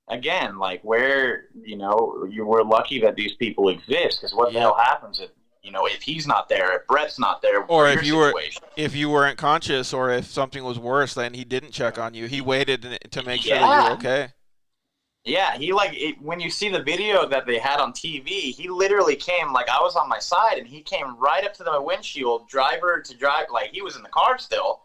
again, like we're lucky that these people exist, because what the hell happens if he's not there, if Brett's not there, or if you weren't conscious, or if something was worse, then he didn't check on you. He waited to make sure that you were okay. Yeah, when you see the video that they had on TV, he literally came, like I was on my side, and he came right up to the windshield, driver to drive, like he was in the car still.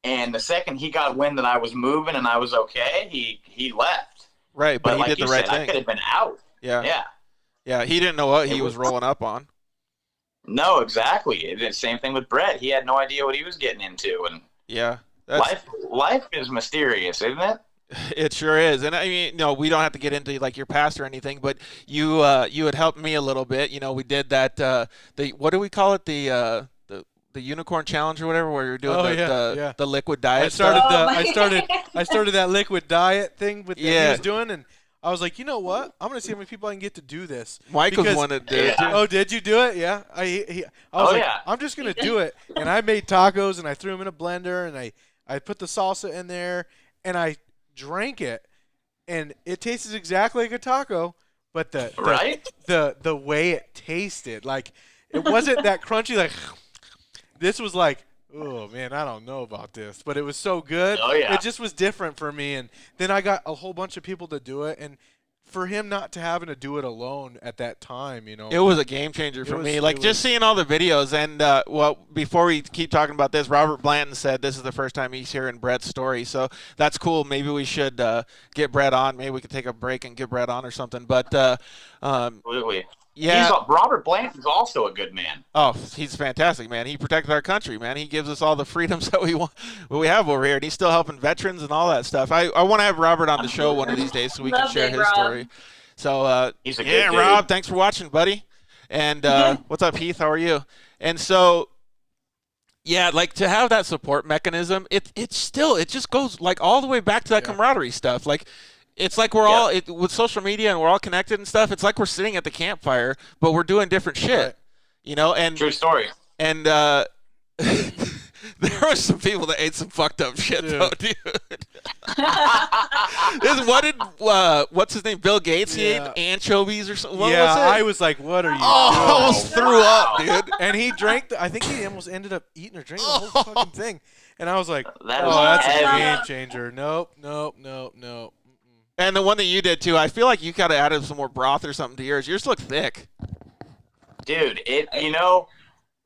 And the second he got wind that I was moving and I was okay, he left. Right, but he like did the right thing. I could have been out. Yeah. Yeah, he didn't know what he was rolling up on. No, exactly. The same thing with Brett. He had no idea what he was getting into, and life is mysterious, isn't it? It sure is. And I mean, we don't have to get into like your past or anything, but you had helped me a little bit. We did that what do we call it? The unicorn challenge or whatever, where you're doing the liquid diet. I started that liquid diet thing that he was doing, and I was like, you know what? I'm gonna see how many people I can get to do this. Mike was one that did it too. Oh, did you do it? Yeah. I was I'm just gonna do it, and I made tacos and I threw them in a blender and I put the salsa in there and I drank it, and it tastes exactly like a taco, but the way it tasted, like it wasn't that crunchy. Like this was like, oh man, I don't know about this, but it was so good. Oh yeah, it just was different for me. And then I got a whole bunch of people to do it, and for him not to having to do it alone at that time, it was a game changer for me. Like just seeing all the videos, and before we keep talking about this, Robert Blanton said this is the first time he's hearing Brett's story, so that's cool. Maybe we should get Brett on. Maybe we could take a break and get Brett on or something. But absolutely. Yeah, Robert Blanton's also a good man. Oh, he's fantastic, man. He protected our country, man. He gives us all the freedoms that we have over here, and he's still helping veterans and all that stuff. I want to have Robert on the show one of these days so we can share his story. So, he's a good dude. Rob, thanks for watching, buddy. And what's up, Heath? How are you? And so, yeah, like to have that support mechanism, it just goes like all the way back to that camaraderie stuff. Like, it's like we're all with social media and we're all connected and stuff. It's like we're sitting at the campfire, but we're doing different shit, And true story. And there were some people that ate some fucked up shit, though, dude. What's his name? Bill Gates. He ate anchovies or something. What was it? I was like, what are you doing? I almost threw up, dude. And he drank. I think he almost ended up eating or drinking the whole fucking thing. And I was like, that's a game changer. Nope. And the one that you did, too, I feel like you got to add some more broth or something to yours. Yours look thick. Dude,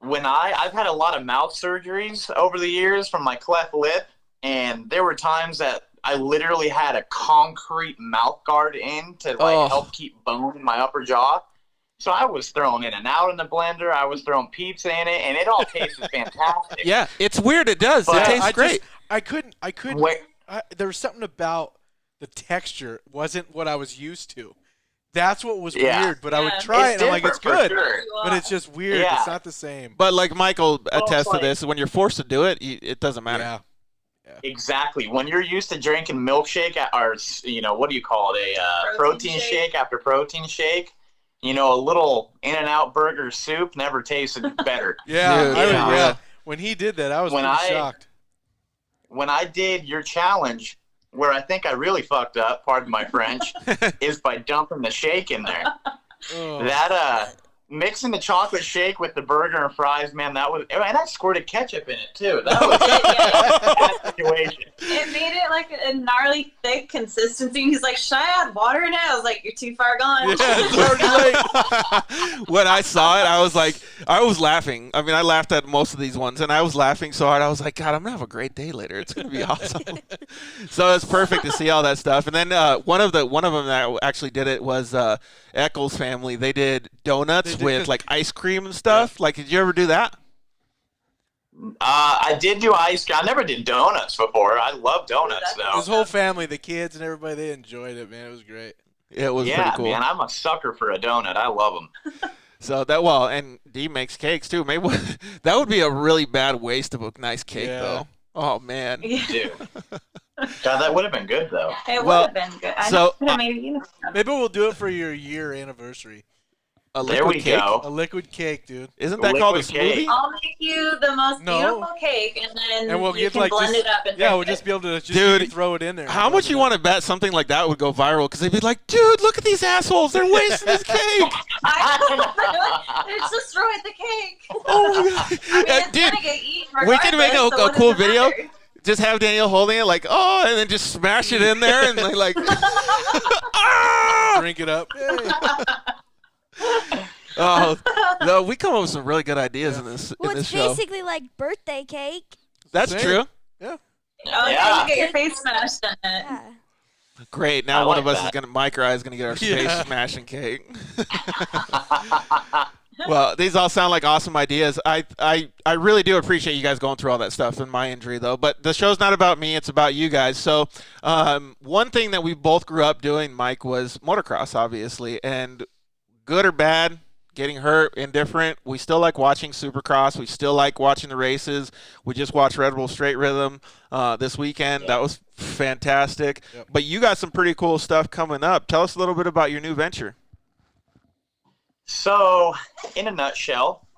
when I've had a lot of mouth surgeries over the years from my cleft lip, and there were times that I literally had a concrete mouth guard in to help keep bone in my upper jaw. So I was throwing In-N-Out in the blender. I was throwing pizza in it, and it all tasted fantastic. Yeah, it's weird. It does. But it tastes great. I couldn't. Wait. There was something about the texture wasn't what I was used to. That's what was Yeah. weird. But I would try It's it, and I'm like, it's different for good, sure. but it's just weird. Yeah. It's not the same. But like Michael attests to like- this, when you're forced to do it, it doesn't matter. Yeah. Exactly. When you're used to drinking milkshake or, what do you call it? A protein shake after protein shake. A little In-N-Out burger soup never tasted better. Yeah, Dude, yeah. When he did that, I was pretty shocked. When I did your challenge, where I think I really fucked up, pardon my French, is by dumping the shake in there. Oh. That mixing the chocolate shake with the burger and fries, man, and I squirted ketchup in it too. That was a bad situation. It made it like a gnarly, thick consistency. He's like, should I add water in it? I was like, you're too far gone. Yeah, it's already late. When I saw it, I was laughing. I mean, I laughed at most of these ones, and I was laughing so hard. I was like, God, I'm going to have a great day later. It's going to be awesome. So it's perfect to see all that stuff. And then one of them that actually did it was Eccles family. They did donuts with like ice cream and stuff. Yeah. Like, did you ever do that? I did do ice cream. I never did donuts before. I love donuts, though. His whole family, the kids and everybody, they enjoyed it, man. It was great. It was pretty cool. Man, I'm a sucker for a donut. I love them. So and Dee makes cakes too. Maybe that would be a really bad waste of a nice cake, though. Oh man. Dude. God, that would have been good though. It would have been good. Maybe we'll do it for your year anniversary. There we go. A liquid cake, dude. Isn't that called a smoothie? I'll make you the most beautiful cake, and then we'll you can blend it up. And we'll just be able to throw it in there. How much you want to bet something like that would go viral? Because they'd be like, dude, look at these assholes. They're wasting this cake. It's destroyed the cake. Oh, my God. I mean, it's dude, gonna get eaten we can make a cool video. Matter? Just have Danielle holding it like, oh, and then just smash it in there and like drink it up. Oh, no, we come up with some really good ideas in this Well, in this it's show. basically like birthday cake. That's true. Yeah. Oh, yeah. You get your face smashed in it. Yeah. Great. Now one of us is Mike or I is gonna get our face Yeah. smashing cake. Well, these all sound like awesome ideas. I really do appreciate you guys going through all that stuff and my injury, though. But the show's not about me. It's about you guys. So one thing that we both grew up doing, Mike, was motocross, obviously. And good or bad, getting hurt, indifferent, we still like watching Supercross. We still like watching the races. We just watched Red Bull Straight Rhythm this weekend. That was fantastic. Yep. But you got some pretty cool stuff coming up. Tell us a little bit about your new venture. So, in a nutshell,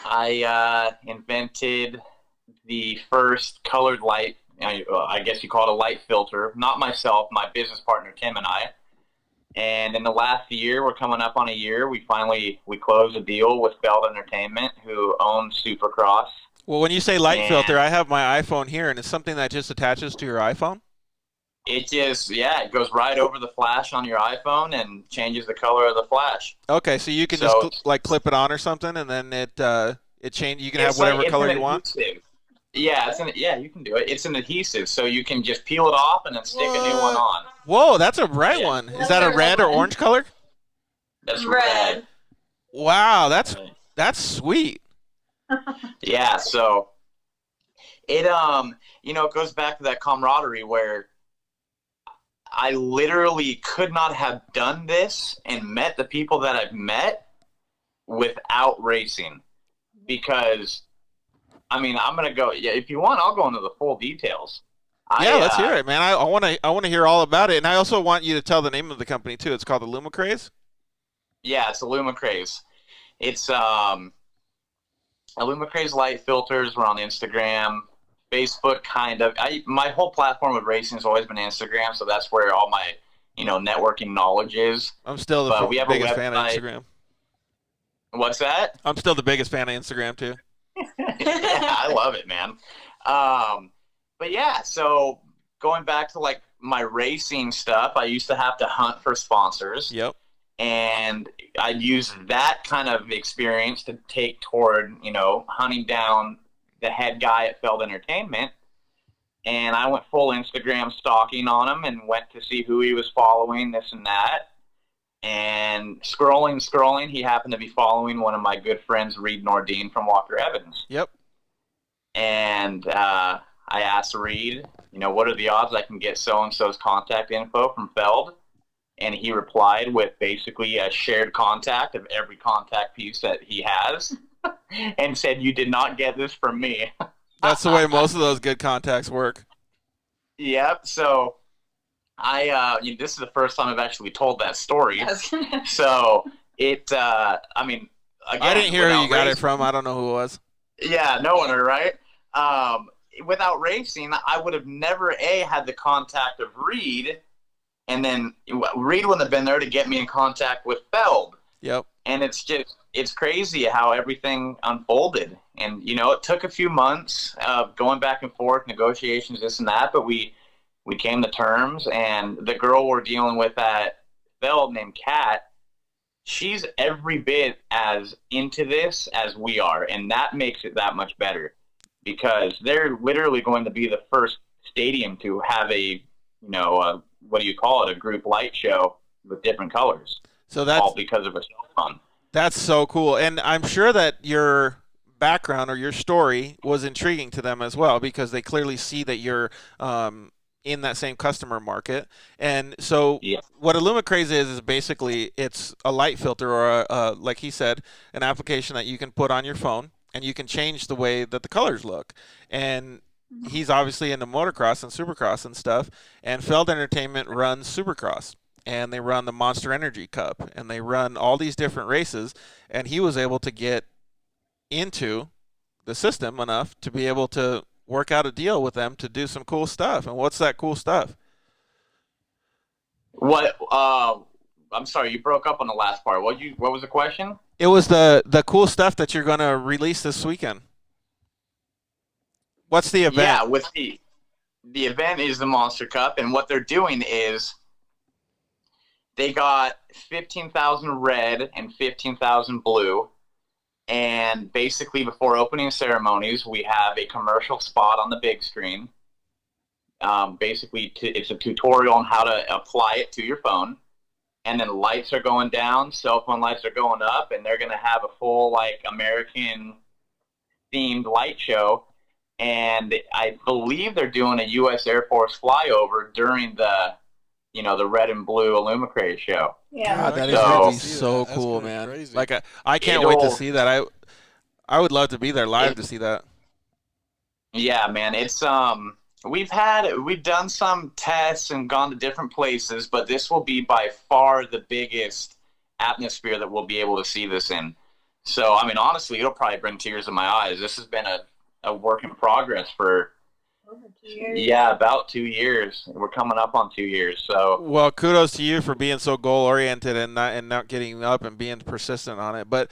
I invented the first colored light, I guess you call it a light filter. Not myself, my business partner Tim and I. And in the last year, we're coming up on a year, we closed a deal with Feld Entertainment, who owns Supercross. Well, when you say light filter, I have my iPhone here, and it's something that just attaches to your iPhone? It just, it goes right over the flash on your iPhone and changes the color of the flash. Okay, so you can just clip it on or something, and then it changes. You can have whatever color you want. Yeah, you can do it. It's an adhesive, so you can just peel it off and then stick a new one on. Whoa, that's a bright one. Is that a red or orange color? That's red. Wow, that's sweet. Yeah, so it it goes back to that camaraderie where I literally could not have done this and met the people that I've met without racing. Because, I'm going to go, if you want, I'll go into the full details. Let's hear it, man. I want to hear all about it. And I also want you to tell the name of the company, too. It's called the Lumacraze? Yeah, it's the Lumacraze. It's a Lumacraze light filters. We're on Instagram. Facebook, kind of. My whole platform with racing has always been Instagram, so that's where all my, networking knowledge is. I'm still the biggest fan of Instagram. What's that? I'm still the biggest fan of Instagram too. Yeah, I love it, man. But yeah, so going back to like my racing stuff, I used to have to hunt for sponsors. Yep. And I used that kind of experience to take toward, hunting down the head guy at Feld Entertainment, and I went full Instagram stalking on him and went to see who he was following, this and that. and scrolling, he happened to be following one of my good friends, Reed Nordine from Walker Evans. Yep. And I asked Reed, what are the odds I can get so-and-so's contact info from Feld? And he replied with basically a shared contact of every contact piece that he has and said, you did not get this from me. That's the way most of those good contacts work. Yep. So this is the first time I've actually told that story. So again, I didn't hear who you got it from. I don't know who it was. Yeah, no one, right? Without racing, I would have never had the contact of Reed, and then Reed wouldn't have been there to get me in contact with Feld. Yep. And it's crazy how everything unfolded. And, it took a few months of going back and forth, negotiations, this and that, but we came to terms. And the girl we're dealing with at Feld named Kat, she's every bit as into this as we are. And that makes it that much better because they're literally going to be the first stadium to have a group light show with different colors. So that's all because of a cell phone. That's so cool. And I'm sure that your background or your story was intriguing to them as well because they clearly see that you're in that same customer market. And so what IllumiCraze is basically it's a light filter or like he said, an application that you can put on your phone and you can change the way that the colors look. And he's obviously into motocross and supercross and stuff. And Feld Entertainment runs supercross. And they run the Monster Energy Cup, and they run all these different races, and he was able to get into the system enough to be able to work out a deal with them to do some cool stuff. And what's that cool stuff? What? I'm sorry, you broke up on the last part. What was the question? It was the cool stuff that you're going to release this weekend. What's the event? Yeah, with the event is the Monster Cup, and what they're doing is they got 15,000 red and 15,000 blue. And basically before opening ceremonies, we have a commercial spot on the big screen. It's a tutorial on how to apply it to your phone. And then lights are going down, cell phone lights are going up, and they're going to have a full American themed light show. And I believe they're doing a U.S. Air Force flyover during the red and blue IllumiCraze show. Yeah. God, that is going to be so cool, man. Crazy. I can't wait to see that. I would love to be there live to see that. Yeah, man. It's we've done some tests and gone to different places, but this will be by far the biggest atmosphere that we'll be able to see this in. So, honestly, it'll probably bring tears to my eyes. This has been a work in progress for over 2 years. Yeah, about 2 years. We're coming up on 2 years. So well, kudos to you for being so goal oriented and not getting up and being persistent on it. But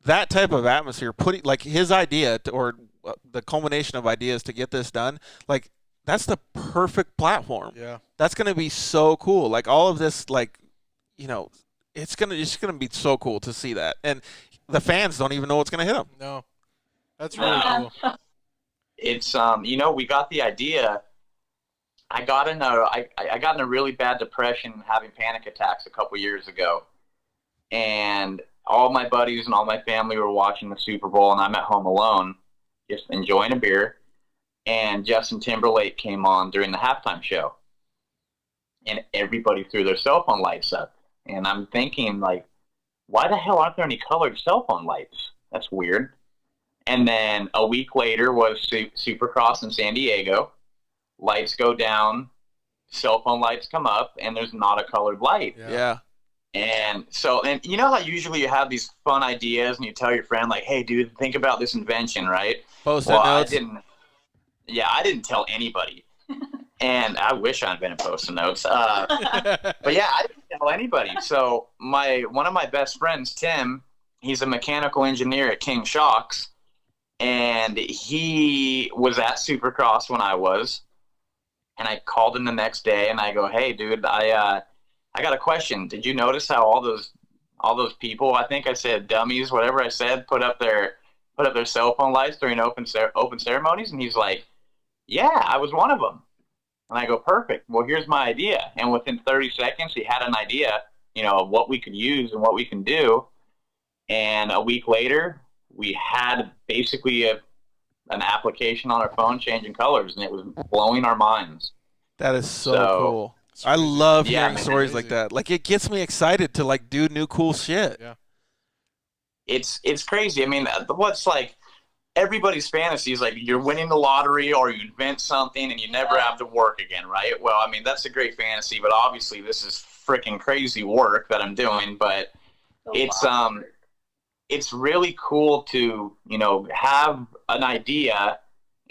that type of atmosphere, putting his idea or the culmination of ideas to get this done, that's the perfect platform. Yeah, that's gonna be so cool. All of this, it's gonna be so cool to see that, and the fans don't even know what's gonna hit them. No, that's really cool. It's we got the idea. I got in a really bad depression, having panic attacks a couple years ago, and all my buddies and all my family were watching the Super Bowl, and I'm at home alone, just enjoying a beer. And Justin Timberlake came on during the halftime show, and everybody threw their cell phone lights up, and I'm thinking why the hell aren't there any colored cell phone lights? That's weird. And then a week later was Supercross in San Diego. Lights go down, cell phone lights come up, and there's not a colored light. Yeah. And so, and you know how usually you have these fun ideas and you tell your friend, hey, dude, think about this invention, right? Post-it notes. I didn't tell anybody. And I wish I'd been in Post-it notes. But yeah, I didn't tell anybody. So one of my best friends, Tim, he's a mechanical engineer at King Shocks. And he was at Supercross when I was, and I called him the next day, and I go, "Hey, dude, I got a question. Did you notice how all those people, I think I said dummies, whatever I said, put up their cell phone lights during open ceremonies?" And he's like, "Yeah, I was one of them." And I go, perfect. Well, here's my idea. And within 30 seconds, he had an idea, of what we could use and what we can do. And a week later, we had basically an application on our phone changing colors, and it was blowing our minds. That is so cool. I love hearing stories like that. Like, it gets me excited to like do new cool shit. Yeah. It's crazy. I mean, what's like everybody's fantasy is like you're winning the lottery or you invent something and you never have to work again, right? Well, I mean, that's a great fantasy, but obviously this is freaking crazy work that I'm doing, but it's really cool to, have an idea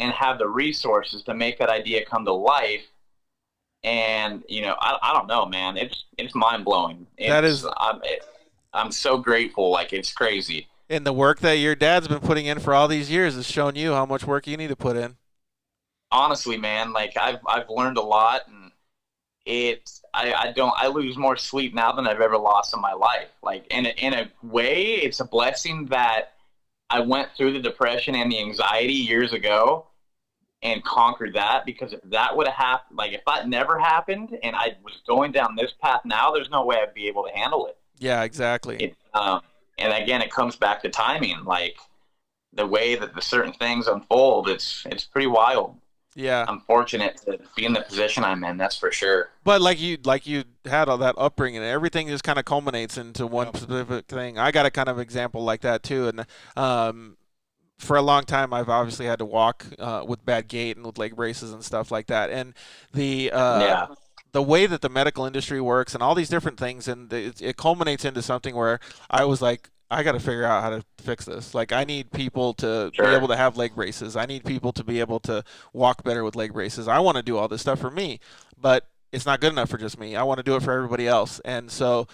and have the resources to make that idea come to life. And, I don't know, man, it's mind blowing. I'm so grateful. Like, it's crazy. And the work that your dad's been putting in for all these years has shown you how much work you need to put in. Honestly, man, like I've learned a lot, and I lose more sleep now than I've ever lost in my life. Like, in a way, it's a blessing that I went through the depression and the anxiety years ago and conquered that, because if that would have happened, like if that never happened and I was going down this path now, there's no way I'd be able to handle it. Yeah, exactly. And again, it comes back to timing, like the way that the certain things unfold. It's pretty wild. Yeah, I'm fortunate to be in the position I'm in. That's for sure. But like you had all that upbringing, and everything just kind of culminates into one specific thing. I got a kind of example like that too, and for a long time, I've obviously had to walk with bad gait and with leg braces and stuff like that. And the way that the medical industry works and all these different things, and it culminates into something where I was like, I got to figure out how to fix this. Like, I need people to be able to have leg braces. I need people to be able to walk better with leg braces. I want to do all this stuff for me, but it's not good enough for just me. I want to do it for everybody else. And so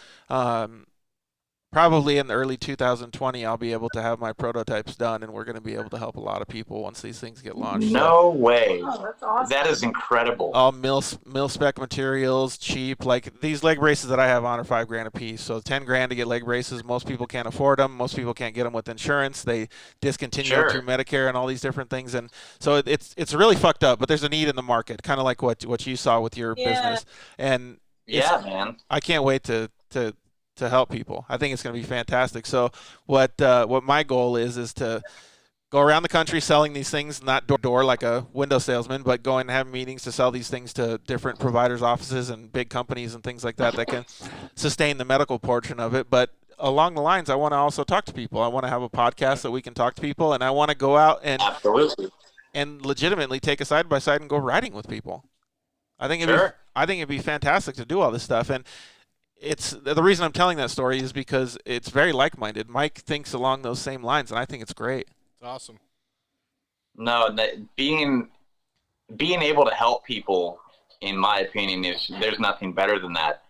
probably in the early 2020, I'll be able to have my prototypes done, and we're going to be able to help a lot of people once these things get launched. No way. Oh, that's awesome. That is incredible. All mil spec materials, cheap. Like, these leg braces that I have on are $5,000 a piece. So $10,000 to get leg braces. Most people can't afford them. Most people can't get them with insurance. They discontinue them through Medicare and all these different things. And so it's really fucked up. But there's a need in the market, kind of like what you saw with your business. And man, I can't wait to help people. I think it's going to be fantastic. So what my goal is to go around the country selling these things, not door to door like a window salesman, but going and have meetings to sell these things to different providers' offices and big companies and things like that can sustain the medical portion of it. But along the lines, I want to also talk to people. I want to have a podcast that we can talk to people, and I want to go out and and legitimately take a side by side and go riding with people. I think it'd be fantastic to do all this stuff. And it's the reason I'm telling that story is because it's very like-minded. Mike thinks along those same lines, and I think it's great. It's awesome. No, being able to help people, in my opinion, there's nothing better than that.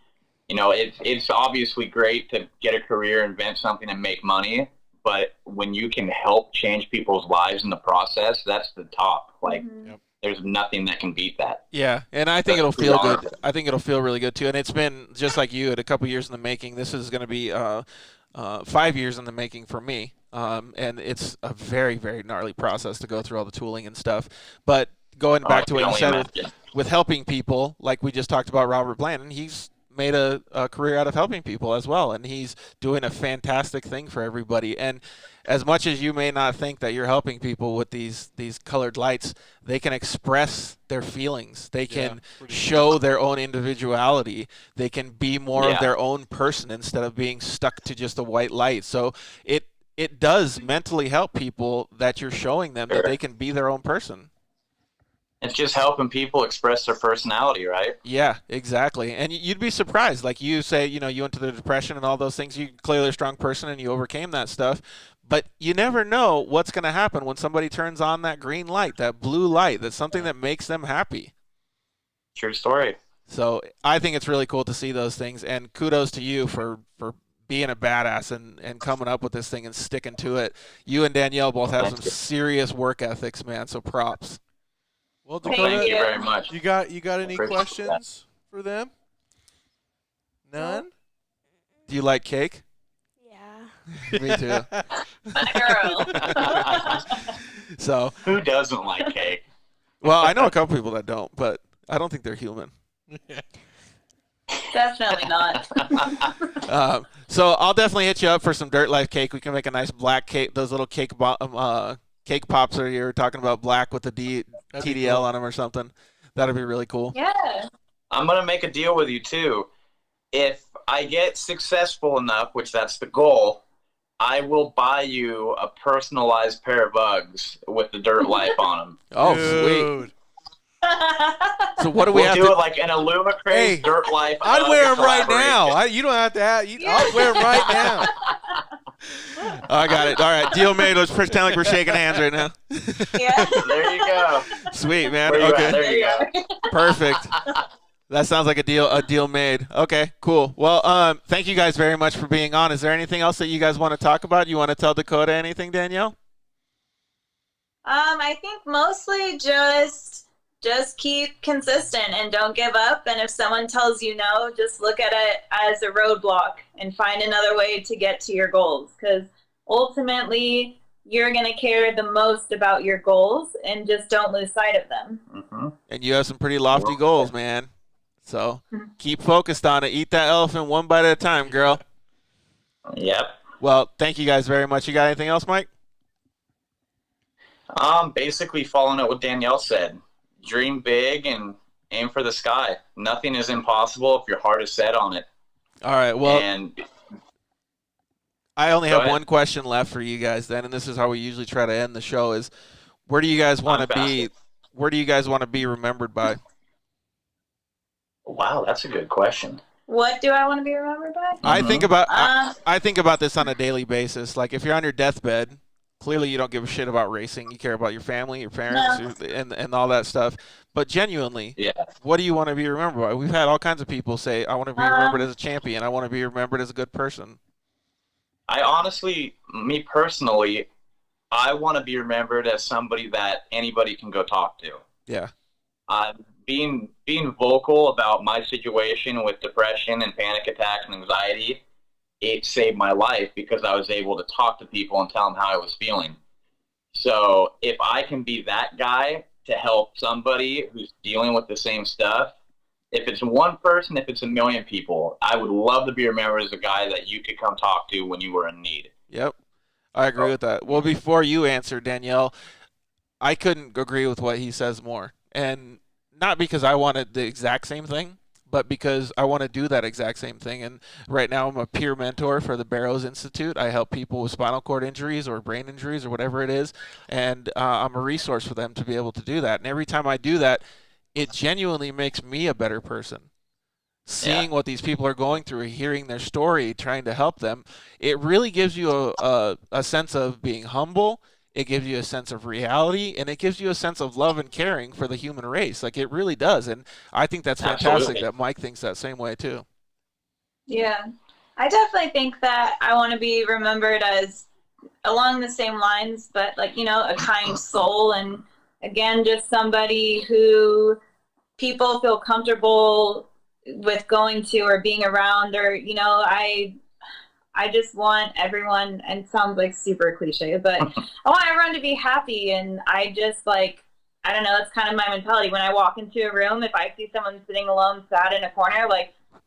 It's obviously great to get a career, invent something, and make money. But when you can help change people's lives in the process, that's the top. Like, there's nothing that can beat that. Yeah, and I think it'll feel good. I think it'll feel really good too. And it's been just like you, a couple years in the making. This is going to be 5 years in the making for me. And it's a very, very gnarly process to go through all the tooling and stuff. But going back to what you said with helping people, like we just talked about Robert Blandon, he's made a career out of helping people as well, and he's doing a fantastic thing for everybody. And as much as you may not think that you're helping people with these colored lights, they can express their feelings. They can show their own individuality. They can be more of their own person instead of being stuck to just a white light. So it does mentally help people that you're showing them that they can be their own person. It's just helping people express their personality, right? Yeah, exactly. And you'd be surprised. Like you say, you went to the depression and all those things. You're clearly a strong person and you overcame that stuff. But you never know what's going to happen when somebody turns on that green light, that blue light. That's something that makes them happy. True story. So I think it's really cool to see those things. And kudos to you for being a badass and coming up with this thing and sticking to it. You and Danielle both have some serious work ethics, man. So props. Well, Dakota, thank you very much. You got any questions for them? None? Do you like cake? Yeah. Me too. Girl. So who doesn't like cake? Well, I know a couple people that don't, but I don't think they're human. Definitely not. So I'll definitely hit you up for some Dirt Life cake. We can make a nice black cake. Those little cake cake pops that you're talking about, black with the TDL cool on them or something. That'd be really cool. Yeah. I'm going to make a deal with you, too. If I get successful enough, which that's the goal, I will buy you a personalized pair of Uggs with the Dirt Life on them. Oh, Dude. sweet. So what do we We'll have do to it like an Illumicraze Dirt Life. I'd wear them right now. collaboration. You don't have to have. I'll wear them right now. I got it. All right, deal made. Let's pretend like we're shaking hands right now. Yeah. There you go. Sweet, man. Where you Okay. at? There you go. Perfect. That sounds like a deal made. Okay, cool. Well, thank you guys very much for being on. Is there anything else that you guys want to talk about? You want to tell Dakota anything, Danielle? I think mostly just keep consistent and don't give up. And if someone tells you no, just look at it as a roadblock and find another way to get to your goals. Because ultimately, you're going to care the most about your goals, and just don't lose sight of them. Mm-hmm. And you have some pretty lofty goals, man. So keep focused on it. Eat that elephant one bite at a time, girl. Yep. Well, thank you guys very much. You got anything else, Mike? Basically following up what Danielle said. Dream big and aim for the sky. Nothing is impossible if your heart is set on it. All right. Well, And I only Go have ahead. one question left for you guys then, and this is how we usually try to end the show is where do you guys want to be? Unfastened. Where do you guys want to be remembered by? Wow, that's a good question. What do I want to be remembered by? I think about Uh, I think about this on a daily basis. Like if you're on your deathbed, clearly you don't give a shit about racing. You care about your family, your parents, and all that stuff. But genuinely, Yeah. what do you want to be remembered by? We've had all kinds of people say, I want to be remembered as a champion. I want to be remembered as a good person. I honestly, me personally, I want to be remembered as somebody that anybody can go talk to. Yeah. Being vocal about my situation with depression and panic attacks and anxiety, it saved my life because I was able to talk to people and tell them how I was feeling. So if I can be that guy to help somebody who's dealing with the same stuff, if it's one person, if it's a million people, I would love to be remembered as a guy that you could come talk to when you were in need. Yep. I agree with that. Well, before you answer, Danielle, I couldn't agree with what he says more. And not because I wanted the exact same thing, but because I want to do that exact same thing. And right now I'm a peer mentor for the Barrows Institute. I help people with spinal cord injuries or brain injuries or whatever it is. And I'm a resource for them to be able to do that. And every time I do that, it genuinely makes me a better person. Seeing what these people are going through, hearing their story, trying to help them, it really gives you a sense of being humble. It gives you a sense of reality, and it gives you a sense of love and caring for the human race. Like, it really does. And I think that's fantastic Absolutely. that Mike thinks that same way, too. Yeah. I definitely think that I want to be remembered as along the same lines, but like, a kind soul. And again, just somebody who people feel comfortable with going to or being around, or, I just want everyone, and it sounds like super cliche, but I want everyone to be happy. And I just I don't know, that's kind of my mentality. When I walk into a room, if I see someone sitting alone, sad in a corner,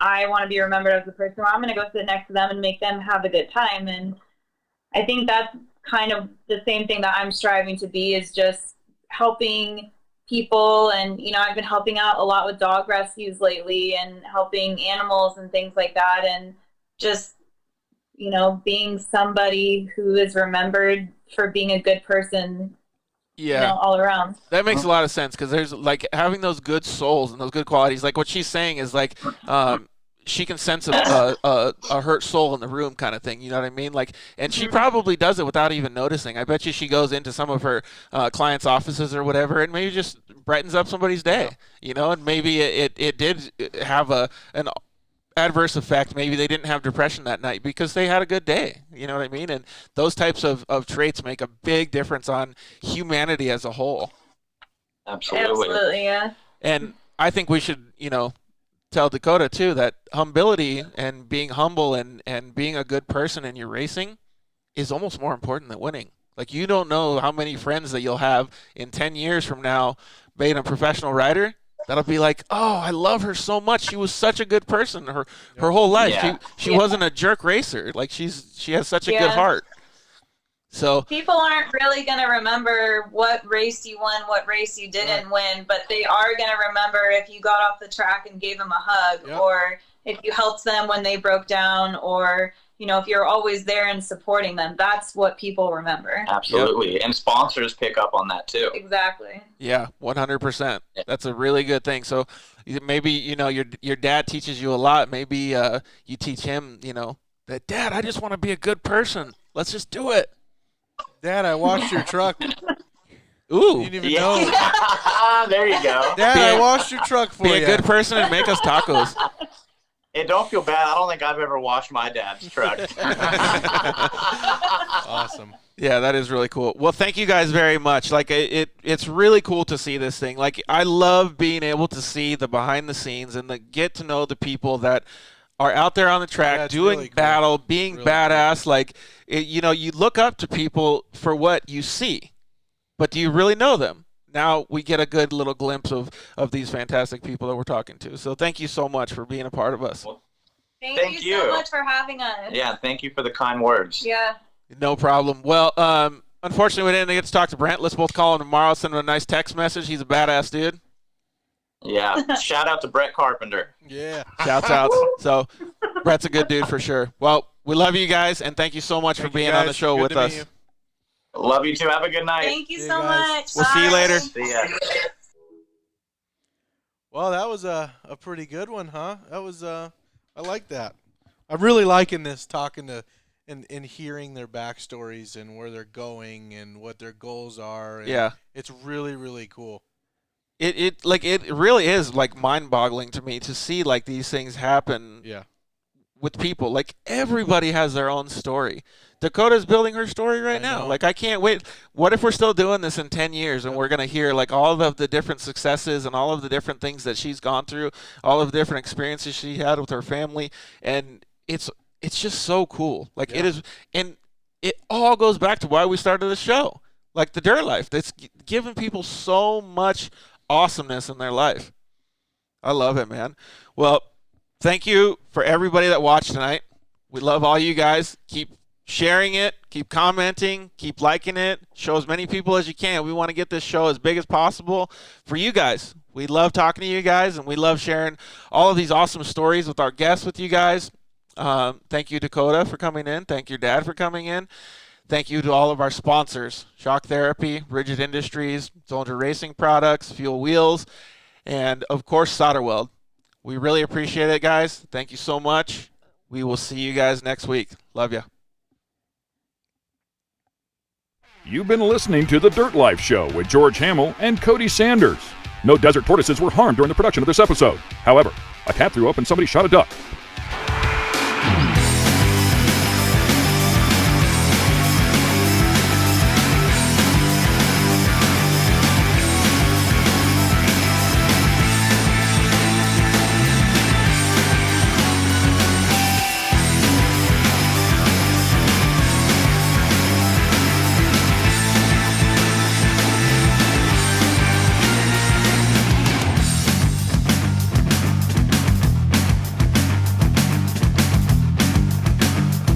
I want to be remembered as the person where I'm going to go sit next to them and make them have a good time. And I think that's kind of the same thing that I'm striving to be, is just helping people. And, I've been helping out a lot with dog rescues lately and helping animals and things like that. And just, being somebody who is remembered for being a good person, all around. That makes a lot of sense, because there's having those good souls and those good qualities. Like what she's saying is she can sense a hurt soul in the room kind of thing. You know what I mean? And she probably does it without even noticing. I bet you she goes into some of her clients' offices or whatever, and maybe just brightens up somebody's day. And maybe it did have an adverse effect. Maybe they didn't have depression that night because they had a good day. You know what I mean? And those types of traits make a big difference on humanity as a whole. Absolutely, yeah. And I think we should, tell Dakota too that humility and being humble and being a good person in your racing is almost more important than winning. Like, you don't know how many friends that you'll have in 10 years from now being a professional rider that'll be like, oh, I love her so much. She was such a good person her whole life. Yeah. She wasn't a jerk racer. Like she has such a good heart. So people aren't really going to remember what race you won, what race you didn't win, but they are going to remember if you got off the track and gave them a hug, or if you helped them when they broke down, or if you're always there and supporting them. That's what people remember. Absolutely. Yep. And sponsors pick up on that too. Exactly. Yeah, 100%. That's a really good thing. So maybe, your dad teaches you a lot. Maybe you teach him, that, Dad, I just want to be a good person. Let's just do it. Dad, I washed your truck. Ooh. You didn't even know. There you go. Dad, I washed your truck for you. Be a good person and make us tacos. Hey, don't feel bad. I don't think I've ever washed my dad's truck. Awesome. Yeah, that is really cool. Well, thank you guys very much. Like it's really cool to see this thing. Like I love being able to see the behind the scenes and get to know the people that are out there on the track doing really cool. battle, being really badass. Cool. Like you look up to people for what you see, but do you really know them? Now we get a good little glimpse of these fantastic people that we're talking to. So thank you so much for being a part of us. Thank you so much for having us. Yeah, thank you for the kind words. Yeah. No problem. Well, unfortunately we didn't get to talk to Brent. Let's both call him tomorrow, send him a nice text message. He's a badass dude. Yeah. Shout out to Brett Carpenter. Yeah. Shouts out. So Brett's a good dude for sure. Well, we love you guys, and thank you so much for being on the show with us. Love you too. Have a good night. Thank you so much. We'll see you later. See ya. Well, that was a pretty good one, huh? That was I like that. I'm really liking this, talking to and hearing their backstories and where they're going and what their goals are. And it's really, really cool. It really is like mind-boggling to me to see like these things happen. Yeah. With people, like everybody has their own story. Dakota's building her story right now. Like I can't wait. What if we're still doing this in 10 years and we're gonna hear like all of the different successes and all of the different things that she's gone through, all of the different experiences she had with her family, and it's just so cool. Like it is, and it all goes back to why we started the show. Like the dirt life, that's giving people so much awesomeness in their life. I love it, man. Well, thank you for everybody that watched tonight. We love all you guys. Keep sharing it, keep commenting, keep liking it. Show as many people as you can. We want to get this show as big as possible for you guys. We love talking to you guys, and we love sharing all of these awesome stories with our guests with you guys. Thank you, Dakota, for coming in. Thank your dad for coming in. Thank you to all of our sponsors, Shock Therapy, Rigid Industries, Soldier Racing Products, Fuel Wheels, and, of course, Solderweld. We really appreciate it, guys. Thank you so much. We will see you guys next week. Love ya. You've been listening to The Dirt Life Show with George Hamill and Cody Sanders. No desert tortoises were harmed during the production of this episode. However, a cat threw up and somebody shot a duck.